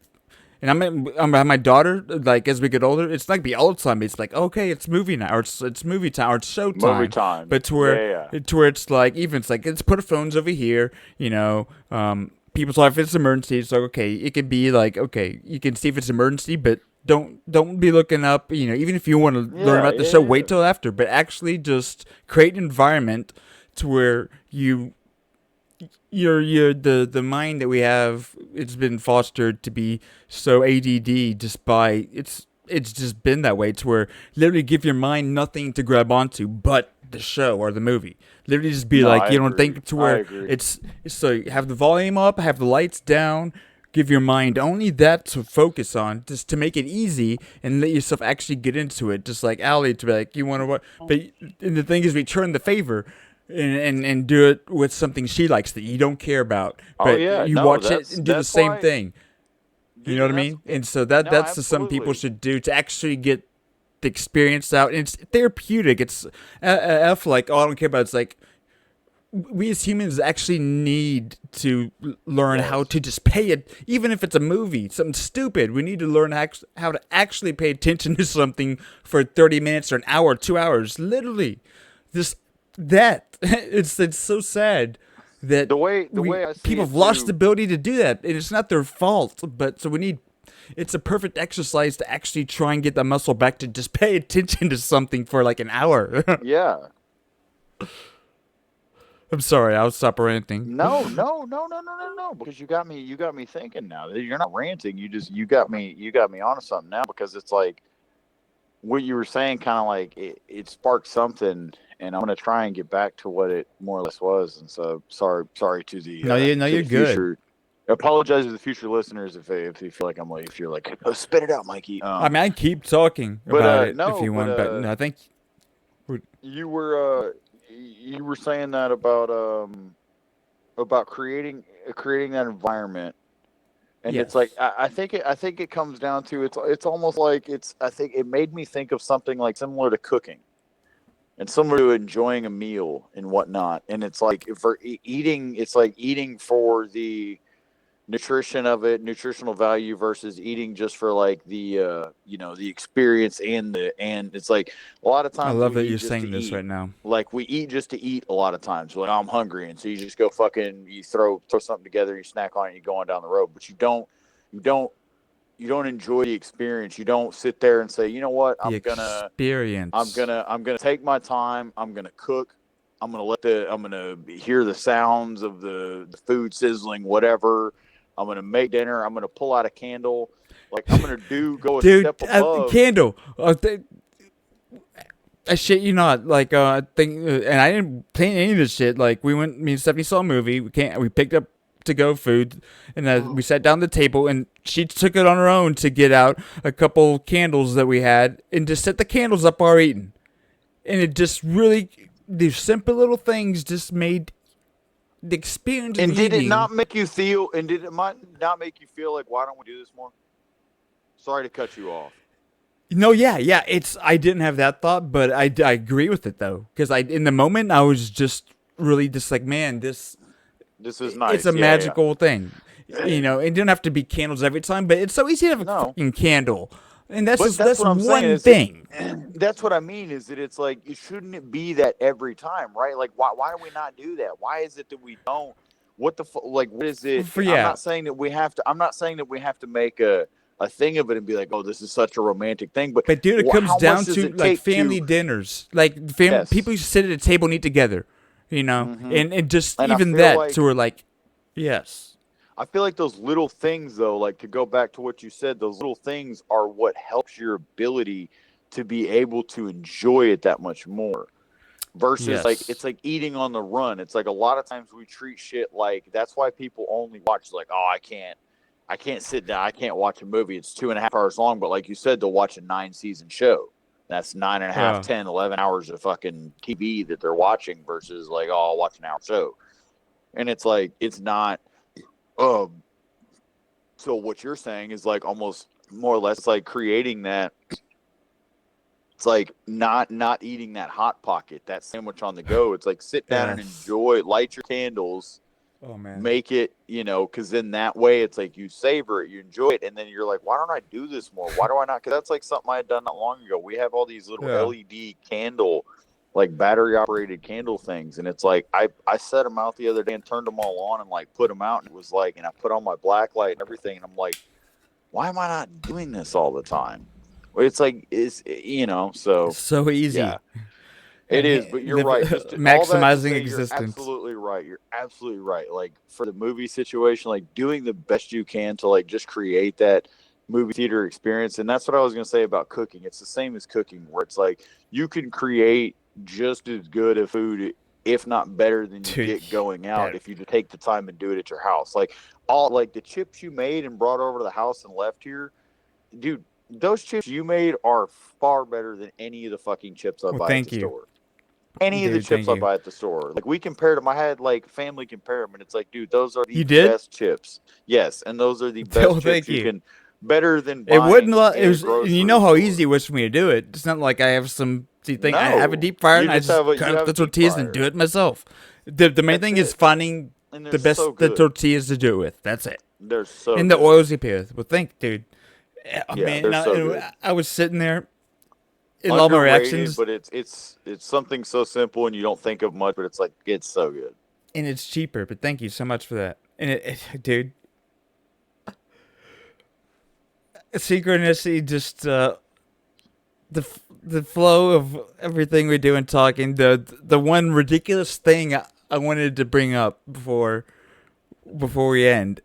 And I'm my daughter, like, as we get older, it's like be all the time. It's like, okay, it's movie night, or it's movie time, or it's show time. Movie time. But to where, to where it's like, even it's like, let's put our phones over here, people's life, if it's an emergency, it's like, okay, it could be like, okay, you can see if it's an emergency, but don't be looking up, even if you want to learn about the show, wait till after, but actually just create an environment to where the mind that we have, it's been fostered to be so ADD just by it's just been that way to where literally give your mind nothing to grab onto but the show or the movie. Literally just be like, you don't think to where it's so you have the volume up, have the lights down, give your mind only that to focus on, just to make it easy and let yourself actually get into it. Just like Allie to be like, you want to what? But and the thing is, return the favor. And do it with something she likes that you don't care about, but watch it and do the same thing. You know what I mean? And so that's the some people should do to actually get the experience out. And it's therapeutic. It's F like, oh, I don't care about it. It's like we as humans actually need to learn how to just pay it, even if it's a movie, something stupid. We need to learn how to actually pay attention to something for 30 minutes or an hour, 2 hours, literally. It's so sad that the way I see people have lost the ability to do that, and it's not their fault. But so it's a perfect exercise to actually try and get that muscle back to just pay attention to something for like an hour. Yeah. I'm sorry, I'll stop ranting. No, because you got me thinking now. You're not ranting. You got me onto something now, because it's like what you were saying, kind of like it sparked something. And I'm going to try and get back to what it more or less was. And so, sorry to the you're good. I apologize to the future listeners if you feel like I'm like, if you're like, oh, spit it out, Mikey. I mean, I keep talking about it if you want, but I think you were saying that about creating that environment. And it's like I think it comes down to it's almost like I think it made me think of something like similar to cooking. And similar to enjoying a meal and whatnot. And it's like for eating, it's like eating for the nutrition of it, nutritional value, versus eating just for like the the experience and it's like a lot of times. I love that you're saying this right now. Like we eat just to eat a lot of times. Like I'm hungry, and so you just go you throw something together, you snack on it, you go on down the road. But you don't enjoy the experience. You don't sit there and say, you know what, I'm gonna take my time. I'm gonna cook. I'm gonna hear the sounds of the food sizzling, whatever. I'm gonna make dinner. I'm gonna pull out a candle. Like I'm gonna go a step above. Candle. I shit you not. Like I think, and I didn't plan any of this shit. Like me and Stephanie saw a movie. We picked up to-go food, and we sat down at the table, and she took it on her own to get out a couple candles that we had and just set the candles up while eating. And it just really, these simple little things just made the experience. And did it not make you feel? And did it not make you feel like, why don't we do this more? Sorry to cut you off. No, yeah. I didn't have that thought, but I agree with it though, because in the moment I was just really just like, man, this is nice. It's a magical thing. It didn't have to be candles every time, but it's so easy to have a fucking candle. And that's one thing. That's what I mean, is that it's like, it shouldn't be that every time, right? Like, why do we not do that? Why is it that we don't? What is it? I'm not saying that we have to make a thing of it and be like, oh, this is such a romantic thing. But dude, it comes down to like family dinners. Like people used to sit at a table and eat together, Mm-hmm. and just even that, so we're like, yes. I feel like those little things, though, like to go back to what you said, those little things are what helps your ability to be able to enjoy it that much more. versus like Yes. it's like eating on the run. It's like a lot of times we treat shit like that's why people only watch like, oh, I can't sit down, I can't watch a movie. It's 2.5 hours long, but like you said, they'll watch a 9-season show. That's 9.5, Yeah. 10, 11 hours of fucking TV that they're watching versus like, oh, I'll watch an hour show. And it's like it's not so what you're saying is like almost more or less like creating that. It's like not eating that hot pocket, that sandwich on the go. It's like sit down and Yes. enjoy, light your candles, Oh man. make it, because then that way it's like you savor it, you enjoy it, and then you're like, why don't I do this more? Why do I not? Because that's like something I had done not long ago. We have all these little Yeah. LED candle, like battery operated candle things, and it's like I set them out the other day and turned them all on and like put them out, and it was like, and I put on my black light and everything, and I'm like, why am I not doing this all the time? It's like so So easy. yeah, it is. But you're Live- right. Just all that to maximizing say, existence. You're absolutely right. You're absolutely right. Like for the movie situation, like doing the best you can to like just create that movie theater experience. And that's what I was going to say about cooking. It's the same as cooking, where it's like you can create just as good a food, if not better than you get going out, if you take the time and do it at your house. Like all like the chips you made and brought over to the house and left here, dude. Those chips you made are far better than any of the fucking chips I buy at the store. Any of the chips I buy at the store. Like we compared them. I had like family compare them, and it's like, dude, those are the best chips. Yes, and those are the best chips you can. Better than buying. It wouldn't. It was. grocery You know how store. easy it was for me to do it. It's not like I have some thing. I have a No. deep fryer You and I just just have a- cut you up have the a deep tortillas and fryer. do it myself. The main thing is finding And the they're best so the good. tortillas to do it with. That's it. They're so and the good. oils you pay with. Well, dude. Yeah, Man, they're and so and good. I was sitting there. In all my Underrated, reactions, but it's something so simple and you don't think of much, but it's like it's so good. and it's cheaper. But thank you so much for that. And dude, synchronicity, just the flow of everything we do and talking. The one ridiculous thing I wanted to bring up before we end,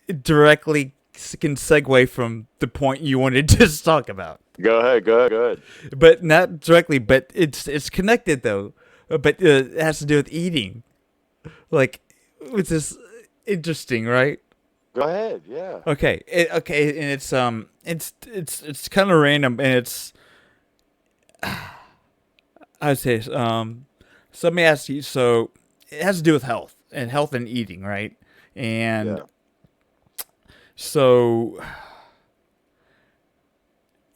it directly can segue from the point you wanted to talk about. Go ahead. But not directly, but it's connected though. But it has to do with eating, like, which is interesting, right? Go ahead, yeah. Okay, and it's kind of random, and it's I would say so let me ask you. So it has to do with health and eating, right? And so.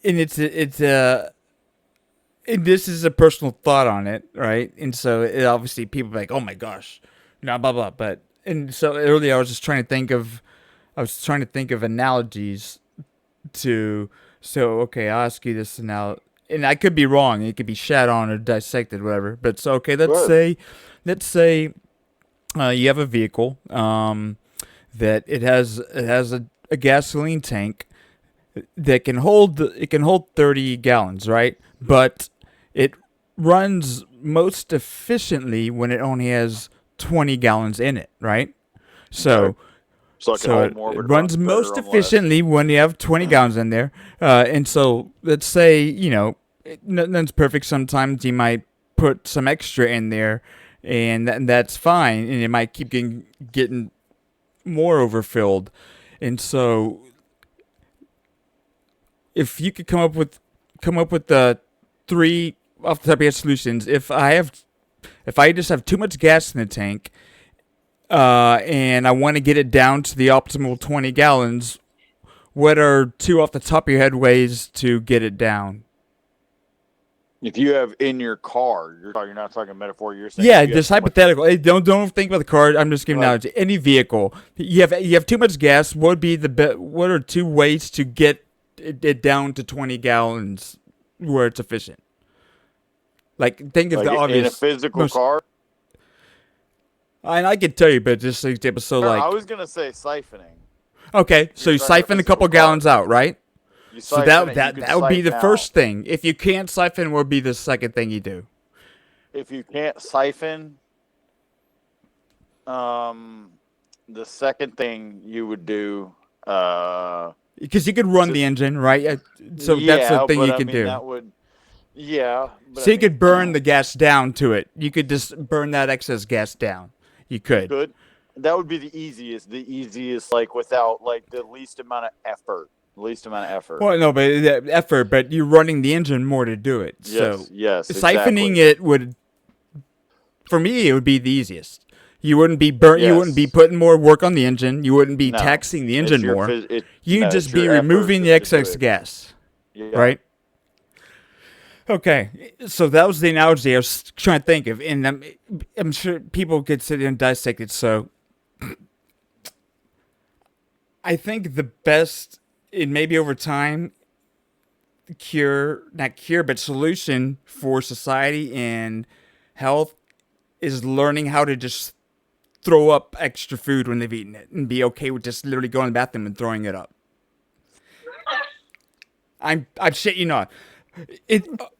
And and this is a personal thought on it, right? And so it obviously people are like, oh my gosh, blah blah blah. But and so earlier I was just trying to think of analogies to. So okay, I'll ask you this now, and I could be wrong. It could be shat on or dissected, whatever. But so okay, let's say you have a vehicle that it has a gasoline tank that can hold 30 gallons, right? But it runs most efficiently when it only has 20 gallons in it, right? So it can hold more, it but it runs runs most better on efficiently when you have 20 gallons in there. And so let's say, nothing's perfect. Sometimes you might put some extra in there, and that's fine, and it might keep getting more overfilled. And so if you could come up with the three off the top of your solutions, if I just have too much gas in the tank, and I want to get it down to the optimal 20 gallons, what are two off the top of your head ways to get it down? If you have in your car, you're not talking metaphor. You're saying Yeah, just hypothetical. Hey, don't think about the car. I'm just giving analogy. Any vehicle, you have too much gas. What would be what are two ways to get it down to 20 gallons where it's efficient? Like, think of the obvious. In a physical car? And I can tell you, but just an example. So, like, I was going to say siphoning. Okay, so you siphon a couple gallons out, right? So that would be the first thing. If you can't siphon, what would be the second thing you do? If you can't siphon, the second thing you would do, because you could run the engine, right? So that's the thing you can do. Yeah. But So you could burn the gas down to it. You could just burn that excess gas down. You could. Good. That would be the easiest. Like without like the least amount of effort. Well, no, but effort. But you're running the engine more to do it. Yes. So Yes. siphoning Exactly. it would, for me, it would be the easiest. You wouldn't be burnt. Yes. You wouldn't be putting more work on the engine. You wouldn't be No. taxing the It's engine your more. You'd no, just it's be your effort removing the just to do excess it. gas. Yeah. Right? Okay, so that was the analogy I was trying to think of, and I'm sure people could sit there and dissect it. So I think the best, and maybe over time, not cure, but solution for society and health is learning how to just throw up extra food when they've eaten it and be okay with just literally going to the bathroom and throwing it up. I'm shit you not.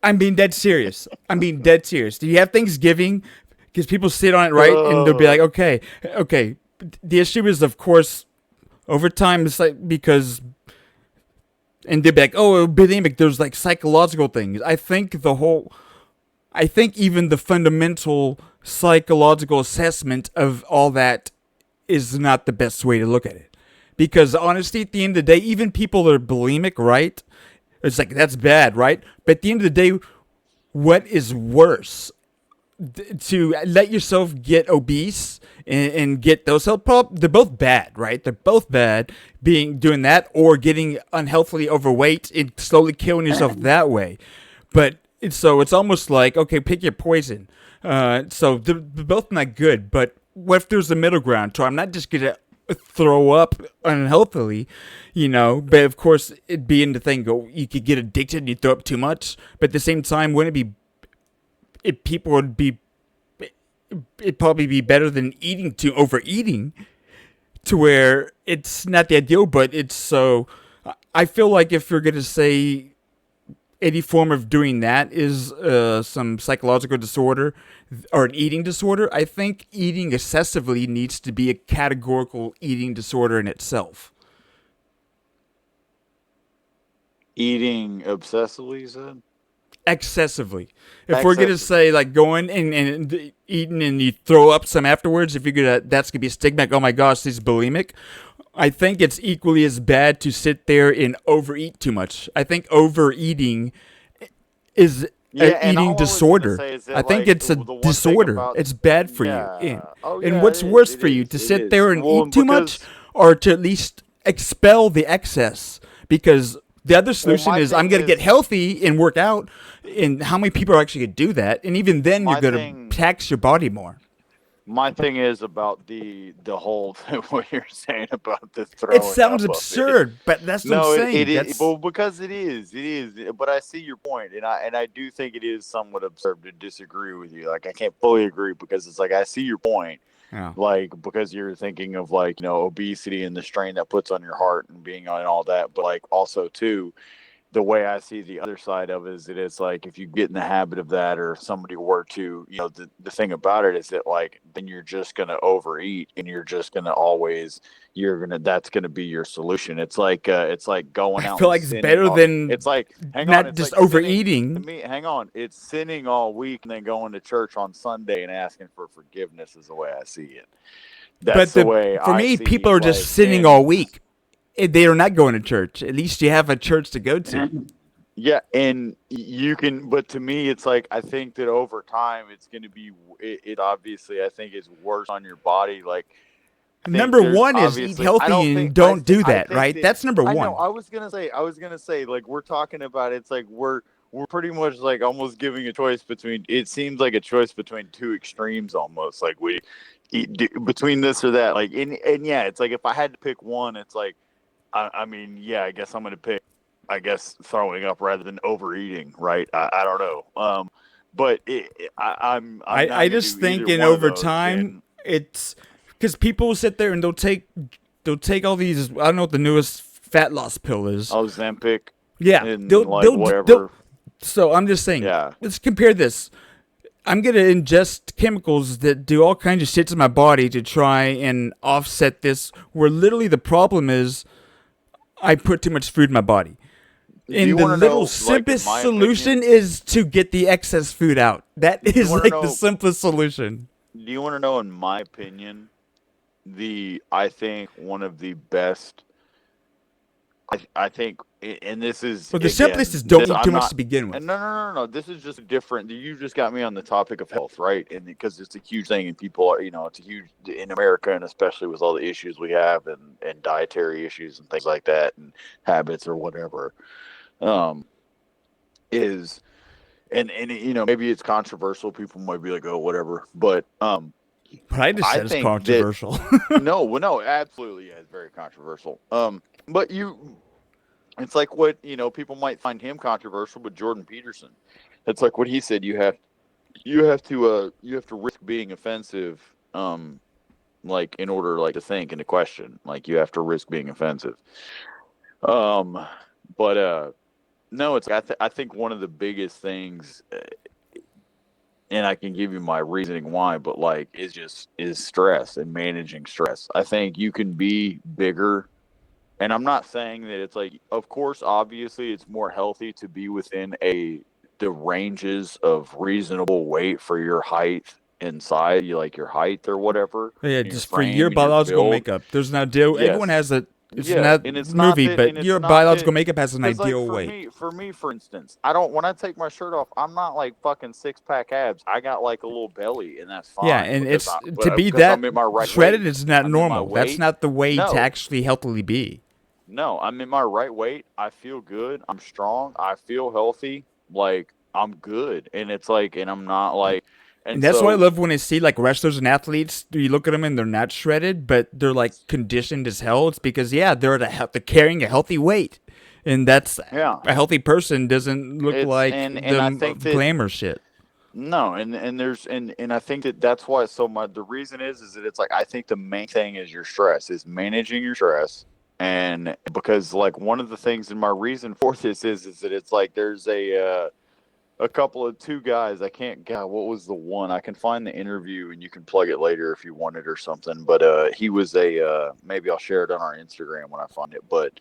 I'm being dead serious. Do you have Thanksgiving? Because people sit on it, right? And they'll be like, okay. The issue is, of course, over time, it's like, because, and they'll be like, oh, bulimic, there's like psychological things. I think even the fundamental psychological assessment of all that is not the best way to look at it. Because honestly, at the end of the day, even people that are bulimic, right? It's like, that's bad, right? But at the end of the day, what is worse? To let yourself get obese and get those health problems, they're both bad, right? They're both bad, doing that, or getting unhealthily overweight and slowly killing yourself that way. But it's almost like, okay, pick your poison. So they're both not good, but what if there's a middle ground? So I'm not just going to throw up unhealthily, but of course it'd be in the thing, you could get addicted and you throw up too much, but at the same time, it'd probably be better than overeating to where it's not the ideal, but it's so, I feel like if you're going to say any form of doing that is some psychological disorder or an eating disorder, I think eating excessively needs to be a categorical eating disorder in itself. Eating obsessively, you said? Excessively. If we're going to say like going and eating and you throw up some afterwards, if you're going to, that's going to be a stigma, like, oh my gosh, he's bulimic. I think it's equally as bad to sit there and overeat too much. I think overeating is an eating disorder. I think it's a disorder. It's bad for you. And what's worse for you, to sit there and eat too much, or to at least expel the excess? Because the other solution is, I'm going to get healthy and work out. And how many people are actually going to do that? And even then, you're going to tax your body more. My thing is about the whole what you're saying about the throwing. It sounds absurd, but that's what I'm saying. It is, well, because it is. But I see your point, and I do think it is somewhat absurd to disagree with you. Like, I can't fully agree, because it's like, I see your point. Yeah. Like, because you're thinking of, like, obesity and the strain that puts on your heart and being on all that, but like also too, the way I see the other side of it is that it's like, if you get in the habit of that, or if somebody were to, the thing about it is that, like, then you're just going to overeat, and you're just going to that's going to be your solution. It's like going out. I feel like it's better than it's like, not just overeating. Hang on. It's sinning all week and then going to church on Sunday and asking for forgiveness is the way I see it. That's the way for me, people are just sinning all week. They are not going to church. At least you have a church to go to. Yeah, and you can, but to me, it's like, I think that over time, it's going to be, it obviously, I think, is worse on your body. Like, number one is eat healthy and don't do that, right? That's number one. I was gonna say, like, we're talking about, it's like, we're pretty much like almost giving a choice between, it seems like a choice between two extremes almost. Like, we eat between this or that. Like, and yeah, it's like, if I had to pick one, it's like, I mean, yeah, I guess I'm going to pick, throwing up rather than overeating, right? I don't know. But I just think in over time, it's because people will sit there and they'll take all these, I don't know what the newest fat loss pill is. Ozempic. Yeah. Whatever. So I'm just saying, let's compare this. I'm going to ingest chemicals that do all kinds of shit to my body to try and offset this, where literally the problem is I put too much food in my body. And the little simplest solution is to get the excess food out. That is like the simplest solution. Do you want to know, in my opinion, I think one of the best. I think, and this is. Well, the simplest is don't eat too much to begin with. No. This is just different. You just got me on the topic of health, right? And because it's a huge thing, and people are, it's a huge in America, and especially with all the issues we have, and dietary issues and things like that, and habits or whatever, is, and maybe it's controversial. People might be like, oh, whatever, but I just said it's controversial. No, absolutely, yeah, it's very controversial. But it's like what people might find him controversial, but Jordan Peterson, it's like what he said. You have to risk being offensive, like in order like to think and to question. Like you have to risk being offensive. But no, it's I think one of the biggest things. And I can give you my reasoning why, but like is stress and managing stress. I think you can be bigger, and I'm not saying that it's like, of course, obviously it's more healthy to be within the ranges of reasonable weight for your height and size, like your height or whatever. Yeah, just for your biological makeup. There's an ideal. Yes. Everyone has a. It's not movie, but your biological makeup has an ideal weight. For me, for instance, when I take my shirt off, I'm not like fucking 6-pack abs. I got like a little belly, and that's fine. Yeah, and to be that shredded is not normal. That's not the way to actually healthily be. No, I'm in my right weight. I feel good. I'm strong. I feel healthy. Like I'm good, and it's like, and I'm not like. And that's why I love when I see like wrestlers and athletes. You look at them and they're not shredded, but they're like conditioned as hell. It's because they're carrying a healthy weight, and that's a healthy person doesn't look like the glamour shit. No, and I think that's why it's so much. The reason is that it's like I think the main thing is your stress, is managing your stress, and because like one of the things in my reason for this is that it's like there's a couple of two guys. What was the one? I can find the interview and you can plug it later if you want it or something. But he was maybe I'll share it on our Instagram when I find it. But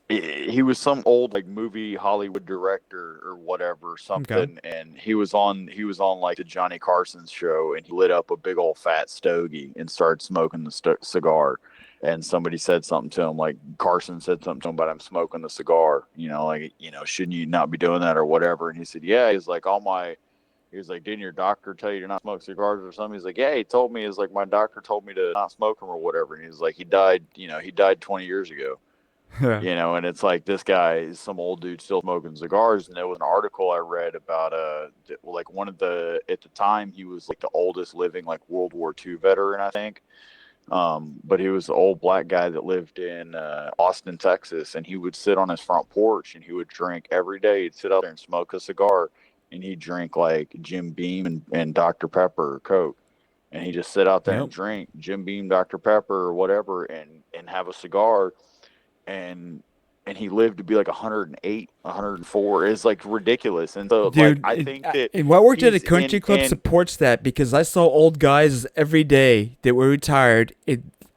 he was some old like movie Hollywood director or whatever, something. Okay. And he was on like the Johnny Carson's show, and he lit up a big old fat stogie and started smoking the cigar. And somebody said something to him, like Carson said something to him about him smoking the cigar, shouldn't you not be doing that or whatever? And he said, yeah. He's like, didn't your doctor tell you to not smoke cigars or something? He's like, yeah, he told me, my doctor told me to not smoke them or whatever. And he's like, he died 20 years ago, and it's like, this guy is some old dude still smoking cigars. And there was an article I read about, like at the time he was like the oldest living, like World War II veteran, I think. But he was the old black guy that lived in Austin, Texas, and he would sit on his front porch and he would drink every day. He'd sit out there and smoke a cigar, and he'd drink like Jim Beam and Dr. Pepper or Coke, and he'd just sit out there and drink Jim Beam, Dr. Pepper or whatever, and have a cigar, and he lived to be like 108, 104. It's like ridiculous. And so, dude, like, I think that. And what worked at a country club supports that, because I saw old guys every day that were retired.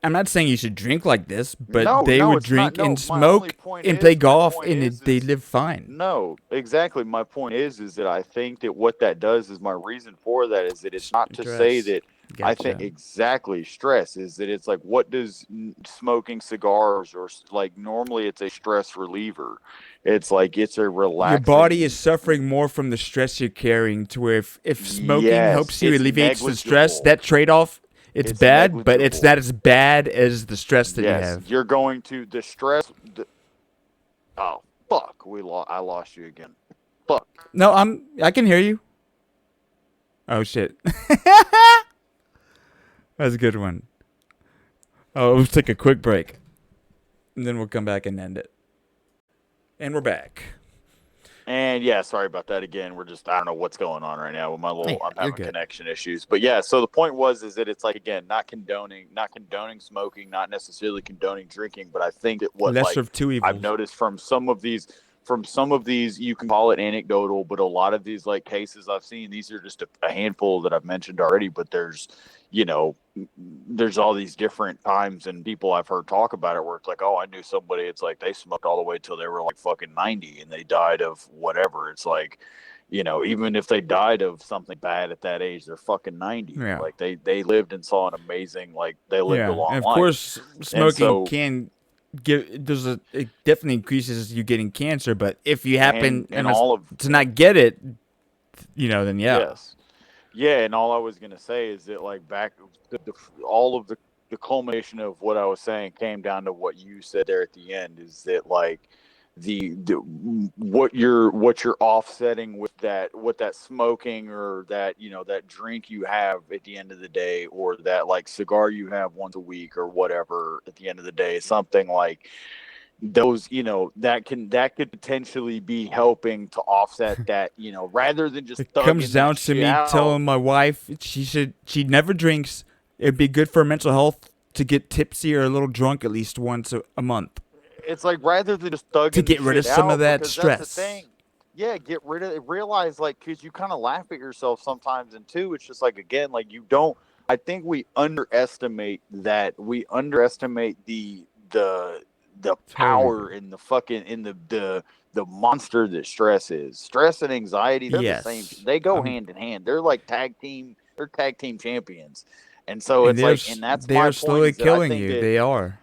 I'm not saying you should drink like this, but they would drink and smoke and play golf, and they live fine. No, exactly. My point is that I think that what that does is, my reason for that is that it's not to say that. Gotcha. I think exactly stress is that it's like, what does smoking cigars or like normally it's a stress reliever. It's like it's a relaxing. Your body is suffering more from the stress you're carrying, to where if smoking helps you alleviate the stress, that trade-off, it's bad, but it's not as bad as the stress that you have. You're going to the stress. Oh fuck! I lost you again. Fuck. No, I can hear you. Oh shit. That's a good one. Oh, let's take a quick break, and then we'll come back and end it. And we're back. And yeah, sorry about that again. We're just, I don't know what's going on right now with my I'm having connection issues. But yeah, so the point is that it's like, again, not condoning smoking, not necessarily condoning drinking, but I think that what lesser of two evils. I've noticed from some of these from some of these, you can call it anecdotal, but a lot of these like cases I've seen, these are just a handful that I've mentioned already, but there's, you know, there's all these different times and people I've heard talk about it where it's like, oh, I knew somebody, it's like they smoked all the way till they were like fucking 90 and they died of whatever. It's like, you know, even if they died of something bad at that age, they're fucking 90. Yeah. Like they lived and saw an amazing, like they lived a long and of life. course, smoking can give. It definitely increases you getting cancer, but if you happen and all of to not get it, you know, then yeah. Yes. Yeah, and all I was gonna say is that like back, all of the culmination of what I was saying came down to what you said there at the end. Is that like the what you're offsetting with that smoking or that, you know, that drink you have at the end of the day, or that like cigar you have once a week or whatever at the end of the day, something like those, you know, that could potentially be helping to offset that, you know, rather than just It comes thugging down that to shit me out. telling my wife she never drinks. It'd be good for her mental health to get tipsy or a little drunk at least once a month. It's like rather than just thugging To get the rid of shit some out, of that because stress. That's the thing. Yeah, get rid of it. Realize, like, because you kind of laugh at yourself sometimes, and two, it's just like, again, like you don't. I think we underestimate that. We underestimate the power in the fucking in the monster that stress is. Stress and anxiety, they're Yes. the same. They go hand in hand. They're like tag team. They're tag team champions. And so it's like, and that's they my are point, slowly is that I killing think you. that- They are.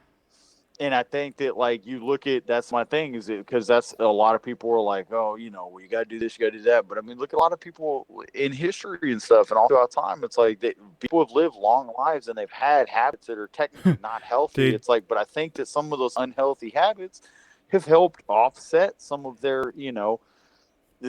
And I think that, like, you look at, that's my thing, is it because that's a lot of people are like, oh, you know, well, you got to do this, you got to do that. But I mean, look at a lot of people in history and stuff, and all throughout time, it's like people have lived long lives and they've had habits that are technically not healthy. Dude. It's like, but I think that some of those unhealthy habits have helped offset some of their, you know,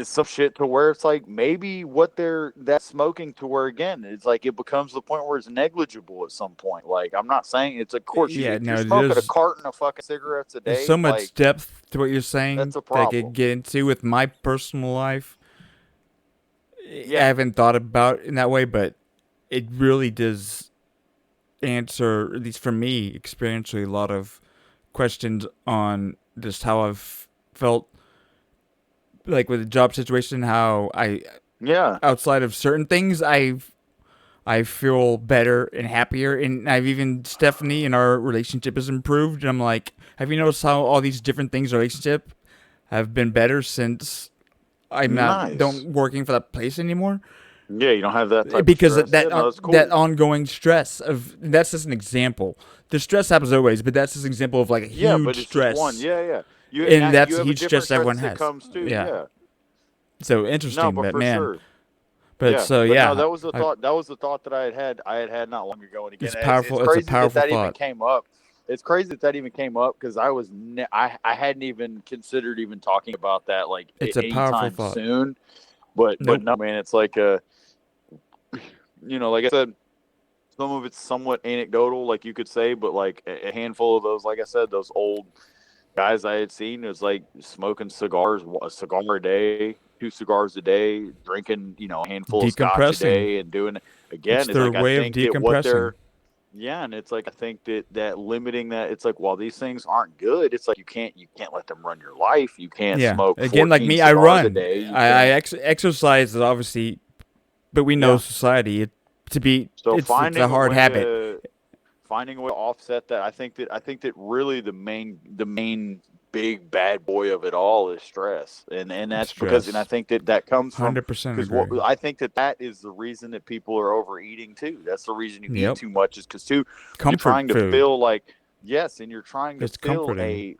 some shit to where it's like maybe that smoking to where, again, it's like it becomes the point where it's negligible at some point. Like, I'm not saying it's, of course, if you're smoking a carton of fucking cigarettes a day, There's so much like, depth to what you're saying that's a that I problem. could get into with my personal life. Yeah. I haven't thought about it in that way, but it really does answer, at least for me, experientially, a lot of questions on just how I've felt, like with the job situation, how outside of certain things, I feel better and happier, and I've even Stephanie and our relationship has improved. And I'm like, have you noticed how all these different things in our relationship have been better since I'm not working for that place anymore? Yeah, you don't have that type because of stress. that ongoing stress of, that's just an example. The stress happens always, but that's just an example of like a huge but it's stress. just one. Yeah. And that's you a have huge different stress everyone that has. comes too. Yeah. So interesting, No, but that for man. sure. But no, that was the thought. That was the thought that I had not long ago. And again, it's powerful. It's crazy it's a powerful that thought. even came up. It's crazy that even came up because I hadn't even considered even talking about that like it's a powerful anytime thought. soon. But no, man, it's like you know, like I said, some of it's somewhat anecdotal, like you could say, but like a handful of those, like I said, those old guys I had seen, it was like smoking cigars, a cigar a day, 2 cigars a day, drinking, you know, a handful of scotch a day, and doing it again. It's their like, way I think of that what decompressing. they're, and it's like I think that limiting that, it's like, while these things aren't good, it's like you can't let them run your life. You can't smoke. Again, like 14 me, I cigars run. a day. I exercise, obviously, but we know society it's a hard habit. Finding a way to offset that, I think that really the main big bad boy of it all is stress, and that's because, and I think that comes from 100%. Because I think that is the reason that people are overeating too. That's the reason you eat too much, is because you're trying to feel like and you're trying to feel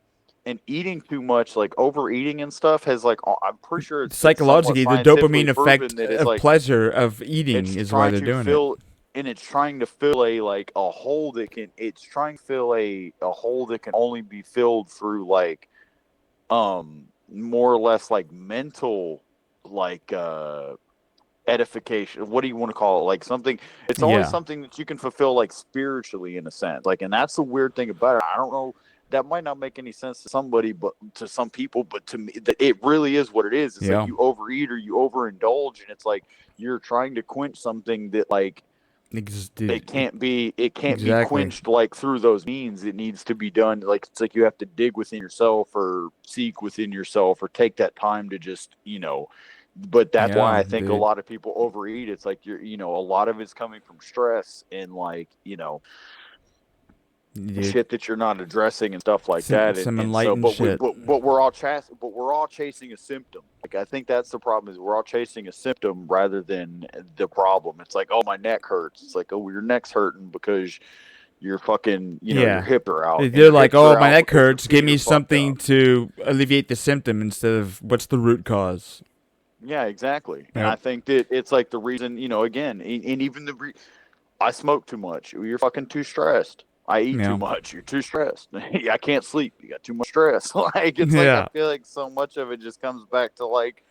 and eating too much, like overeating and stuff, has like, I'm pretty sure it's psychologically the dopamine effect of like, pleasure of eating is why they're doing it. And it's trying to fill a hole that can. It's trying to fill a hole that can only be filled through like, more or less like mental, like edification. What do you want to call it? Like something. It's always something that you can fulfill like spiritually in a sense. Like, and that's the weird thing about it. I don't know. That might not make any sense to somebody, but to some people, but to me, it really is what it is. It's like you overeat or you overindulge, and it's like you're trying to quench something that like It can't be Exactly. quenched like through those means. It needs to be done like it's like you have to dig within yourself or seek within yourself or take that time to just, but that's why I think a lot of people overeat. It's like a lot of it's coming from stress and like, shit that you're not addressing and stuff like that. Some And so, enlightened shit. but we're all chasing a symptom. Like I think that's the problem is we're all chasing a symptom rather than the problem. It's like, oh, my neck hurts. It's like, oh, your neck's hurting because you're fucking, your hip are out. They're like, oh, my neck hurts. Give me something to alleviate the symptom instead of what's the root cause. Yeah, exactly. And I think that it's like the reason, again, and even I smoke too much. You're fucking too stressed. I eat too much. You're too stressed. I can't sleep. You got too much stress. Like it's like I feel like so much of it just comes back to like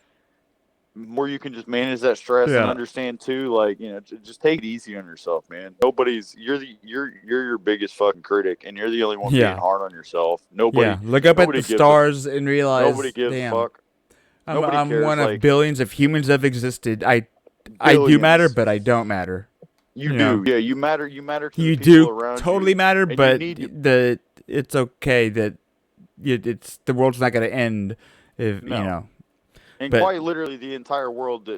more you can just manage that stress and understand too. Like just take it easy on yourself, man. You're your biggest fucking critic, and you're the only one being hard on yourself. Nobody. Look up at the stars and realize nobody gives a fuck. I'm one of billions of humans that have existed. I do matter, but I don't matter. You do, yeah. You matter. You matter to you the people do around totally you, matter, but it's okay that it's the world's not going to end if And quite literally, the entire world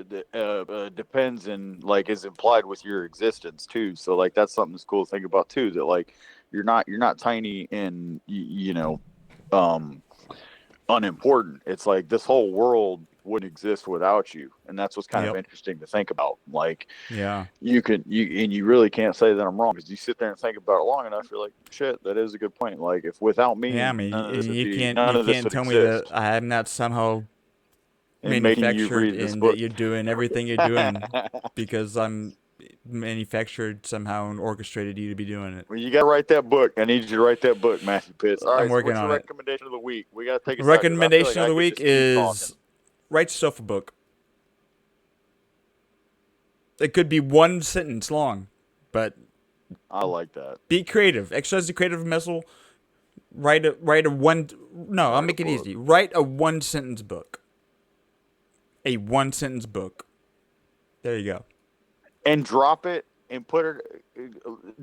depends and like is implied with your existence too. So like that's something that's cool to think about too. That like you're not tiny and unimportant. It's like this whole world wouldn't exist without you, and that's what's kind of interesting to think about. Like, you really can't say that I'm wrong because you sit there and think about it long enough. You're like, shit, that is a good point. Like, if without me, you can't tell me that I am not somehow manufactured and that you're doing everything you're doing because I'm manufactured somehow and orchestrated you to be doing it. Well, you got to write that book. I need you to write that book, Matthew Pitts. All right, I'm working on it. Recommendation of the week. We got to take a recommendation of the week is write yourself a book. It could be one sentence long, but I like that. Be creative. Exercise the creative muscle. Write a one. No, I'll make it easy. Write a one sentence book. A one sentence book. There you go. And drop it and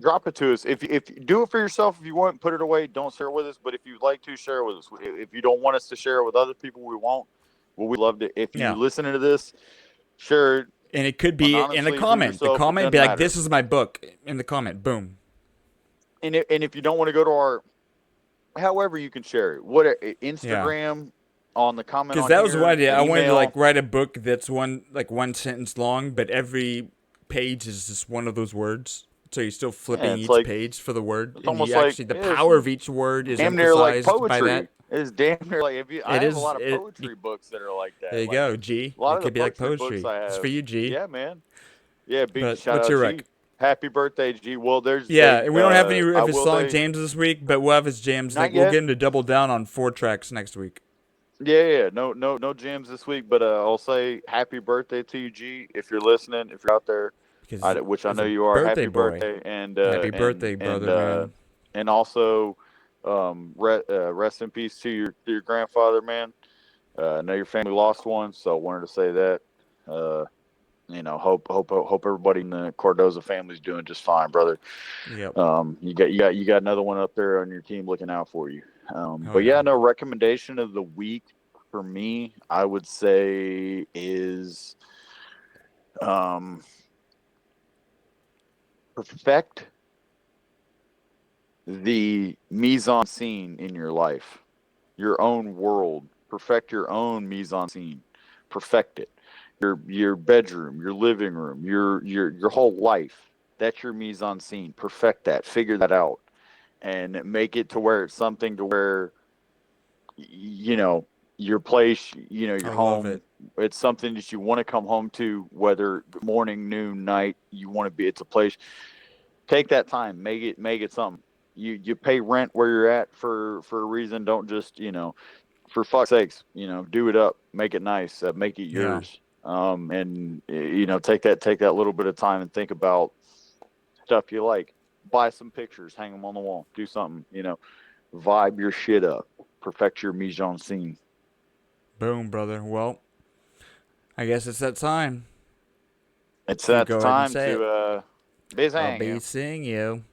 drop it to us. If you do it for yourself, if you want, put it away. Don't share it with us. But if you'd like to, share it with us. If you don't want us to share it with other people, we won't. Well, we loved it. If you listen to this, share it. And it could be in the comment. The comment be like, "This is my book." In the comment, boom. And if you don't want to go to our, however you can share it. Instagram on the comment. Because that was one idea. I wanted to write a book that's one sentence long, but every page is just one of those words. So you're still flipping each page for the word. It's almost the power of each word is emphasized by that. It's damn near like I have a lot of poetry books that are like that. There you go, G. A lot it could be like poetry. It's for you, G. Yeah, man. Yeah, what's your rec? Happy birthday, G. Well, there's and we don't have any of his song jams this week, but we'll have his jams. We'll get him to double down on 4 tracks next week. Yeah. No jams this week, but I'll say happy birthday to you, G. If you're listening, if you're out there, which I know you are. Happy birthday and happy birthday, brother, man. And also. Rest in peace to your grandfather, man. I know your family lost one, so I wanted to say that. Hope everybody in the Cardoza family's doing just fine, brother. Yep. You got another one up there on your team looking out for you. Recommendation of the week for me, I would say is perfect the mise-en-scene in your life, your own world. Perfect your own mise-en-scene. Perfect it. Your bedroom, your living room, your whole life. That's your mise-en-scene. Perfect that. Figure that out, and make it to where it's something to where, your place, your home. It's something that you want to come home to, whether morning, noon, night. You want to be. It's a place. Take that time. Make it something. You pay rent where you're at for a reason. Don't just, for fuck's sakes, do it up, make it nice, make it yours. And take that little bit of time and think about stuff you like. Buy some pictures, hang them on the wall, do something, vibe your shit up, perfect your mise-en-scene. Boom, brother. Well, I guess it's that time. It's that time to Be I'll saying be you. seeing you.